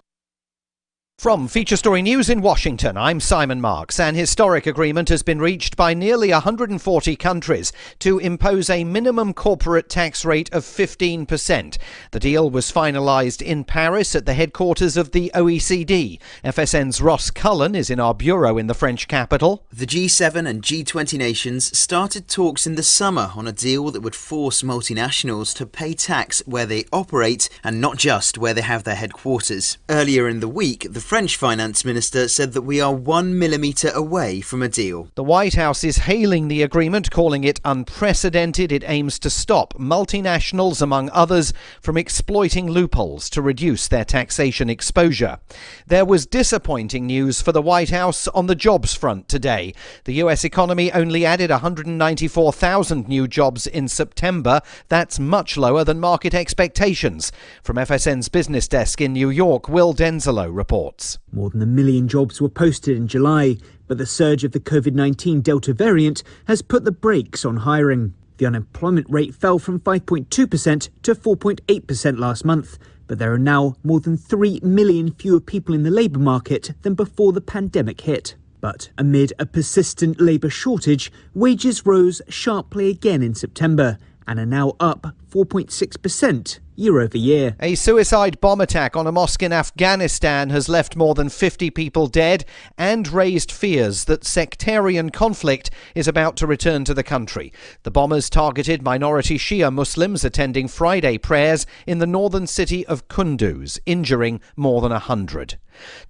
S2: From Feature Story News in Washington, I'm Simon Marks. An historic agreement has been reached by nearly 140 countries to impose a minimum corporate tax rate of 15%. The deal was finalised in Paris at the headquarters of the OECD. FSN's Ross Cullen is in our bureau in the French capital.
S4: The G7 and G20 nations started talks in the summer on a deal that would force multinationals to pay tax where they operate and not just where they have their headquarters. Earlier in the week, the French finance minister said that we are 1 millimetre away from a deal.
S2: The White House is hailing the agreement, calling it unprecedented. It aims to stop multinationals, among others, from exploiting loopholes to reduce their taxation exposure. There was disappointing news for the White House on the jobs front today. The US economy only added 194,000 new jobs in September. That's much lower than market expectations. From FSN's business desk in New York, Will Denzelo reports.
S5: More than 1 million jobs were posted in July, but the surge of the COVID-19 Delta variant has put the brakes on hiring. The unemployment rate fell from 5.2% to 4.8% last month, but there are now more than 3 million fewer people in the labour market than before the pandemic hit. But amid a persistent labour shortage, wages rose sharply again in September and are now up 4.6% year over year.
S2: A suicide bomb attack on a mosque in Afghanistan has left more than 50 people dead and raised fears that sectarian conflict is about to return to the country. The bombers targeted minority Shia Muslims attending Friday prayers in the northern city of Kunduz, injuring more than 100.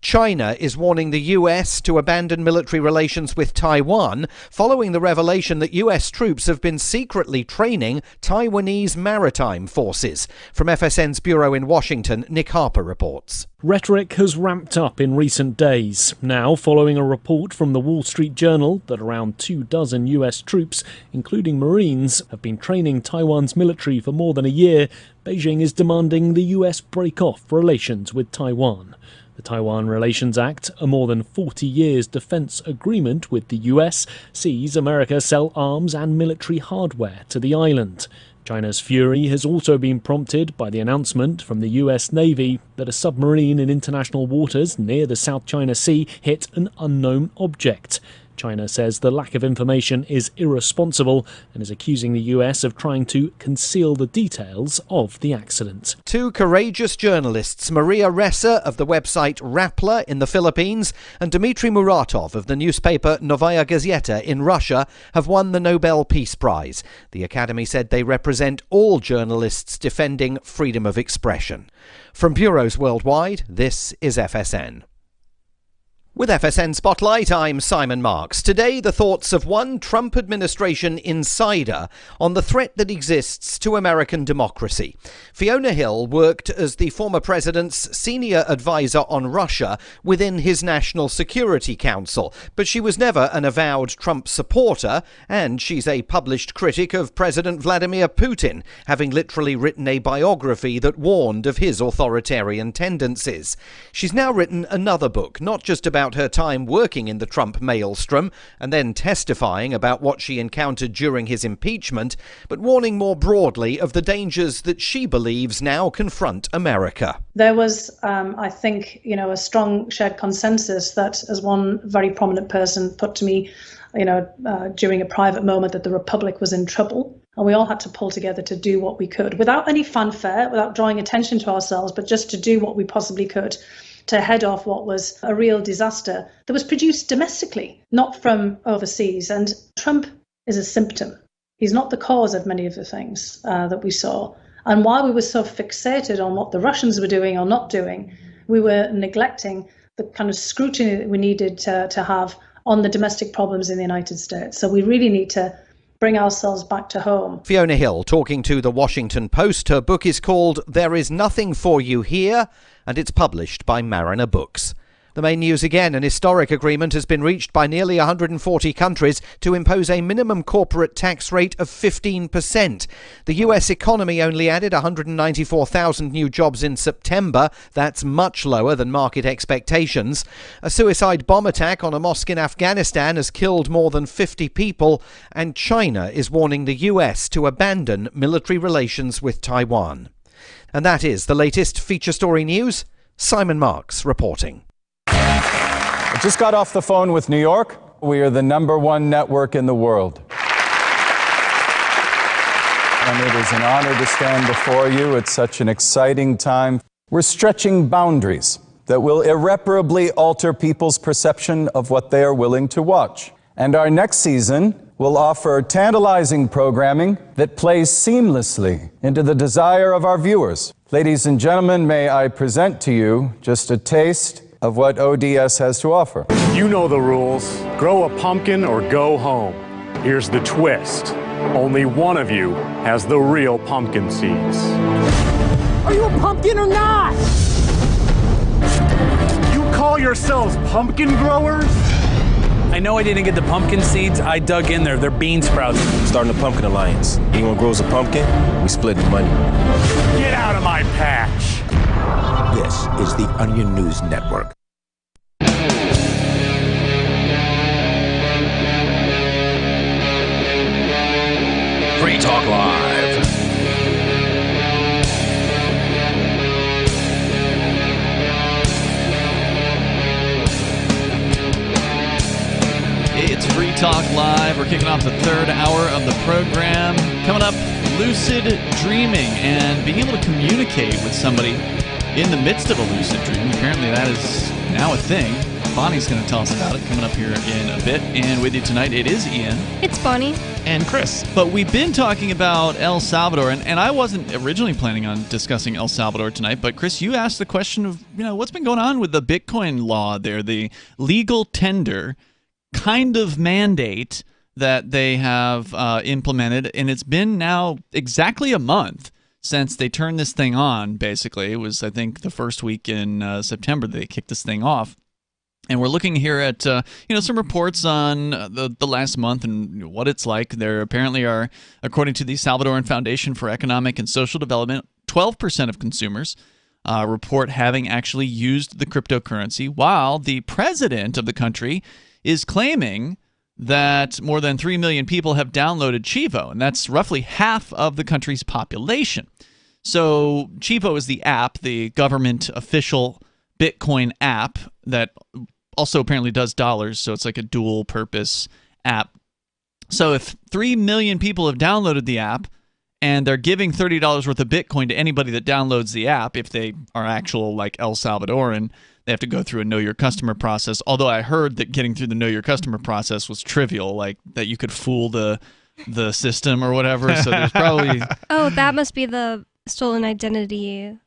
S2: China is warning the US to abandon military relations with Taiwan following the revelation that US troops have been secretly training Taiwanese maritime forces. From FSN's bureau in Washington, Nick Harper reports.
S6: Rhetoric has ramped up in recent days. Now, following a report from the Wall Street Journal that around 24 US troops, including Marines, have been training Taiwan's military for more than a year, Beijing is demanding the US break off relations with Taiwan. The Taiwan Relations Act, a more than 40 years defense agreement with the US, sees America sell arms and military hardware to the island. China's fury has also been prompted by the announcement from the US Navy that a submarine in international waters near the South China Sea hit an unknown object. China says the lack of information is irresponsible and is accusing the US of trying to conceal the details of the accident.
S2: Two courageous journalists, Maria Ressa of the website Rappler in the Philippines and Dmitry Muratov of the newspaper Novaya Gazeta in Russia, have won the Nobel Peace Prize. The Academy said they represent all journalists defending freedom of expression. From bureaus worldwide, this is FSN. With FSN Spotlight, I'm Simon Marks. Today, the thoughts of one Trump administration insider on the threat that exists to American democracy. Fiona Hill worked as the former president's senior advisor on Russia within his National Security Council, but she was never an avowed Trump supporter, and she's a published critic of President Vladimir Putin, having literally written a biography that warned of his authoritarian tendencies. She's now written another book, not just about her time working in the Trump maelstrom and then testifying about what she encountered during his impeachment, but warning more broadly of the dangers that she believes now confront America.
S20: There was, I think, a strong shared consensus that, as one very prominent person put to me, during a private moment, that the Republic was in trouble. And we all had to pull together to do what we could without any fanfare, without drawing attention to ourselves, but just to do what we possibly could to head off what was a real disaster that was produced domestically, not from overseas. And Trump is a symptom. He's not the cause of many of the things that we saw. And while we were so fixated on what the Russians were doing or not doing, we were neglecting the kind of scrutiny that we needed to have on the domestic problems in the United States. So we really need to bring ourselves back to home.
S2: Fiona Hill talking to The Washington Post. Her book is called There Is Nothing for You Here, and it's published by Mariner Books. The main news again, an historic agreement has been reached by nearly 140 countries to impose a minimum corporate tax rate of 15%. The US economy only added 194,000 new jobs in September. That's much lower than market expectations. A suicide bomb attack on a mosque in Afghanistan has killed more than 50 people, and China is warning the US to abandon military relations with Taiwan. And that is the latest feature story news. Simon Marks reporting.
S21: I just got off the phone with New York. We are the #1 network in the world. And it is an honor to stand before you at such an exciting time. We're stretching boundaries that will irreparably alter people's perception of what they are willing to watch. And our next season will offer tantalizing programming that plays seamlessly into the desire of our viewers. Ladies and gentlemen, may I present to you just a taste of what ODS has to offer.
S22: You know the rules. Grow a pumpkin or go home. Here's the twist. Only one of you has the real pumpkin seeds.
S23: Are you a pumpkin or not?
S22: You call yourselves pumpkin growers?
S24: I know I didn't get the pumpkin seeds. I dug in there. They're bean sprouts.
S25: Starting a pumpkin alliance. Anyone grows a pumpkin, we split the money.
S22: Get out of my patch.
S26: This is the Onion News Network.
S15: Free Talk Live.
S9: It's Free Talk Live. We're kicking off the third hour of the program. Coming up, lucid dreaming and being able to communicate with somebody in the midst of a lucid dream. Apparently that is now a thing. Bonnie's going to tell us about it coming up here in a bit. And with you tonight, it is Ian.
S10: It's Bonnie.
S9: And Chris. But we've been talking about El Salvador, and I wasn't originally planning on discussing El Salvador tonight, but Chris, you asked the question of, what's been going on with the Bitcoin law there, the legal tender kind of mandate that they have implemented, and it's been now exactly a month since they turned this thing on, basically. It was, I think, the first week in September that they kicked this thing off. And we're looking here at, some reports on the last month and what it's like. There apparently are, according to the Salvadoran Foundation for Economic and Social Development, 12% of consumers report having actually used the cryptocurrency, while the president of the country is claiming that more than 3 million people have downloaded Chivo, and that's roughly half of the country's population. So Chivo is the app, the government official Bitcoin app that also apparently does dollars, so it's like a dual-purpose app. So if 3 million people have downloaded the app and they're giving $30 worth of Bitcoin to anybody that downloads the app, if they are actual, like, El Salvadoran, they have to go through a Know Your Customer process. Although I heard that getting through the Know Your Customer process was trivial, like that you could fool the system or whatever. So there's probably...
S10: Oh, that must be the stolen identity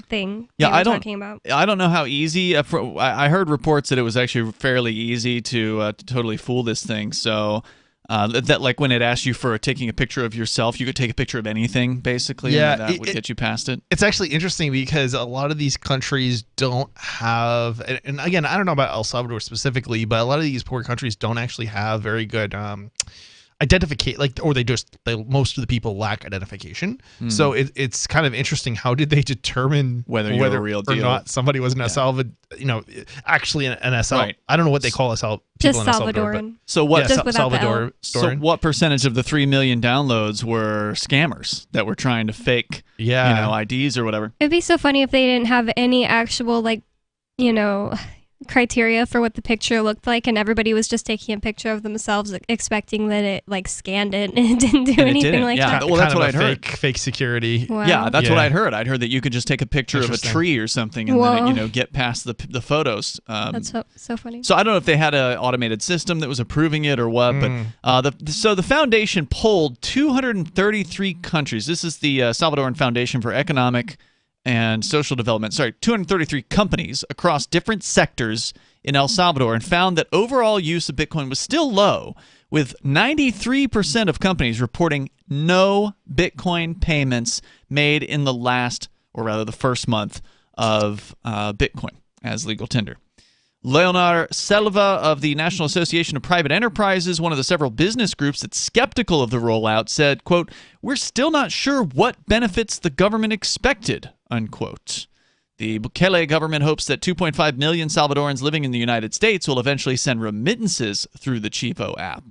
S10: thing
S9: Yeah,
S10: they were talking about.
S9: I don't know how easy. I heard reports that it was actually fairly easy to totally fool this thing. So that like when it asked you for taking a picture of yourself, you could take a picture of anything basically.
S11: Yeah,
S9: and that would get you past it.
S11: It's actually interesting because a lot of these countries don't have, and again, I don't know about El Salvador specifically, but a lot of these poor countries don't actually have very good identification, or most of the people lack identification. So it's kind of interesting. How did they determine
S9: whether you're a real deal
S11: or not? Somebody was an El Salvador, actually an SL.
S9: Right.
S11: I don't know what they call SL people in El Salvador.
S10: Salvadoran.
S9: So what?
S10: Just without the L.
S11: Salvador.
S9: So what percentage of the 3 million downloads were scammers that were trying to fake, IDs or whatever?
S10: It'd be so funny if they didn't have any actual criteria for what the picture looked like, and everybody was just taking a picture of themselves expecting that it scanned it and it didn't do anything like that.
S9: Well, that's what I'd heard.
S11: Fake security.
S10: Wow.
S9: Yeah, that's what I'd heard. I'd heard that you could just take a picture of a tree or something and then it, get past the photos.
S10: That's so funny.
S9: So I don't know if they had an automated system that was approving it or what, but the foundation polled 233 countries. This is the Salvadoran Foundation for Economic and Social Development. 233 companies across different sectors in El Salvador, and found that overall use of Bitcoin was still low, with 93% of companies reporting no Bitcoin payments made in the first month of Bitcoin as legal tender. Leonard Selva of the National Association of Private Enterprises, one of the several business groups that's skeptical of the rollout, said, quote, "We're still not sure what benefits the government expected," unquote. The Bukele government hopes that 2.5 million Salvadorans living in the United States will eventually send remittances through the Chivo app.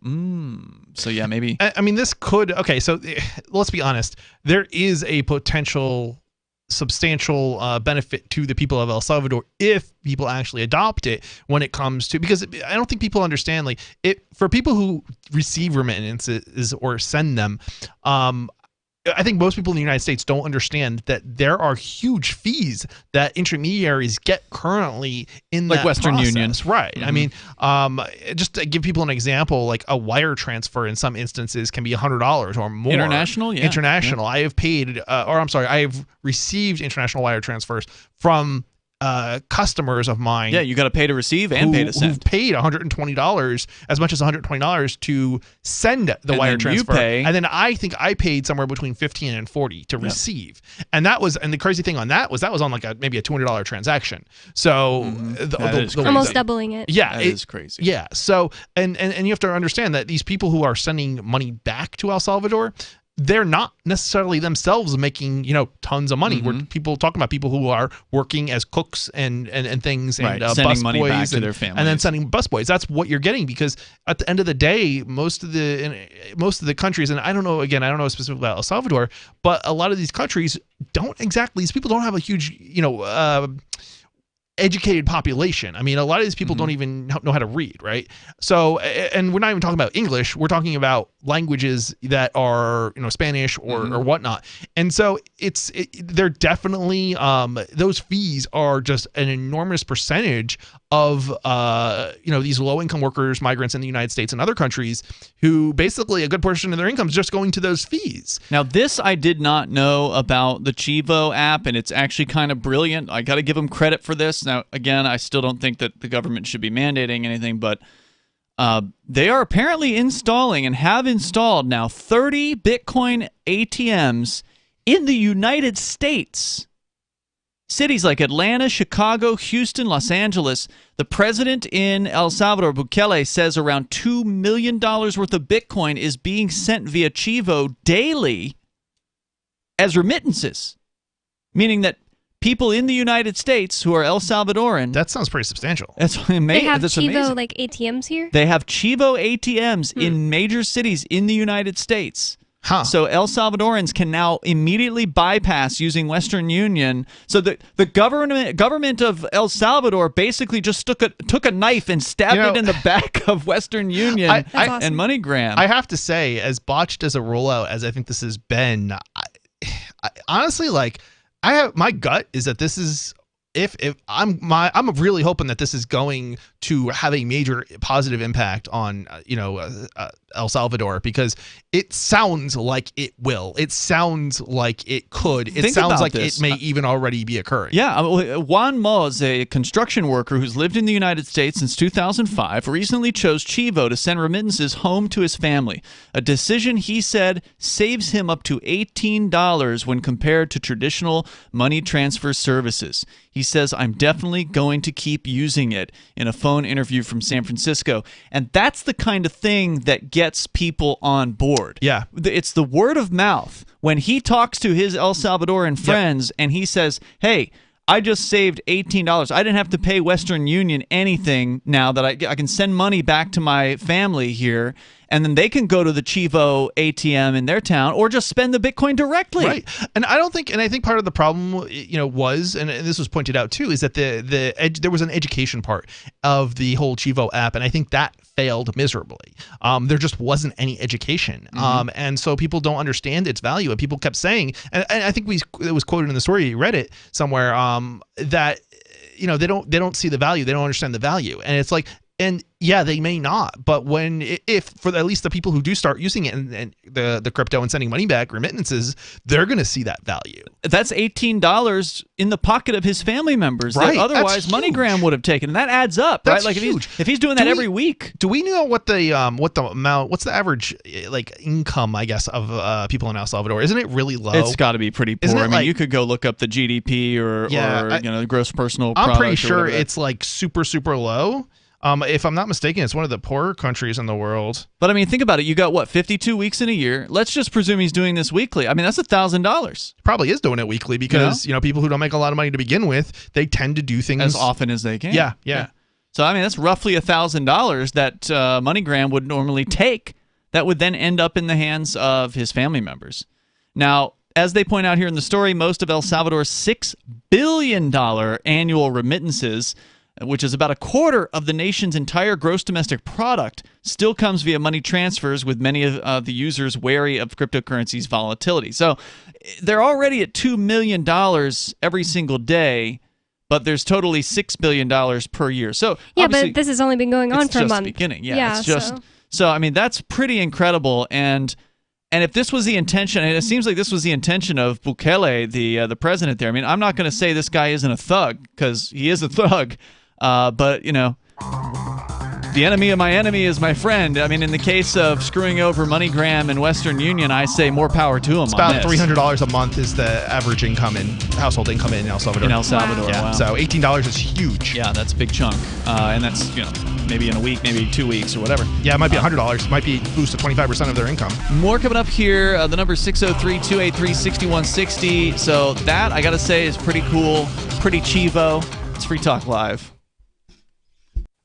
S9: So yeah, maybe.
S11: I mean, this could. Okay, so let's be honest. There is a potential substantial benefit to the people of El Salvador if people actually adopt it when it comes to, because I don't think people understand, like, it for people who receive remittances or send them, I think most people in the United States don't understand that there are huge fees that intermediaries get currently in
S9: like
S11: that
S9: Western
S11: process.
S9: Union.
S11: Right. I mean, just to give people an example, like a wire transfer in some instances can be $100 or more.
S9: International? Yeah.
S11: International. Yeah. I have paid, I have received international wire transfers from customers of mine.
S9: Yeah, you got to pay to receive and pay to send.
S11: Who've paid $120, as much as $120 to send the wire transfer.
S9: You pay.
S11: And then I think I paid somewhere between $15 and $40 to receive. And the crazy thing on that was on like maybe a $200 transaction. So
S10: almost doubling it.
S11: Yeah,
S9: it is crazy.
S11: Yeah. So and you have to understand that these people who are sending money back to El Salvador, they're not necessarily themselves making, tons of money. We're talking about people who are working as cooks and things, and
S9: sending
S11: bus
S9: money
S11: boys
S9: back to their families,
S11: and then sending busboys. That's what you're getting, because at the end of the day, most of the countries, and I don't know specifically about El Salvador, but a lot of these countries these people don't have a huge, educated population. I mean, a lot of these people don't even know how to read, right? So, and we're not even talking about English. We're talking about languages that are, Spanish or whatnot. And so they're definitely, those fees are just an enormous percentage of, these low-income workers, migrants in the United States and other countries, who basically a good portion of their income is just going to those fees.
S9: Now, this I did not know about the Chivo app, and it's actually kind of brilliant. I got to give them credit for this. Now, again, I still don't think that the government should be mandating anything, but they are apparently installing and have installed now 30 Bitcoin ATMs in the United States. Cities like Atlanta, Chicago, Houston, Los Angeles. The president in El Salvador, Bukele, says around $2 million worth of Bitcoin is being sent via Chivo daily as remittances, meaning that people in the United States who are El Salvadoran.
S11: That sounds pretty substantial.
S9: That's amazing.
S10: They have
S9: That's
S10: Chivo
S9: amazing.
S10: like ATMs here?
S9: They have Chivo ATMs in major cities in the United States. So El Salvadorans can now immediately bypass using Western Union. So the government of El Salvador basically just took a knife and stabbed it in the back of Western Union and MoneyGram.
S11: I have to say, as botched as a rollout as I think this has been, I honestly, my gut is that this is, I'm really hoping that this is going to have a major positive impact on El Salvador, because it sounds like it will. It sounds like it could. It sounds like it may even already be occurring.
S9: Yeah. Juan Moz, a construction worker who's lived in the United States since 2005, recently chose Chivo to send remittances home to his family, a decision he said saves him up to $18 when compared to traditional money transfer services. He says, I'm definitely going to keep using it, in a phone interview from San Francisco. And that's the kind of thing that gets people on board.
S11: Yeah.
S9: It's the word of mouth. When he talks to his El Salvadoran friends and he says, hey, I just saved $18. I didn't have to pay Western Union anything now that I can send money back to my family here. And then they can go to the Chivo ATM in their town or just spend the Bitcoin directly.
S11: Right. And I think part of the problem, was, and this was pointed out too, is that there was an education part of the whole Chivo app, and I think that failed miserably. There just wasn't any education. And so people don't understand its value, and people kept saying, and I think it was quoted in the story, you read it somewhere, that they don't see the value, they don't understand the value. And it's like, and yeah, they may not, but if for at least the people who do start using it and the crypto and sending money back, remittances, they're going to see that value.
S9: That's $18 in the pocket of his family members that otherwise MoneyGram would have taken. And that adds up, right? Like
S11: huge.
S9: If he's doing that every week.
S11: Do we know what's the average income, I guess, of people in El Salvador? Isn't it really low?
S9: It's got to be pretty poor. I mean, you could go look up the GDP or gross personal product.
S11: I'm pretty sure it's like super, super low. If I'm not mistaken, it's one of the poorer countries in the world.
S9: But I mean, think about it. You got 52 weeks in a year. Let's just presume he's doing this weekly. I mean, that's $1,000.
S11: Probably is doing it weekly because people who don't make a lot of money to begin with, they tend to do things
S9: as often as they can.
S11: Yeah.
S9: So I mean, that's roughly $1,000 that MoneyGram would normally take. That would then end up in the hands of his family members. Now, as they point out here in the story, most of El Salvador's $6 billion annual remittances, which is about a quarter of the nation's entire gross domestic product, still comes via money transfers, with many of the users wary of cryptocurrency's volatility. So they're already at $2 million every single day, but there's totally $6 billion per year. So
S10: yeah, but this has only been going on for a month.
S9: It's just the beginning. Yeah, it's just so I mean, that's pretty incredible. And if this was the intention, and it seems like this was the intention of Bukele, the president there. I mean, I'm not going to say this guy isn't a thug, because he is a thug. But, the enemy of my enemy is my friend. I mean, in the case of screwing over MoneyGram and Western Union, I say more power to him.
S11: It's about $300 a month is the average household income in El Salvador.
S9: Wow.
S11: So $18 is huge.
S9: Yeah, that's a big chunk. And that's, maybe in a week, maybe 2 weeks or whatever.
S11: Yeah, it might be $100. It might be boost to 25% of their income.
S9: More coming up here. The number is 603-283-6160. So that, I got to say, is pretty cool, pretty Chivo. It's Free Talk Live.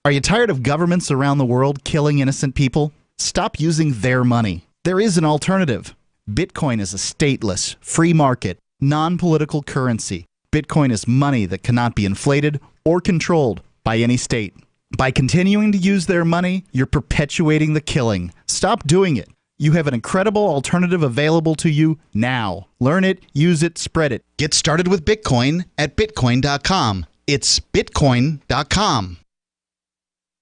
S12: Are you tired of governments around the world killing innocent people? Stop using their money. There is an alternative. Bitcoin is a stateless, free market, non-political currency. Bitcoin is money that cannot be inflated or controlled by any state. By continuing to use their money, you're perpetuating the killing. Stop doing it. You have an incredible alternative available to you now. Learn it, use it, spread it. Get started with Bitcoin at Bitcoin.com. It's Bitcoin.com.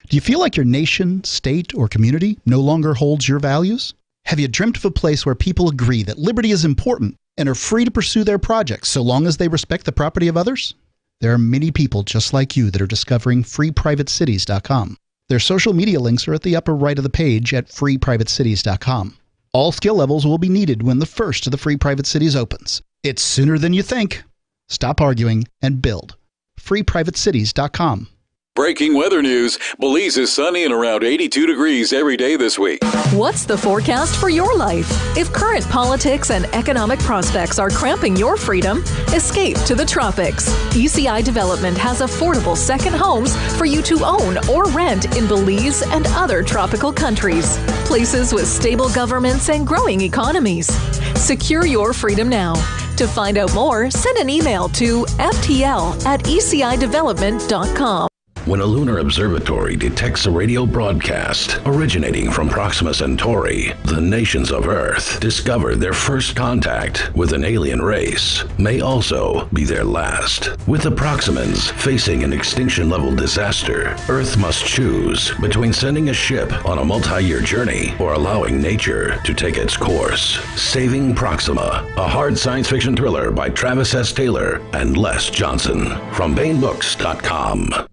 S12: Do you feel like your nation, state, or community no longer holds your values? Have you dreamt of a place where people agree that liberty is important and are free to pursue their projects so long as they respect the property of others? There are many people just like you that are discovering FreePrivateCities.com. Their social media links are at the upper right of the page at FreePrivateCities.com. All skill levels will be needed when the first of the Free Private Cities opens. It's sooner than you think. Stop arguing and build. FreePrivateCities.com.
S14: Breaking weather news. Belize is sunny and around 82 degrees every day this week.
S17: What's the forecast for your life? If current politics and economic prospects are cramping your freedom, escape to the tropics. ECI Development has affordable second homes for you to own or rent in Belize and other tropical countries. Places with stable governments and growing economies. Secure your freedom now. To find out more, send an email to ftl@ecidevelopment.com.
S15: When a lunar observatory detects a radio broadcast originating from Proxima Centauri, the nations of Earth discover their first contact with an alien race may also be their last. With the Proximans facing an extinction-level disaster, Earth must choose between sending a ship on a multi-year journey or allowing nature to take its course. Saving Proxima, a hard science fiction thriller by Travis S. Taylor and Les Johnson from BaneBooks.com.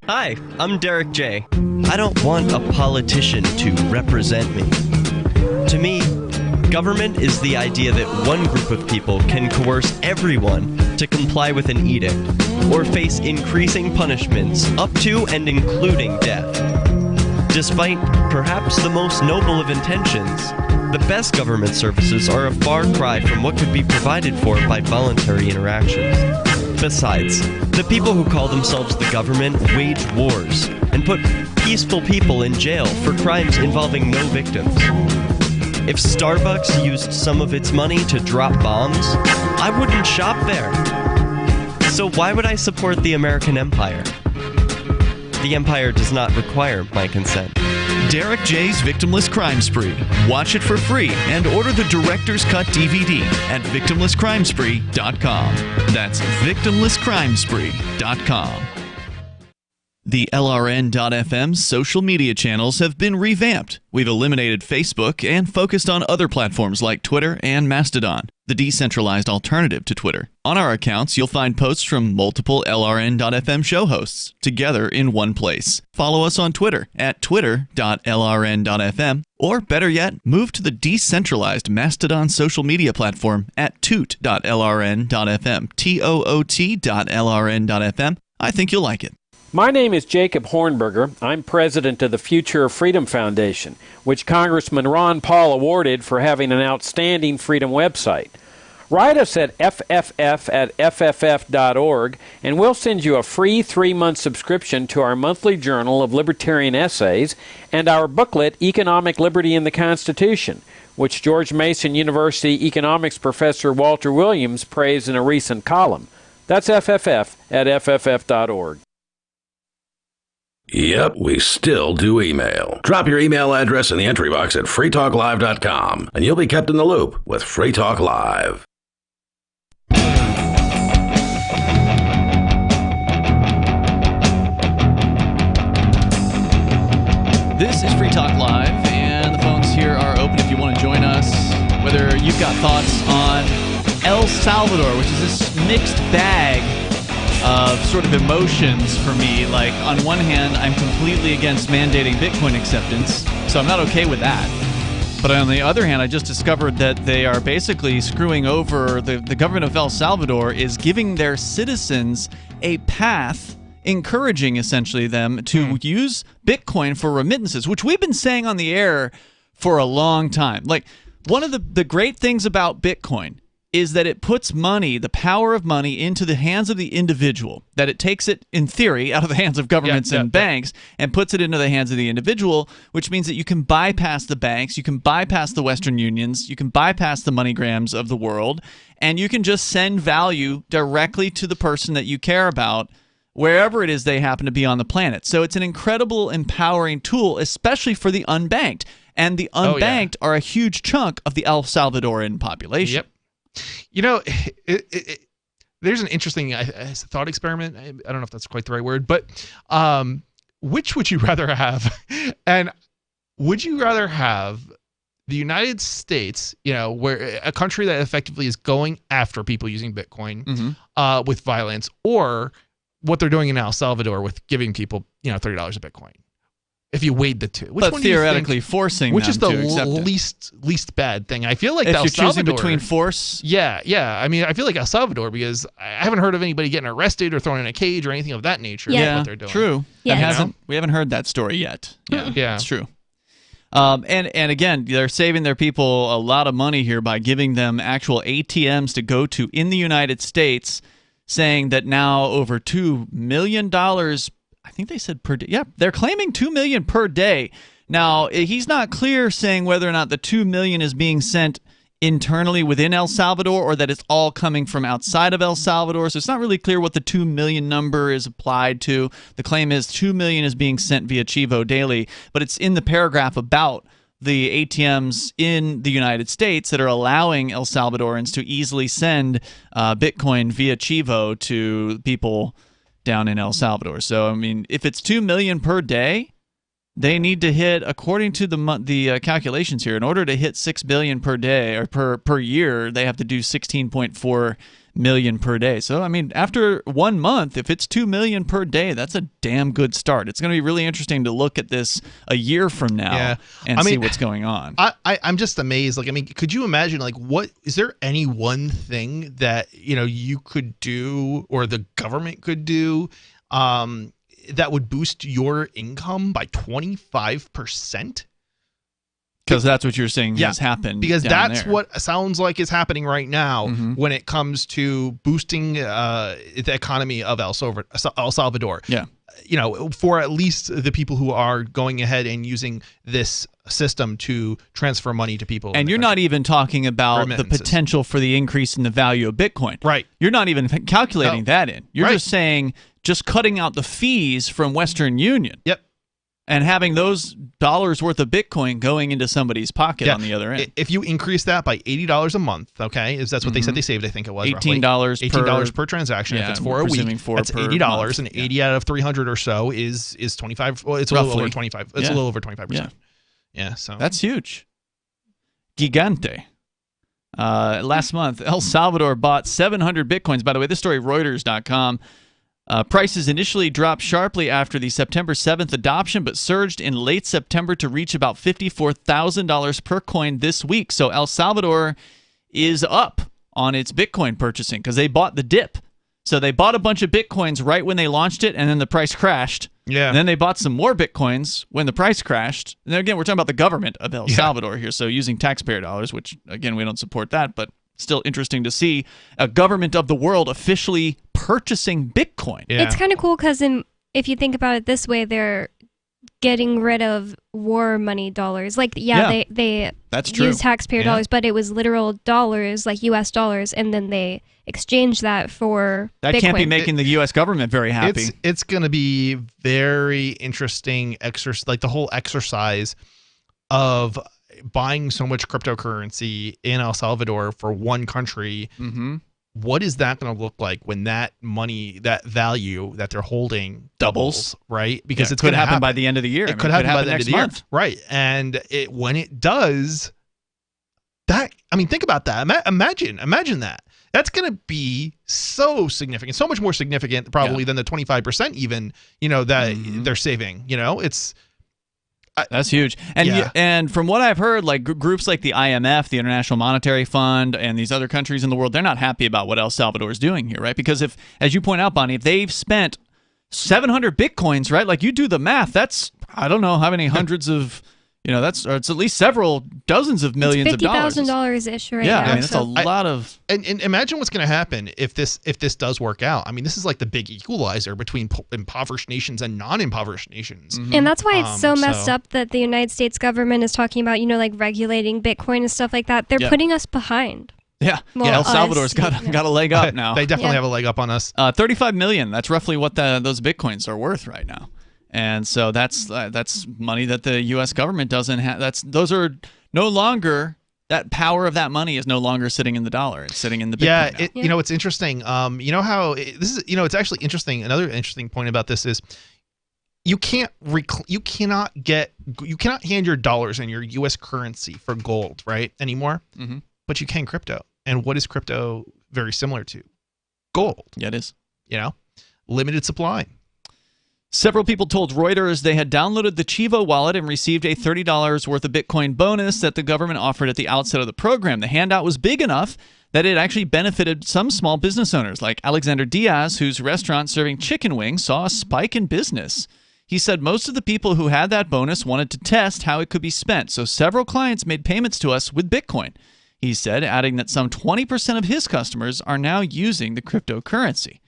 S1: Hi, I'm Derek J. I don't want a politician to represent me. To me, government is the idea that one group of people can coerce everyone to comply with an edict or face increasing punishments up to and including death. Despite perhaps the most noble of intentions, the best government services are a far cry from what could be provided for by voluntary interactions. Besides, the people who call themselves the government wage wars and put peaceful people in jail for crimes involving no victims. If Starbucks used some of its money to drop bombs, I wouldn't shop there. So why would I support the American empire? The empire does not require my consent.
S9: Derek J's Victimless Crime Spree. Watch it for free and order the Director's Cut DVD at victimlesscrimespree.com. That's victimlesscrimespree.com. The LRN.FM's social media channels have been revamped. We've eliminated Facebook and focused on other platforms like Twitter and Mastodon, the decentralized alternative to Twitter. On our accounts, you'll find posts from multiple LRN.FM show hosts together in one place. Follow us on Twitter at twitter.lrn.fm, or better yet, move to the decentralized Mastodon social media platform at toot.lrn.fm, toot.lrn.fm. I think you'll like it.
S3: My name is Jacob Hornberger. I'm president of the Future of Freedom Foundation, which Congressman Ron Paul awarded for having an outstanding freedom website. Write us at fff@fff.org, and we'll send you a free 3-month subscription to our monthly journal of libertarian essays and our booklet, Economic Liberty in the Constitution, which George Mason University economics professor Walter Williams praised in a recent column. That's fff@fff.org.
S15: Yep, we still do email. Drop your email address in the entry box at freetalklive.com, and you'll be kept in the loop with Free Talk Live.
S9: This is Free Talk Live, and the phones here are open if you want to join us. Whether you've got thoughts on El Salvador, which is this mixed bag of sort of emotions for me. Like, on one hand, I'm completely against mandating Bitcoin acceptance, so I'm not okay with that. But on the other hand, I just discovered that they are basically screwing over, the government of El Salvador is giving their citizens a path, encouraging essentially them to use Bitcoin for remittances, which we've been saying on the air for a long time. Like, one of the great things about Bitcoin is that it puts money, the power of money, into the hands of the individual, that it takes it, in theory, out of the hands of governments and banks and puts it into the hands of the individual, which means that you can bypass the banks, you can bypass the Western Unions, you can bypass the MoneyGrams of the world, and you can just send value directly to the person that you care about, wherever it is they happen to be on the planet. So it's an incredible, empowering tool, especially for the unbanked. And the unbanked are a huge chunk of the El Salvadoran population.
S11: Yep. You know, there's an interesting thought experiment. I don't know if that's quite the right word, but which would you rather have? And would you rather have the United States, you know, where a country that effectively is going after people using Bitcoin with violence, or what they're doing in El Salvador with giving people, you know, $30 a Bitcoin? If you weighed the two, which
S9: but
S11: one
S9: theoretically forcing
S11: which
S9: them
S11: is the
S9: to accept
S11: least bad thing? I feel like
S9: if
S11: El
S9: you're
S11: Salvador,
S9: choosing between force.
S11: Yeah. I mean, I feel like El Salvador, because I haven't heard of anybody getting arrested or thrown in a cage or anything of that nature.
S9: Yeah,
S11: what they're doing.
S9: True.
S10: Yeah.
S9: We haven't heard that story yet.
S11: Yeah,
S9: it's true. And again, they're saving their people a lot of money here by giving them actual ATMs to go to in the United States, saying that now over $2 million. I think they said per day. Yeah, they're claiming $2 million per day. Now, he's not clear saying whether or not the $2 million is being sent internally within El Salvador or that it's all coming from outside of El Salvador. So it's not really clear what the 2 million number is applied to. The claim is 2 million is being sent via Chivo daily, but it's in the paragraph about the ATMs in the United States that are allowing El Salvadorans to easily send Bitcoin via Chivo to people down in El Salvador. So, I mean, if it's 2 million per day, they need to hit, according to the calculations here, in order to hit 6 billion per day or per year, they have to do 16.4 million per day. So, I mean, after 1 month, if it's 2 million per day, that's a damn good start. It's going to be really interesting to look at this a year from now and see what's going on.
S11: I'm just amazed. Like, I mean, could you imagine, like, what is there any one thing that, you know, you could do or the government could do that would boost your income by 25%?
S9: Because that's what you're saying has happened.
S11: Because
S9: down
S11: that's
S9: there.
S11: what sounds like is happening right now when it comes to boosting the economy of El Salvador.
S9: Yeah.
S11: You know, for at least the people who are going ahead and using this system to transfer money to people.
S9: And you're not even talking about the potential for the increase in the value of Bitcoin.
S11: Right.
S9: You're not even calculating that in. You're just saying, just cutting out the fees from Western Union.
S11: Yep.
S9: And having those dollars worth of Bitcoin going into somebody's pocket on the other end.
S11: If you increase that by $80 a month, okay, is that's what they said they saved, I think it was
S9: $18
S11: per transaction. If it's for a week, that's $80,
S9: month.
S11: and 80 out of 300 or so is 25. Well, it's a little over 25. It's a little over 25%. Yeah, so
S9: that's huge. Gigante. Last month, El Salvador bought 700 Bitcoins. By the way, this story, Reuters.com. Prices initially dropped sharply after the September 7th adoption, but surged in late September to reach about $54,000 per coin this week. So El Salvador is up on its Bitcoin purchasing because they bought the dip. So they bought a bunch of Bitcoins right when they launched it, and then the price crashed.
S11: Yeah.
S9: And then they bought some more Bitcoins when the price crashed. And then again, we're talking about the government of El Salvador here, so using taxpayer dollars, which, again, we don't support that, but still interesting to see a government of the world officially purchasing Bitcoin.
S10: It's kind of cool because if you think about it this way, they're getting rid of war money dollars. Like, they
S9: that's true.
S10: use taxpayer dollars, but it was literal dollars, like U.S. dollars, and then they exchanged that for
S9: That
S10: Bitcoin.
S9: can't be making the U.S. government very happy.
S11: It's going to be very interesting like the whole exercise of buying so much cryptocurrency in El Salvador for one country. What is that going to look like when that money, that value that they're holding doubles, right? Because it
S9: could happen by the end of the year.
S11: It could happen by the end of the year.
S9: Month.
S11: Right. And when it does, that, I mean, think about that. Imagine that. That's going to be so significant, so much more significant probably than the 25% even, you know, that they're saving, you know,
S9: that's huge. And and from what I've heard, like groups like the IMF, the International Monetary Fund, and these other countries in the world, they're not happy about what El Salvador is doing here, right? Because if, as you point out, Bonnie, if they've spent 700 Bitcoins, right? Like you do the math, that's, I don't know how many hundreds of, you know, it's at least several dozens of millions of dollars.
S10: $50,000-ish right now.
S9: Yeah, I mean, that's a lot of...
S11: And imagine what's going to happen if this does work out. I mean, this is like the big equalizer between impoverished nations and non-impoverished nations.
S10: And that's why it's so messed up that the United States government is talking about, you know, like regulating Bitcoin and stuff like that. They're putting us behind.
S9: Yeah, El Salvador's got a leg up now.
S11: They definitely have a leg up on us.
S9: 35 million. That's roughly what those Bitcoins are worth right now. And so that's money that the U.S. government doesn't have. Those are no longer, that power of that money is no longer sitting in the dollar. It's sitting in the Bitcoin.
S11: Yeah, you know, it's interesting. You know how this is. You know, it's actually interesting. Another interesting point about this is you cannot hand your dollars and your U.S. currency for gold, right, anymore. But you can crypto. And what is crypto very similar to? Gold.
S9: Yeah, it is.
S11: You know, limited supply.
S9: Several people told Reuters they had downloaded the Chivo wallet and received a $30 worth of Bitcoin bonus that the government offered at the outset of the program. The handout was big enough that it actually benefited some small business owners, like Alexander Diaz, whose restaurant serving chicken wings saw a spike in business. He said most of the people who had that bonus wanted to test how it could be spent, so several clients made payments to us with Bitcoin. He said, adding that some 20% of his customers are now using the cryptocurrency.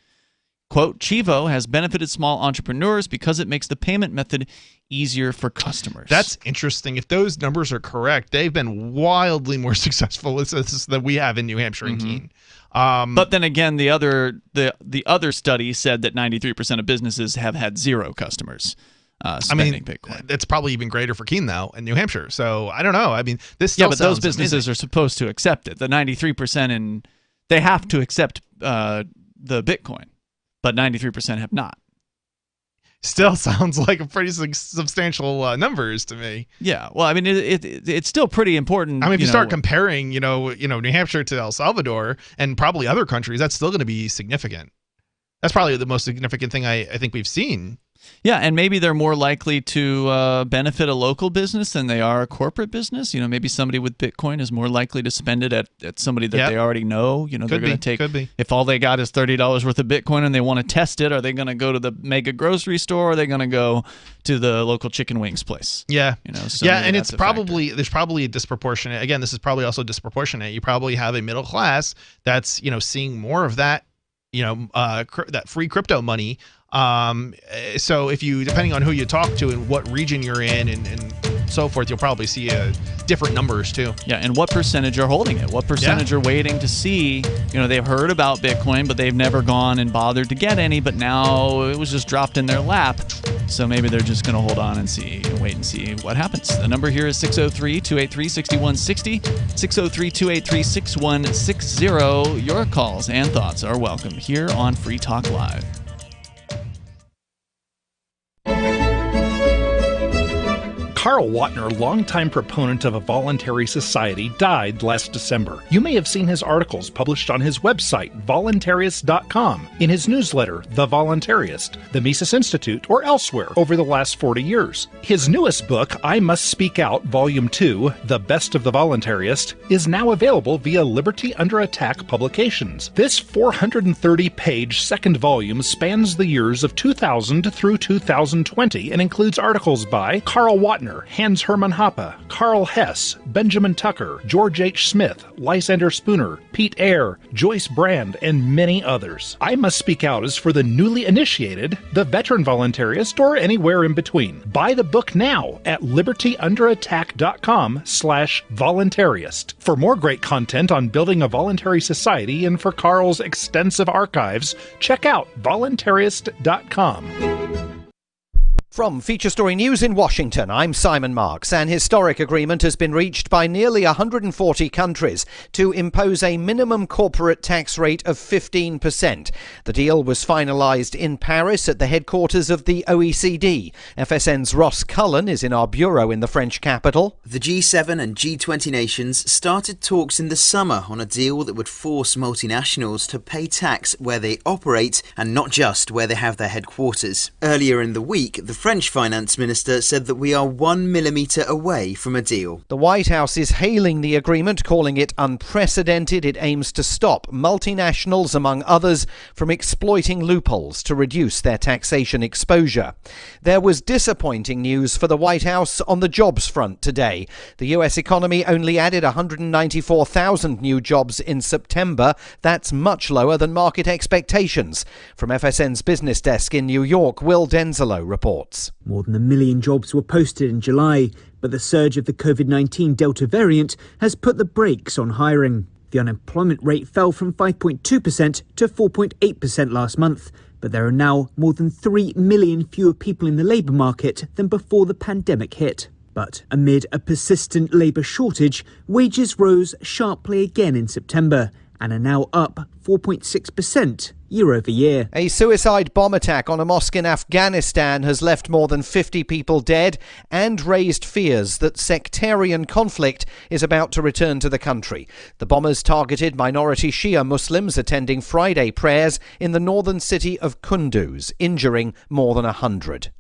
S9: quote, Chivo has benefited small entrepreneurs because it makes the payment method easier for customers.
S11: That's interesting. If those numbers are correct, they've been wildly more successful than we have in New Hampshire and Keene.
S9: But then again, the other study said that 93% of businesses have had zero customers spending Bitcoin.
S11: It's probably even greater for Keene, though, in New Hampshire. So I don't know. I mean, this
S9: yeah,
S11: still
S9: but those
S11: sounds
S9: businesses
S11: amazing.
S9: are supposed to accept it. The 93% and they have to accept the Bitcoin, but 93% have not.
S11: Still sounds like a pretty substantial numbers to me.
S9: Yeah, well, I mean, it's still pretty important.
S11: I mean, if you start comparing, New Hampshire to El Salvador and probably other countries, that's still going to be significant. That's probably the most significant thing I think we've seen.
S9: Yeah, and maybe they're more likely to benefit a local business than they are a corporate business. Maybe somebody with Bitcoin is more likely to spend it at somebody that they already know. They're going to take, if all they got is $30 worth of Bitcoin and they want to test it, are they going to go to the mega grocery store or are they going to go to the local chicken wings place?
S11: Yeah.
S9: So
S11: and it's probably, there's probably a disproportionate, again, this is probably also disproportionate. You probably have a middle class that's, seeing more of that, that free crypto money. So if you, depending on who you talk to and what region you're in and so forth, you'll probably see different numbers too.
S9: Yeah, and what percentage are holding it? What percentage are waiting to see? They've heard about Bitcoin, but they've never gone and bothered to get any, but now it was just dropped in their lap. So maybe they're just going to hold on and wait and see what happens. The number here is 603-283-6160, 603-283-6160. Your calls and thoughts are welcome here on Free Talk Live.
S7: Carl Watner, longtime proponent of a voluntary society, died last December. You may have seen his articles published on his website, voluntarist.com, in his newsletter, The Voluntarist, the Mises Institute, or elsewhere over the last 40 years. His newest book, I Must Speak Out, Volume 2, The Best of the Voluntarist, is now available via Liberty Under Attack Publications. This 430-page second volume spans the years of 2000 through 2020 and includes articles by Carl Watner, Hans Hermann Hoppe, Carl Hess, Benjamin Tucker, George H. Smith, Lysander Spooner, Pete Eyre, Joyce Brand, and many others. I Must Speak Out is for the newly initiated, the veteran voluntarist, or anywhere in between. Buy the book now at libertyunderattack.com/voluntarist. For more great content on building a voluntary society and for Carl's extensive archives, check out voluntarist.com.
S2: From Feature Story News in Washington, I'm Simon Marks. An historic agreement has been reached by nearly 140 countries to impose a minimum corporate tax rate of 15%. The deal was finalised in Paris at the headquarters of the OECD. FSN's Ross Cullen is in our bureau in the French capital.
S4: The G7 and G20 nations started talks in the summer on a deal that would force multinationals to pay tax where they operate and not just where they have their headquarters. Earlier in the week, the French finance minister said that we are 1 millimetre away from a deal.
S2: The White House is hailing the agreement, calling it unprecedented. It aims to stop multinationals, among others, from exploiting loopholes to reduce their taxation exposure. There was disappointing news for the White House on the jobs front today. The US economy only added 194,000 new jobs in September. That's much lower than market expectations. From FSN's business desk in New York, Will Denzelo reports.
S5: More than 1 million jobs were posted in July, but the surge of the COVID-19 Delta variant has put the brakes on hiring. The unemployment rate fell from 5.2% to 4.8% last month, but there are now more than 3 million fewer people in the labour market than before the pandemic hit. But amid a persistent labour shortage, wages rose sharply again in September and are now up 4.6% year over year.
S2: A suicide bomb attack on a mosque in Afghanistan has left more than 50 people dead and raised fears that sectarian conflict is about to return to the country. The bombers targeted minority Shia Muslims attending Friday prayers in the northern city of Kunduz, injuring more than 100.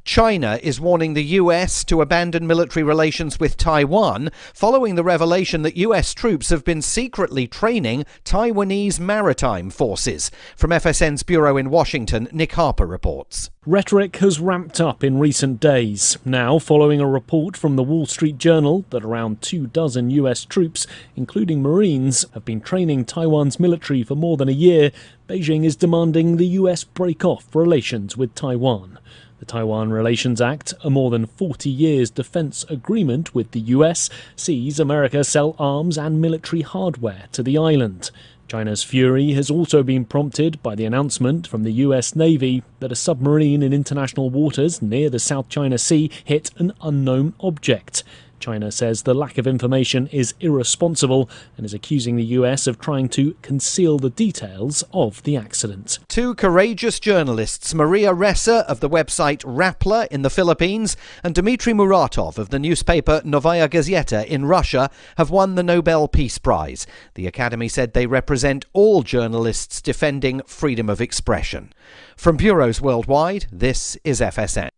S2: China is warning the US to abandon military relations with Taiwan following the revelation that US troops have been secretly training Taiwanese maritime forces. From FSN's bureau in Washington, Nick Harper reports.
S6: Rhetoric has ramped up in recent days. Now, following a report from the Wall Street Journal that around 24 US troops, including Marines, have been training Taiwan's military for more than a year, Beijing is demanding the US break off relations with Taiwan. The Taiwan Relations Act, a more than 40 years defense agreement with the US, sees America sell arms and military hardware to the island. China's fury has also been prompted by the announcement from the US Navy that a submarine in international waters near the South China Sea hit an unknown object. China says the lack of information is irresponsible and is accusing the US of trying to conceal the details of the accident.
S2: Two courageous journalists, Maria Ressa of the website Rappler in the Philippines and Dmitry Muratov of the newspaper Novaya Gazeta in Russia, have won the Nobel Peace Prize. The Academy said they represent all journalists defending freedom of expression. From bureaus worldwide, this is FSN.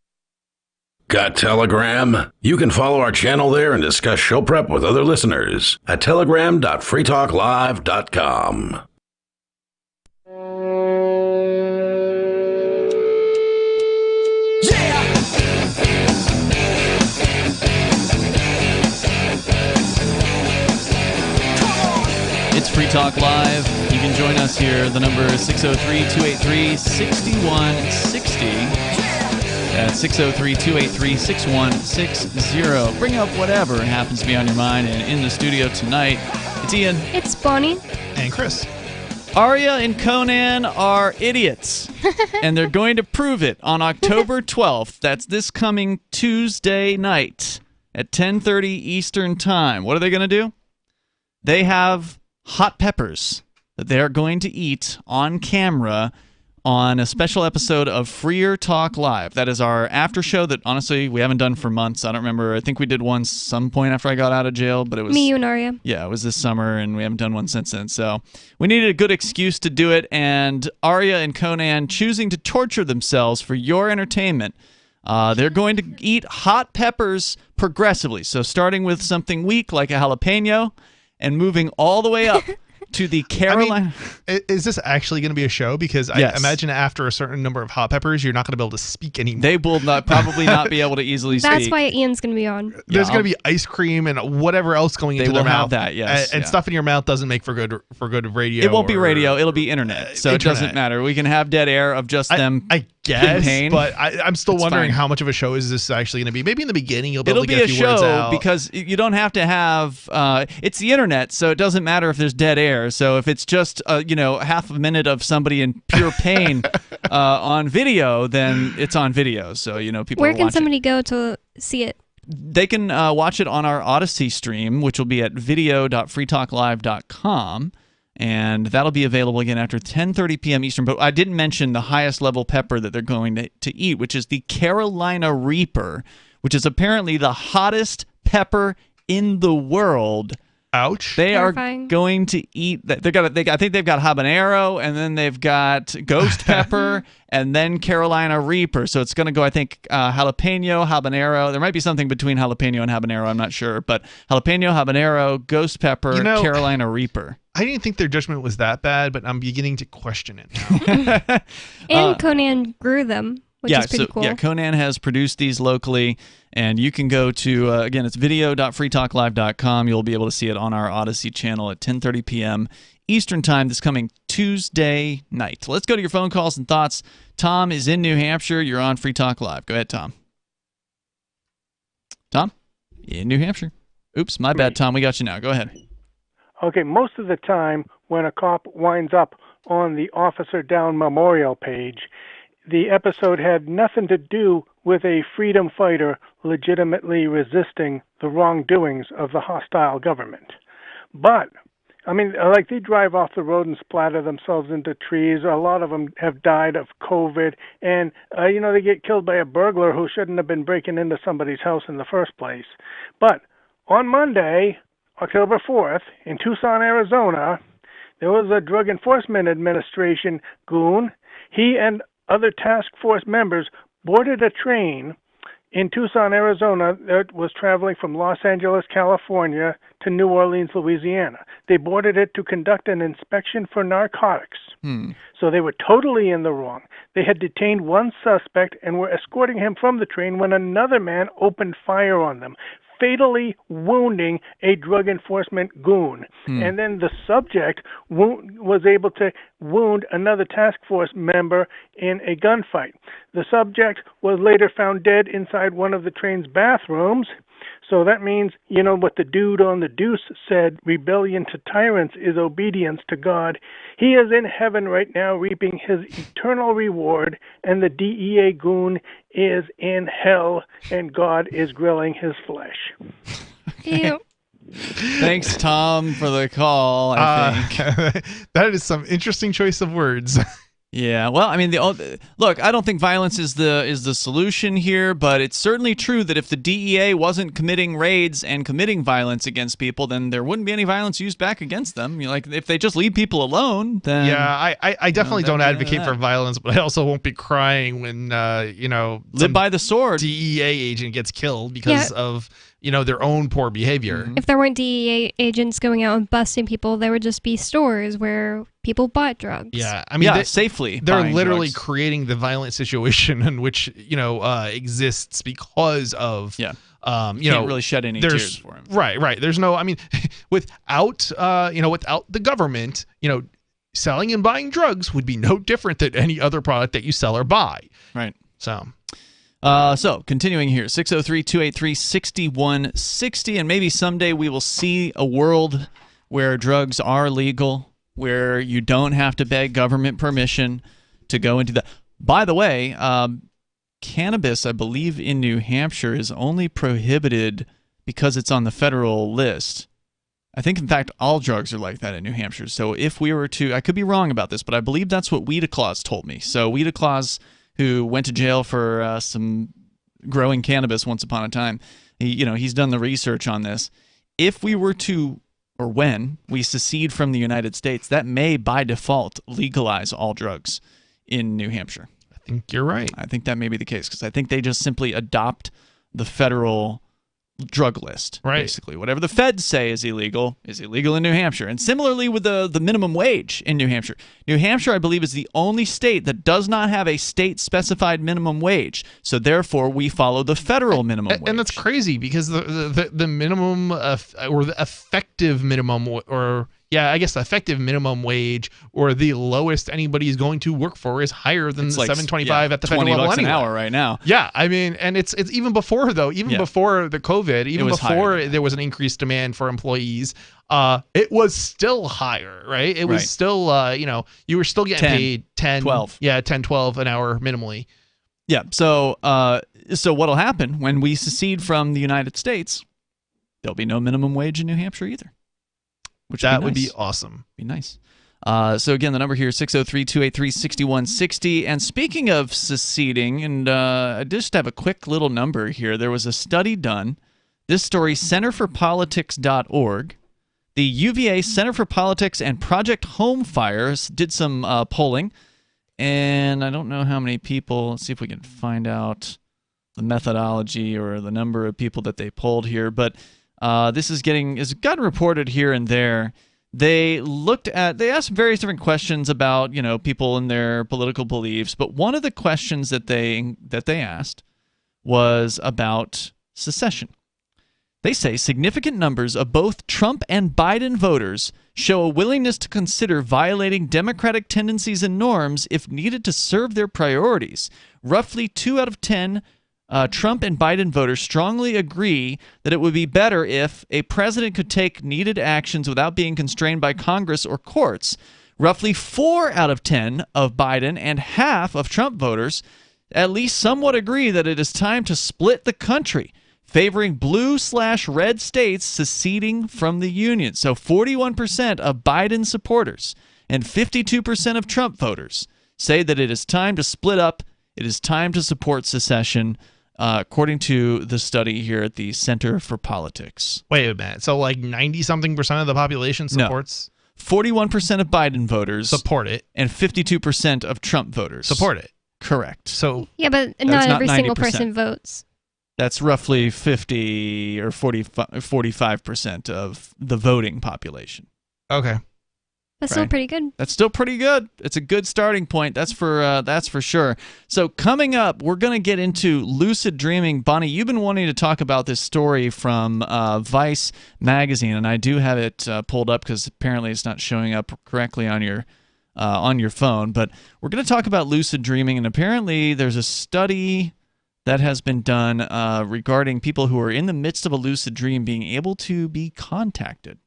S15: Got Telegram? You can follow our channel there and discuss show prep with other listeners at telegram.freetalklive.com.
S9: It's Free Talk Live. You can join us here. The number is 603-283-6160. That's 603-283-6160. Bring up whatever happens to be on your mind. And in the studio tonight, it's Ian.
S10: It's Bonnie.
S11: And Chris.
S9: Arya and Conan are idiots. And they're going to prove it on October 12th. That's this coming Tuesday night at 10:30 Eastern Time. What are they going to do? They have hot peppers that they are going to eat on camera on a special episode of Freer Talk Live. That is our after show that, honestly, we haven't done for months. I don't remember. I think we did one some point after I got out of jail, but it was...
S10: Me, you, and Arya.
S9: Yeah, it was this summer, and we haven't done one since then. So we needed a good excuse to do it, and Arya and Conan choosing to torture themselves for your entertainment. They're going to eat hot peppers progressively. So starting with something weak like a jalapeno and moving all the way up to the Carolina.
S11: I mean, is this actually going to be a show? Because
S9: Yes.
S11: I imagine after a certain number of hot peppers, you're not going to be able to speak anymore.
S9: They will probably not be able to easily speak.
S10: That's why Ian's going to be on.
S11: There's going to be ice cream and whatever else going into their mouth.
S9: They will have that, yes.
S11: And stuff in your mouth doesn't make for good radio.
S9: It won't be radio. It'll be internet. So it doesn't matter. We can have dead air of just them.
S11: I guess,
S9: pain.
S11: but I'm still wondering
S9: fine.
S11: how much of a show is this actually going to be. Maybe in the beginning you'll be able
S9: It'll
S11: to
S9: be
S11: get
S9: a
S11: a few words
S9: show
S11: out.
S9: because you don't have to have. It's the internet, so it doesn't matter if there's dead air. So if it's just half a minute of somebody in pure pain on video, then it's on video. So people.
S10: Where can somebody go to see it?
S9: They can watch it on our Odyssey stream, which will be at video.freetalklive.com. And that'll be available again after 10:30 p.m. Eastern. But I didn't mention the highest level pepper that they're going to eat, which is the Carolina Reaper, which is apparently the hottest pepper in the world.
S11: Ouch!
S9: They
S10: Terrifying.
S9: are going to eat that. I think they've got habanero, and then they've got ghost pepper, and then Carolina Reaper. So it's going to go, I think, jalapeno, habanero. There might be something between jalapeno and habanero. I'm not sure, but jalapeno, habanero, ghost pepper, Carolina Reaper.
S11: I didn't think their judgment was that bad, but I'm beginning to question it now.
S10: And Conan grew them, which is pretty cool.
S9: Yeah, Conan has produced these locally, and you can go to, again, it's video.freetalklive.com. You'll be able to see it on our Odyssey channel at 10:30 p.m. Eastern Time this coming Tuesday night. Let's go to your phone calls and thoughts. Tom is in New Hampshire. You're on Free Talk Live. Go ahead, Tom. Tom? In New Hampshire. Oops, my bad, Tom. We got you now. Go ahead.
S8: Okay, most of the time when a cop winds up on the Officer Down Memorial page, the episode had nothing to do with a freedom fighter legitimately resisting the wrongdoings of the hostile government. But, I mean, like they drive off the road and splatter themselves into trees. A lot of them have died of COVID. And, they get killed by a burglar who shouldn't have been breaking into somebody's house in the first place. But on Monday, October 4th, in Tucson, Arizona, there was a Drug Enforcement Administration goon. He and other task force members boarded a train in Tucson, Arizona, that was traveling from Los Angeles, California to New Orleans, Louisiana. They boarded it to conduct an inspection for narcotics. So they were totally in the wrong. They had detained one suspect and were escorting him from the train when another man opened fire on them, fatally wounding a drug enforcement goon. And then the subject was able to wound another task force member in a gunfight. The subject was later found dead inside one of the train's bathrooms. So that means, you know what the dude on the deuce said, rebellion to tyrants is obedience to God. He is in heaven right now reaping his eternal reward, and the DEA goon is in hell, and God is grilling his flesh.
S10: Ew.
S9: Thanks, Tom, for the call, I think.
S11: That is some interesting choice of words.
S9: Yeah, well, I mean, look, I don't think violence is the solution here, but it's certainly true that if the DEA wasn't committing raids and committing violence against people, then there wouldn't be any violence used back against them. You know, like, if they just leave people alone, then...
S11: Yeah, I definitely don't advocate for violence, but I also won't be crying when,
S9: live by the sword.
S11: DEA agent gets killed because of... their own poor behavior.
S10: If there weren't DEA agents going out and busting people, there would just be stores where people bought drugs.
S11: Yeah, I mean,
S9: safely.
S11: They're literally
S9: drugs.
S11: Creating the violent situation in which exists because of
S9: can't really shed any tears for him.
S11: Right. There's no. I mean, without the government, selling and buying drugs would be no different than any other product that you sell or buy.
S9: Right.
S11: So
S9: continuing here, 603-283-6160, and maybe someday we will see a world where drugs are legal, where you don't have to beg government permission to go into the... By the way, cannabis, I believe, in New Hampshire is only prohibited because it's on the federal list. I think, in fact, all drugs are like that in New Hampshire. So if we were to... I could be wrong about this, but I believe that's what Weeda Claus told me. So Weeda Claus, who went to jail for some growing cannabis once upon a time, he's done the research on this. If we were to, or when we secede from the United States, that may by default legalize all drugs in New Hampshire.
S11: I think you're right.
S9: I think that may be the case because I think they just simply adopt the federal drug list.
S11: Right.
S9: Basically, whatever the feds say is illegal in New Hampshire. And similarly with the minimum wage in New Hampshire. New Hampshire, I believe, is the only state that does not have a state-specified minimum wage. So therefore, we follow the federal minimum wage.
S11: And that's crazy because the minimum or the effective minimum the effective minimum wage or the lowest anybody is going to work for is higher than the $7.25 at the federal level
S9: $20
S11: anyway.
S9: an hour right now.
S11: Yeah, I mean, and it's even before before the COVID, even before there was an increased demand for employees, it was still higher, right? It was still you were still getting paid 10, 12. Yeah, 10, 12 an hour minimally.
S9: Yeah. So what'll happen when we secede from the United States? There'll be no minimum wage in New Hampshire either.
S11: Would be awesome.
S9: Be nice. So again, the number here is 603-283-6160. And speaking of seceding, and I just have a quick little number here. There was a study done. This story, centerforpolitics.org. The UVA Center for Politics and Project Home Fires did some polling. And I don't know how many people. Let's see if we can find out the methodology or the number of people that they polled here. But this has gotten reported here and there. They asked various different questions about, people and their political beliefs, but one of the questions that they asked was about secession. They say significant numbers of both Trump and Biden voters show a willingness to consider violating democratic tendencies and norms if needed to serve their priorities. Roughly 2 out of 10 Trump and Biden voters strongly agree that it would be better if a president could take needed actions without being constrained by Congress or courts. Roughly 4 out of 10 of Biden and half of Trump voters at least somewhat agree that it is time to split the country, favoring blue/red states seceding from the Union. So 41% of Biden supporters and 52% of Trump voters say that it is time to split up. It is time to support secession. According to the study here at the Center for Politics.
S11: Wait a minute. So 90-something% of the population supports?
S9: No. 41% of Biden voters
S11: support it.
S9: And 52% of Trump voters
S11: support it.
S9: Correct.
S11: So
S10: yeah, but not every single person votes.
S9: That's roughly 50 or 45% of the voting population.
S11: Okay.
S10: That's still pretty good.
S9: That's still pretty good. It's a good starting point. That's for sure. So coming up, we're going to get into lucid dreaming. Bonnie, you've been wanting to talk about this story from Vice magazine, and I do have it pulled up because apparently it's not showing up correctly on your phone. But we're going to talk about lucid dreaming, and apparently there's a study that has been done regarding people who are in the midst of a lucid dream being able to be contacted.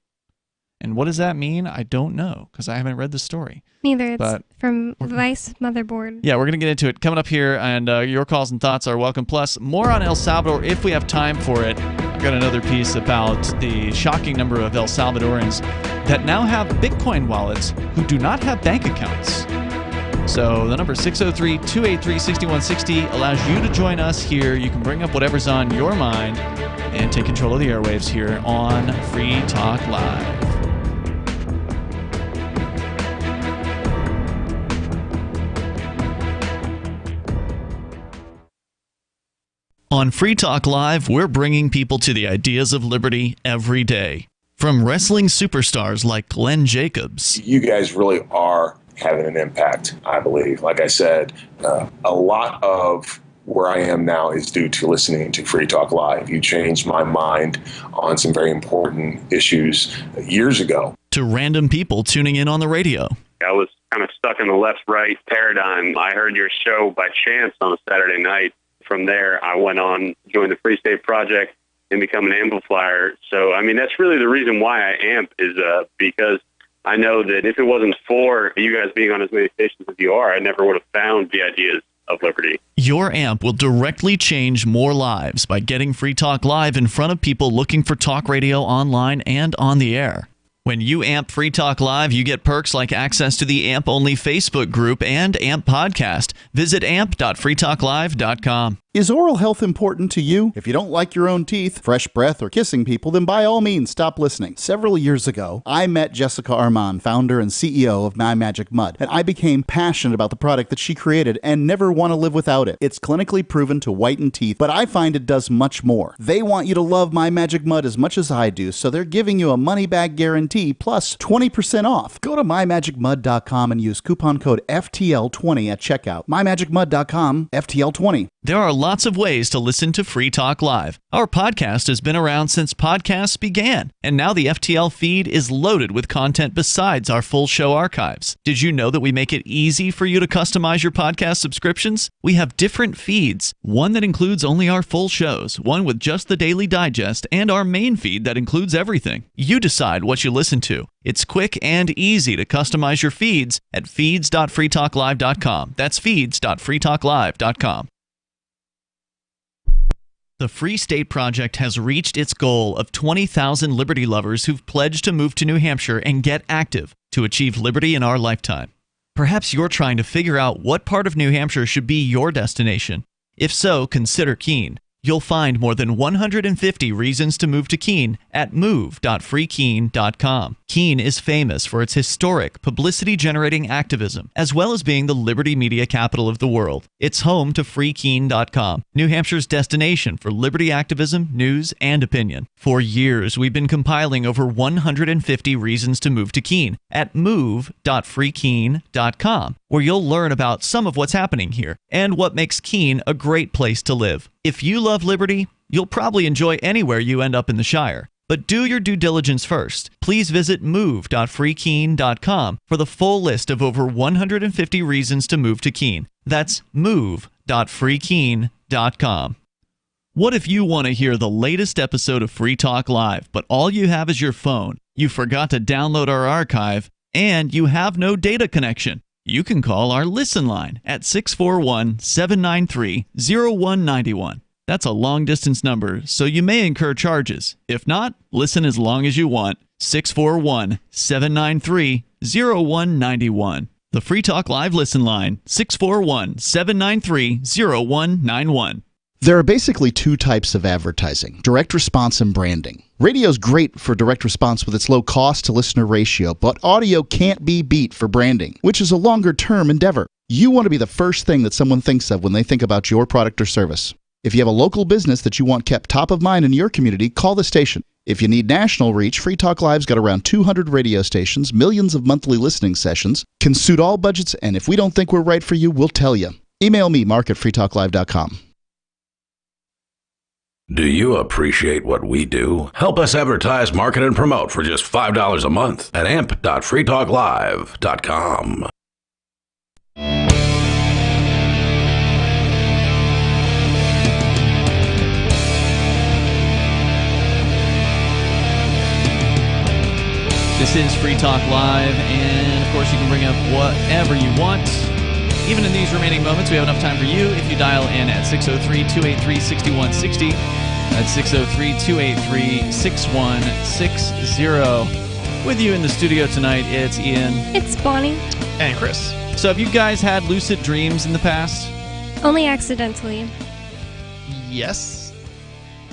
S9: And what does that mean? I don't know because I haven't read the story.
S10: Neither. It's from Vice Motherboard.
S9: Yeah, we're going to get into it coming up here, and your calls and thoughts are welcome. Plus, more on El Salvador if we have time for it. I've got another piece about the shocking number of El Salvadorans that now have Bitcoin wallets who do not have bank accounts. So the number 603-283-6160 allows you to join us here. You can bring up whatever's on your mind and take control of the airwaves here on Free Talk Live. On Free Talk Live, we're bringing people to the ideas of liberty every day. From wrestling superstars like Glenn Jacobs.
S26: You guys really are having an impact, I believe. Like I said, a lot of where I am now is due to listening to Free Talk Live. You changed my mind on some very important issues years ago.
S9: To random people tuning in on the radio.
S13: I was kind of stuck in the left-right paradigm. I heard your show by chance on a Saturday night. From there, I went on, joined the Free State Project, and become an amplifier. So, I mean, that's really the reason why I amp is because I know that if it wasn't for you guys being on as many stations as you are, I never would have found the ideas of liberty.
S9: Your amp will directly change more lives by getting Free Talk Live in front of people looking for talk radio online and on the air. When you amp Free Talk Live, you get perks like access to the AMP-only Facebook group and AMP podcast. Visit amp.freetalklive.com.
S12: Is oral health important to you? If you don't like your own teeth, fresh breath, or kissing people, then by all means, stop listening. Several years ago, I met Jessica Armand, founder and CEO of My Magic Mud, and I became passionate about the product that she created and never want to live without it. It's clinically proven to whiten teeth, but I find it does much more. They want you to love My Magic Mud as much as I do, so they're giving you a money-back guarantee plus 20% off. Go to mymagicmud.com and use coupon code FTL20 at checkout. mymagicmud.com, FTL20.
S9: There are lots of ways to listen to Free Talk Live. Our podcast has been around since podcasts began, and now the FTL feed is loaded with content besides our full show archives. Did you know that we make it easy for you to customize your podcast subscriptions? We have different feeds, one that includes only our full shows, one with just the Daily Digest, and our main feed that includes everything. You decide what you listen to. It's quick and easy to customize your feeds at feeds.freetalklive.com. That's feeds.freetalklive.com. The Free State Project has reached its goal of 20,000 liberty lovers who've pledged to move to New Hampshire and get active to achieve liberty in our lifetime. Perhaps you're trying to figure out what part of New Hampshire should be your destination. If so, consider Keene. You'll find more than 150 reasons to move to Keene at move.freekeene.com. Keene is famous for its historic, publicity-generating activism, as well as being the liberty media capital of the world. It's home to freekeene.com, New Hampshire's destination for liberty activism, news, and opinion. For years, we've been compiling over 150 reasons to move to Keene at move.freekeene.com, where you'll learn about some of what's happening here and what makes Keene a great place to live. If you love liberty, you'll probably enjoy anywhere you end up in the Shire. But do your due diligence first. Please visit move.freekeene.com for the full list of over 150 reasons to move to Keene. That's move.freekeene.com. What if you want to hear the latest episode of Free Talk Live, but all you have is your phone, you forgot to download our archive, and you have no data connection? You can call our Listen line at 641-793-0191. That's a long-distance number, so you may incur charges. If not, listen as long as you want. 641-793-0191. The Free Talk Live Listen line, 641-793-0191.
S12: There are basically two types of advertising, direct response and branding. Radio's great for direct response with its low cost to listener ratio, but audio can't be beat for branding, which is a longer-term endeavor. You want to be the first thing that someone thinks of when they think about your product or service. If you have a local business that you want kept top of mind in your community, call the station. If you need national reach, Free Talk Live's got around 200 radio stations, millions of monthly listening sessions, can suit all budgets, and if we don't think we're right for you, we'll tell you. Email me, mark@freetalklive.com.
S15: Do you appreciate what we do? Help us advertise, market, and promote for just $5 a month at amp.freetalklive.com.
S9: This is Free Talk Live, and of course you can bring up whatever you want. Even in these remaining moments, we have enough time for you if you dial in at 603-283-6160. That's 603-283-6160. With you in the studio tonight, it's Ian.
S10: It's Bonnie.
S11: And Chris.
S9: So have you guys had lucid dreams in the past?
S10: Only accidentally.
S11: Yes.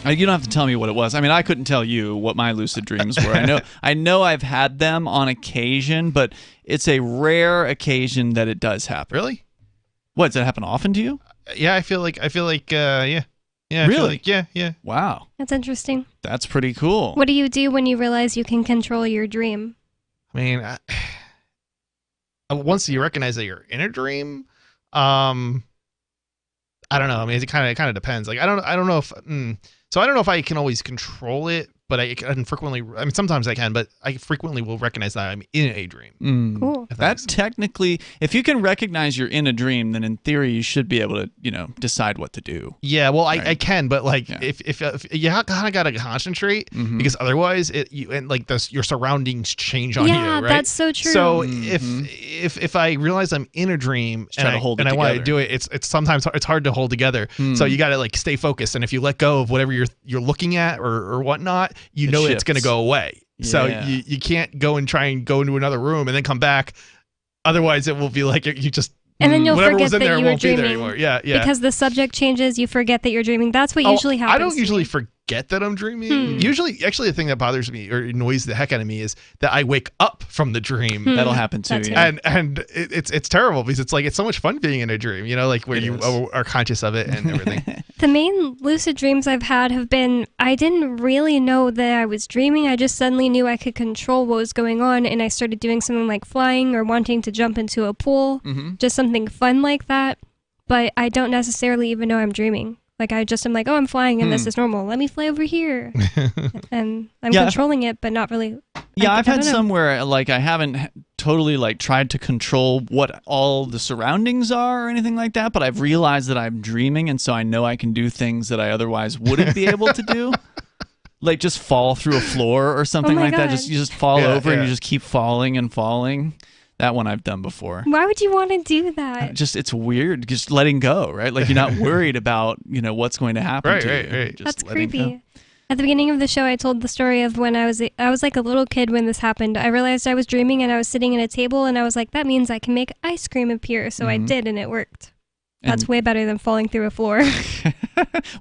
S9: You don't have to tell me what it was. I mean, I couldn't tell you what my lucid dreams were. I know I've had them on occasion, but it's a rare occasion that it does happen.
S11: Really?
S9: What, does that happen often to you?
S11: Yeah, I feel like, yeah. Yeah,
S9: really?
S11: Yeah.
S9: Wow.
S10: That's interesting.
S9: That's pretty cool.
S10: What do you do when you realize you can control your dream?
S11: I mean, once you recognize that you're in a dream, I don't know. I mean, it kind of depends. Like, I don't know if. So I don't know if I can always control it, but I can frequently. I mean, sometimes I can, but I frequently will recognize that I'm in a dream.
S10: Cool.
S9: That technically, if you can recognize you're in a dream, then in theory you should be able to, decide what to do.
S11: Yeah, well, I can, but like if you kind of gotta concentrate because otherwise your surroundings change on you.
S10: Yeah,
S11: right?
S10: that's so true.
S11: So if I realize I'm in a dream and I want to do it, it's sometimes it's hard to hold together. So you gotta like stay focused, and if you let go of whatever you're looking at or whatnot, it's going to go away. Yeah. So you can't go and try and go into another room and then come back. Otherwise, it will be like you just.
S10: And then you'll forget
S11: was in
S10: that
S11: there
S10: you were
S11: won't be there
S10: dreaming.
S11: anymore. Yeah.
S10: Because the subject changes, you forget that you're dreaming. That's what usually happens.
S11: I don't usually forget that I'm dreaming. Usually, actually, the thing that bothers me or annoys the heck out of me is that I wake up from the dream.
S9: That'll happen too.
S11: Yeah. And it's terrible because it's like it's so much fun being in a dream. Like where you are conscious of it and everything.
S10: The main lucid dreams I've had have been I didn't really know that I was dreaming. I just suddenly knew I could control what was going on, and I started doing something like flying or wanting to jump into a pool, just something fun like that. But I don't necessarily even know I'm dreaming. Like I just am like, oh, I'm flying and this is normal. Let me fly over here. And I'm controlling it, but not really.
S9: Yeah, I've had some where like I haven't totally like tried to control what all the surroundings are or anything like that, but I've realized that I'm dreaming, and so I know I can do things that I otherwise wouldn't be able to do. Like just fall through a floor or something like that. You just fall over and you just keep falling and falling. That one I've done before.
S10: Why would you want to do that?
S9: It's weird. Just letting go, right? Like you're not worried about, what's going to happen to you.
S11: Right.
S9: Just
S10: That's creepy. At the beginning of the show, I told the story of when I was like a little kid when this happened. I realized I was dreaming and I was sitting at a table and I was like, that means I can make ice cream appear. So I did, and it worked. That's way better than falling through a floor.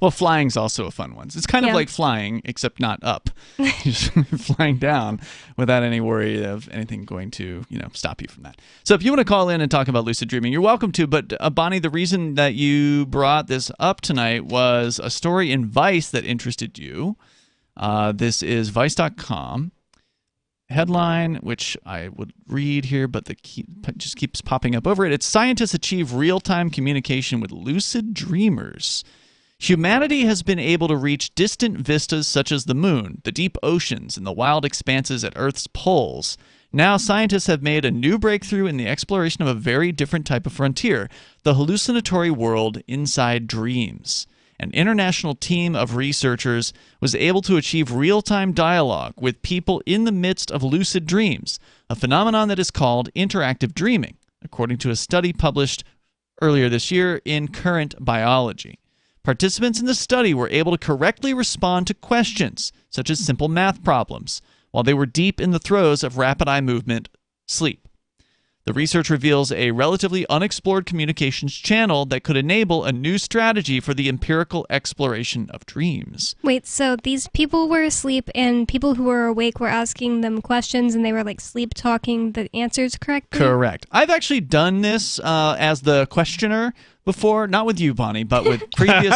S9: Well, flying's also a fun one. It's kind of like flying, except not up. You're just flying down without any worry of anything going to, stop you from that. So if you want to call in and talk about lucid dreaming, you're welcome to. But Bonnie, the reason that you brought this up tonight was a story in Vice that interested you. This is Vice.com. Headline, which I would read here, but just keeps popping up over it. It's scientists achieve real-time communication with lucid dreamers. Humanity has been able to reach distant vistas such as the moon, the deep oceans, and the wild expanses at Earth's poles. Now scientists have made a new breakthrough in the exploration of a very different type of frontier, the hallucinatory world inside dreams. An international team of researchers was able to achieve real-time dialogue with people in the midst of lucid dreams, a phenomenon that is called interactive dreaming, according to a study published earlier this year in Current Biology. Participants in the study were able to correctly respond to questions, such as simple math problems, while they were deep in the throes of rapid eye movement sleep. The research reveals a relatively unexplored communications channel that could enable a new strategy for the empirical exploration of dreams.
S10: Wait, so these people were asleep and people who were awake were asking them questions and they were like sleep talking the answers correctly?
S9: Correct. I've actually done this as the questioner before, not with you, Bonnie, but with previous.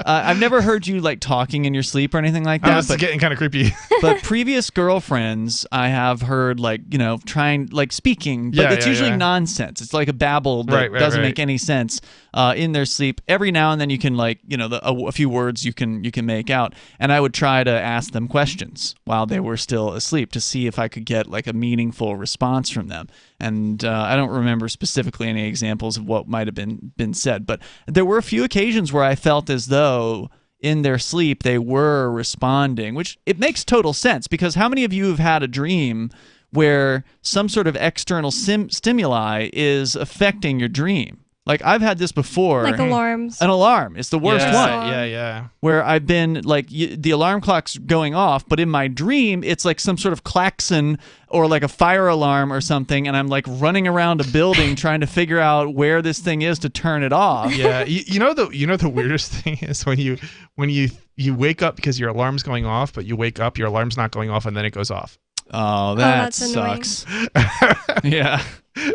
S9: I've never heard you like talking in your sleep or anything like that.
S11: This is getting kind of creepy.
S9: But previous girlfriends, I have heard like trying like speaking, but it's usually nonsense. It's like a babble that doesn't make any sense in their sleep. Every now and then you can like a few words you can make out, and I would try to ask them questions while they were still asleep to see if I could get like a meaningful response from them. And I don't remember specifically any examples of what might have been said, but there were a few occasions where I felt as though in their sleep they were responding, which it makes total sense, because how many of you have had a dream where some sort of external stimuli is affecting your dream? Like, I've had this before.
S10: Like alarms.
S9: An alarm is the worst one.
S11: Yeah.
S9: Where I've been, like, the alarm clock's going off, but in my dream, it's like some sort of klaxon or like a fire alarm or something, and I'm, like, running around a building trying to figure out where this thing is to turn it off.
S11: Yeah. You know the weirdest thing is when you wake up because your alarm's going off, but you wake up, your alarm's not going off, and then it goes off.
S9: Oh, that sucks. Yeah.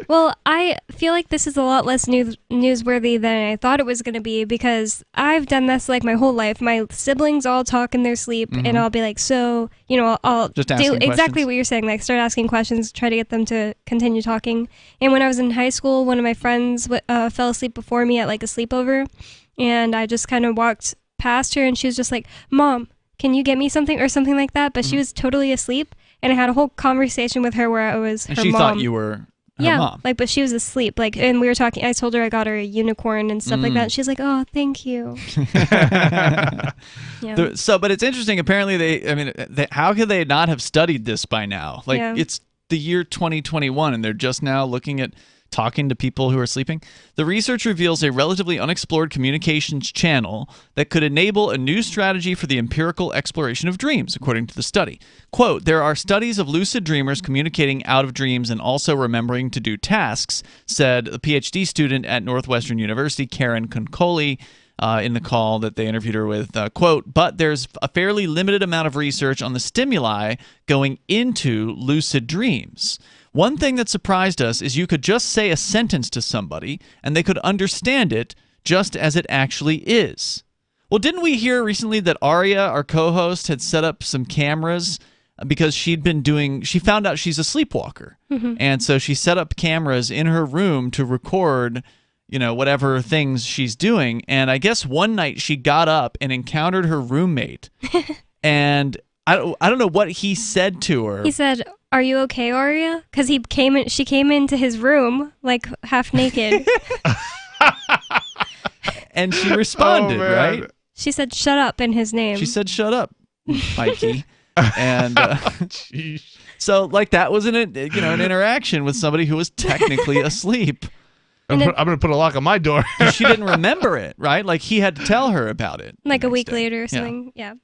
S10: Well, I feel like this is a lot less newsworthy than I thought it was going to be, because I've done this like my whole life. My siblings all talk in their sleep, and I'll be like, so, I'll
S9: just
S10: do exactly what you're saying, like start asking questions, try to get them to continue talking. And when I was in high school, one of my friends fell asleep before me at like a sleepover, and I just kind of walked past her, and she was just like, Mom, can you get me something or something like that? But she was totally asleep, and I had a whole conversation with her where I was
S9: and
S10: her
S9: she
S10: mom.
S9: thought you were her mom.
S10: Like, but she was asleep. Like, and we were talking. I told her I got her a unicorn and stuff like that. She's like, "Oh, thank you."
S9: But it's interesting. Apparently, how could they not have studied this by now? Like, it's the year 2021, and they're just now looking at talking to people who are sleeping. The research reveals a relatively unexplored communications channel that could enable a new strategy for the empirical exploration of dreams, according to the study. Quote, there are studies of lucid dreamers communicating out of dreams and also remembering to do tasks, said a PhD student at Northwestern University, Karen Concoli, in the call that they interviewed her with, quote, but there's a fairly limited amount of research on the stimuli going into lucid dreams. One thing that surprised us is you could just say a sentence to somebody and they could understand it just as it actually is. Well, didn't we hear recently that Aria, our co-host, had set up some cameras because she found out she's a sleepwalker. And so she set up cameras in her room to record, whatever things she's doing. And I guess one night she got up and encountered her roommate. And I don't know what he said to her.
S10: He said, "Are you okay, Aria?" Because she came into his room like half naked.
S9: And she responded, right?
S10: She said, "Shut up," in his name.
S9: She said, "Shut up, Mikey." And so, like, that was an interaction with somebody who was technically asleep.
S11: I'm gonna put a lock on my door.
S9: She didn't remember it, right? Like, he had to tell her about it.
S10: Like a week later or something. Yeah.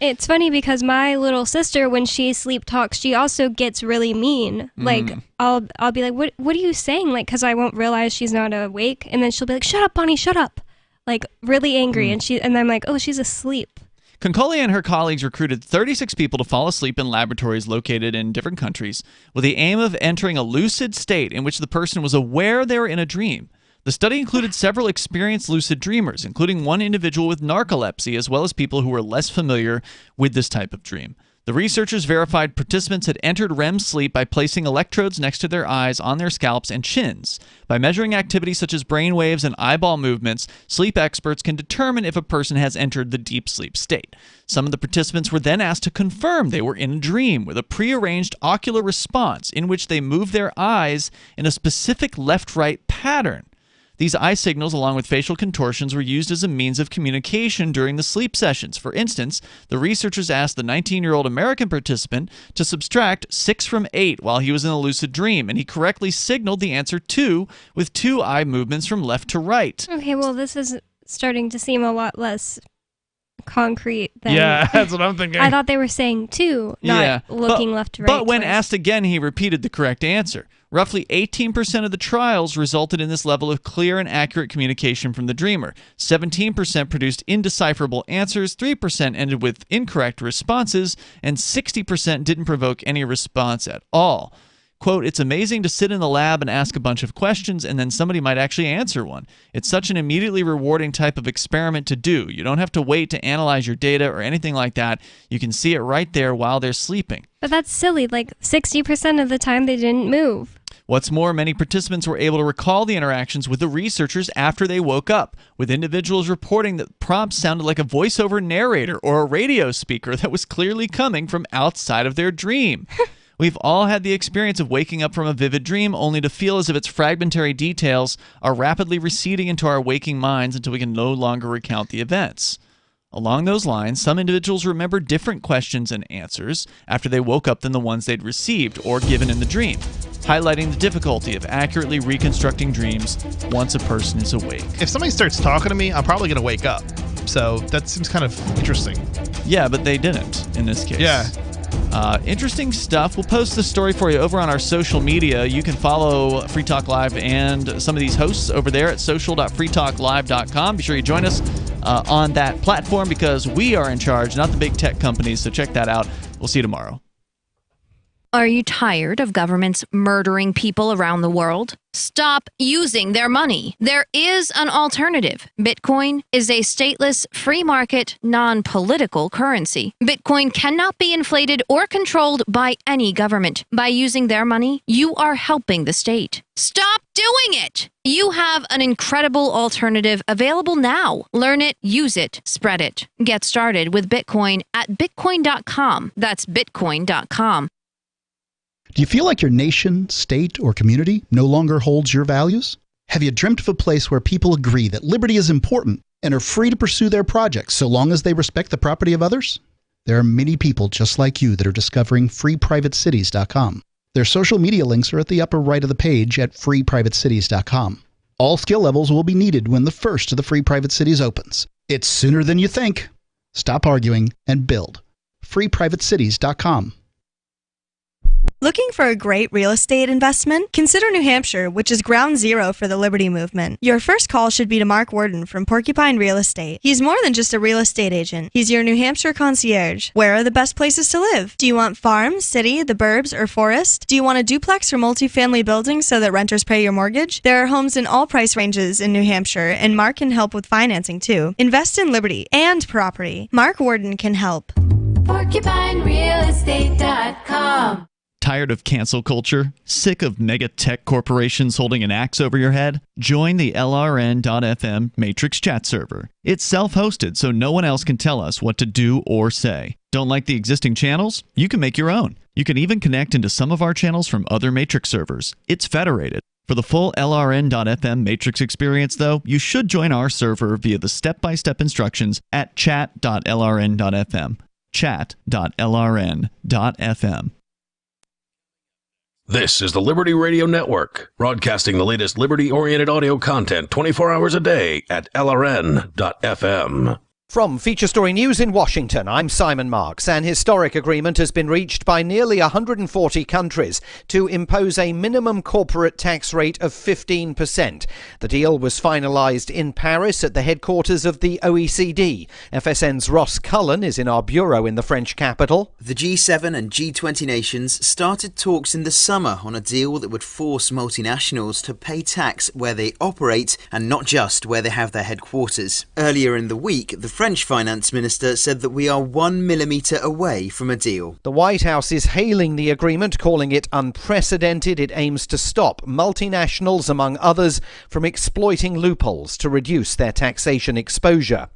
S10: It's funny because my little sister, when she sleep talks, she also gets really mean. Like, I'll be like, what are you saying? Like, because I won't realize she's not awake, and then she'll be like, "Shut up, Bonnie, shut up!" Like, really angry, and I'm like, "Oh, she's asleep."
S9: Concoli and her colleagues recruited 36 people to fall asleep in laboratories located in different countries with the aim of entering a lucid state in which the person was aware they were in a dream. The study included several experienced lucid dreamers, including one individual with narcolepsy, as well as people who were less familiar with this type of dream. The researchers verified participants had entered REM sleep by placing electrodes next to their eyes, on their scalps, and chins. By measuring activity such as brain waves and eyeball movements, sleep experts can determine if a person has entered the deep sleep state. Some of the participants were then asked to confirm they were in a dream with a prearranged ocular response in which they moved their eyes in a specific left-right pattern. These eye signals, along with facial contortions, were used as a means of communication during the sleep sessions. For instance, the researchers asked the 19-year-old American participant to subtract 6 from 8 while he was in a lucid dream, and he correctly signaled the answer 2 with 2 eye movements from left to right.
S10: Okay, well, this is starting to seem a lot less concrete than...
S11: Yeah, that's what I'm thinking.
S10: I thought they were saying 2, not looking left to right.
S9: But when asked again, he repeated the correct answer. Roughly 18% of the trials resulted in this level of clear and accurate communication from the dreamer. 17% produced indecipherable answers, 3% ended with incorrect responses, and 60% didn't provoke any response at all. Quote, it's amazing to sit in the lab and ask a bunch of questions and then somebody might actually answer one. It's such an immediately rewarding type of experiment to do. You don't have to wait to analyze your data or anything like that. You can see it right there while they're sleeping.
S10: But that's silly. Like 60% of the time they didn't move.
S9: What's more, many participants were able to recall the interactions with the researchers after they woke up, with individuals reporting that prompts sounded like a voiceover narrator or a radio speaker that was clearly coming from outside of their dream. We've all had the experience of waking up from a vivid dream only to feel as if its fragmentary details are rapidly receding into our waking minds until we can no longer recount the events. Along those lines, some individuals remember different questions and answers after they woke up than the ones they'd received or given in the dream, highlighting the difficulty of accurately reconstructing dreams once a person is awake.
S11: If somebody starts talking to me, I'm probably going to wake up. So that seems kind of interesting.
S9: Yeah, but they didn't in this case.
S11: Yeah.
S9: Interesting stuff. We'll post this story for you over on our social media. You can follow Free Talk Live and some of these hosts over there at social.freetalklive.com. Be sure you join us on that platform because we are in charge, not the big tech companies. So check that out. We'll see you tomorrow.
S16: Are you tired of governments murdering people around the world? Stop using their money. There is an alternative. Bitcoin is a stateless, free market, non-political currency. Bitcoin cannot be inflated or controlled by any government. By using their money, you are helping the state. Stop doing it! You have an incredible alternative available now. Learn it, use it, spread it. Get started with Bitcoin at bitcoin.com. That's bitcoin.com.
S12: Do you feel like your nation, state, or community no longer holds your values? Have you dreamt of a place where people agree that liberty is important and are free to pursue their projects so long as they respect the property of others? There are many people just like you that are discovering freeprivatecities.com. Their social media links are at the upper right of the page at freeprivatecities.com. All skill levels will be needed when the first of the Free Private Cities opens. It's sooner than you think. Stop arguing and build. freeprivatecities.com.
S18: Looking for a great real estate investment? Consider New Hampshire, which is ground zero for the Liberty Movement. Your first call should be to Mark Worden from Porcupine Real Estate. He's more than just a real estate agent. He's your New Hampshire concierge. Where are the best places to live? Do you want farm, city, the burbs, or forest? Do you want a duplex or multifamily building so that renters pay your mortgage? There are homes in all price ranges in New Hampshire, and Mark can help with financing too. Invest in liberty and property. Mark Worden can help.
S19: PorcupineRealEstate.com.
S9: Tired of cancel culture? Sick of mega tech corporations holding an axe over your head? Join the LRN.FM Matrix chat server. It's self-hosted, so no one else can tell us what to do or say. Don't like the existing channels? You can make your own. You can even connect into some of our channels from other Matrix servers. It's federated. For the full LRN.FM Matrix experience, though, you should join our server via the step-by-step instructions at chat.lrn.fm. chat.lrn.fm.
S15: This is the Liberty Radio Network, broadcasting the latest liberty-oriented audio content 24 hours a day at LRN.FM.
S2: From Feature Story News in Washington, I'm Simon Marks. An historic agreement has been reached by nearly 140 countries to impose a minimum corporate tax rate of 15%. The deal was finalised in Paris at the headquarters of the OECD. FSN's Ross Cullen is in our bureau in the French capital.
S4: The G7 and G20 nations started talks in the summer on a deal that would force multinationals to pay tax where they operate and not just where they have their headquarters. Earlier in the week, the French finance minister said that we are 1 millimetre away from a deal.
S2: The White House is hailing the agreement, calling it unprecedented. It aims to stop multinationals, among others, from exploiting loopholes to reduce their taxation exposure.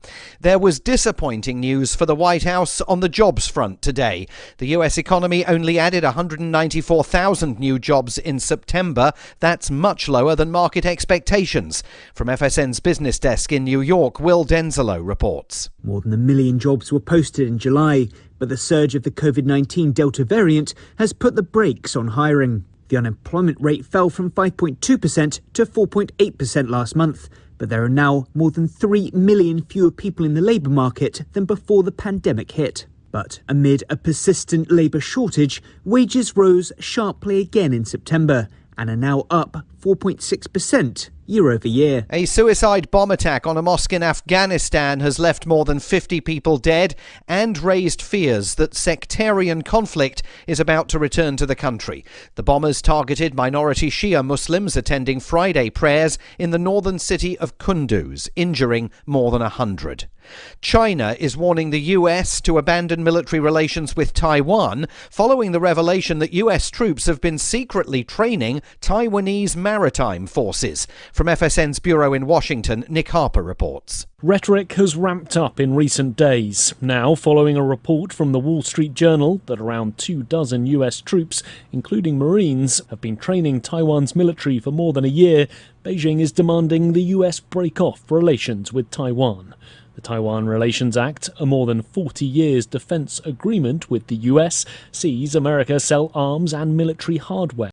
S2: There was disappointing news for the White House on the jobs front today. The US economy only added 194,000 new jobs in September. That's much lower than market expectations. From FSN's business desk in New York, Will Denzelo reports.
S5: More than 1 million jobs were posted in July, but the surge of the COVID-19 Delta variant has put the brakes on hiring. The unemployment rate fell from 5.2% to 4.8% last month, but there are now more than 3 million fewer people in the labour market than before the pandemic hit. But amid a persistent labour shortage, wages rose sharply again in September, and are now up 4.6% year over year.
S2: A suicide bomb attack on a mosque in Afghanistan has left more than 50 people dead and raised fears that sectarian conflict is about to return to the country. The bombers targeted minority Shia Muslims attending Friday prayers in the northern city of Kunduz, injuring more than 100. China is warning the US to abandon military relations with Taiwan following the revelation that US troops have been secretly training Taiwanese maritime forces. From FSN's bureau in Washington, Nick Harper reports.
S6: Rhetoric has ramped up in recent days. Now, following a report from the Wall Street Journal that around 24 US troops, including Marines, have been training Taiwan's military for more than a year, Beijing is demanding the US break off relations with Taiwan. The Taiwan Relations Act, a more than 40 years defense agreement with the US, sees America sell arms and military hardware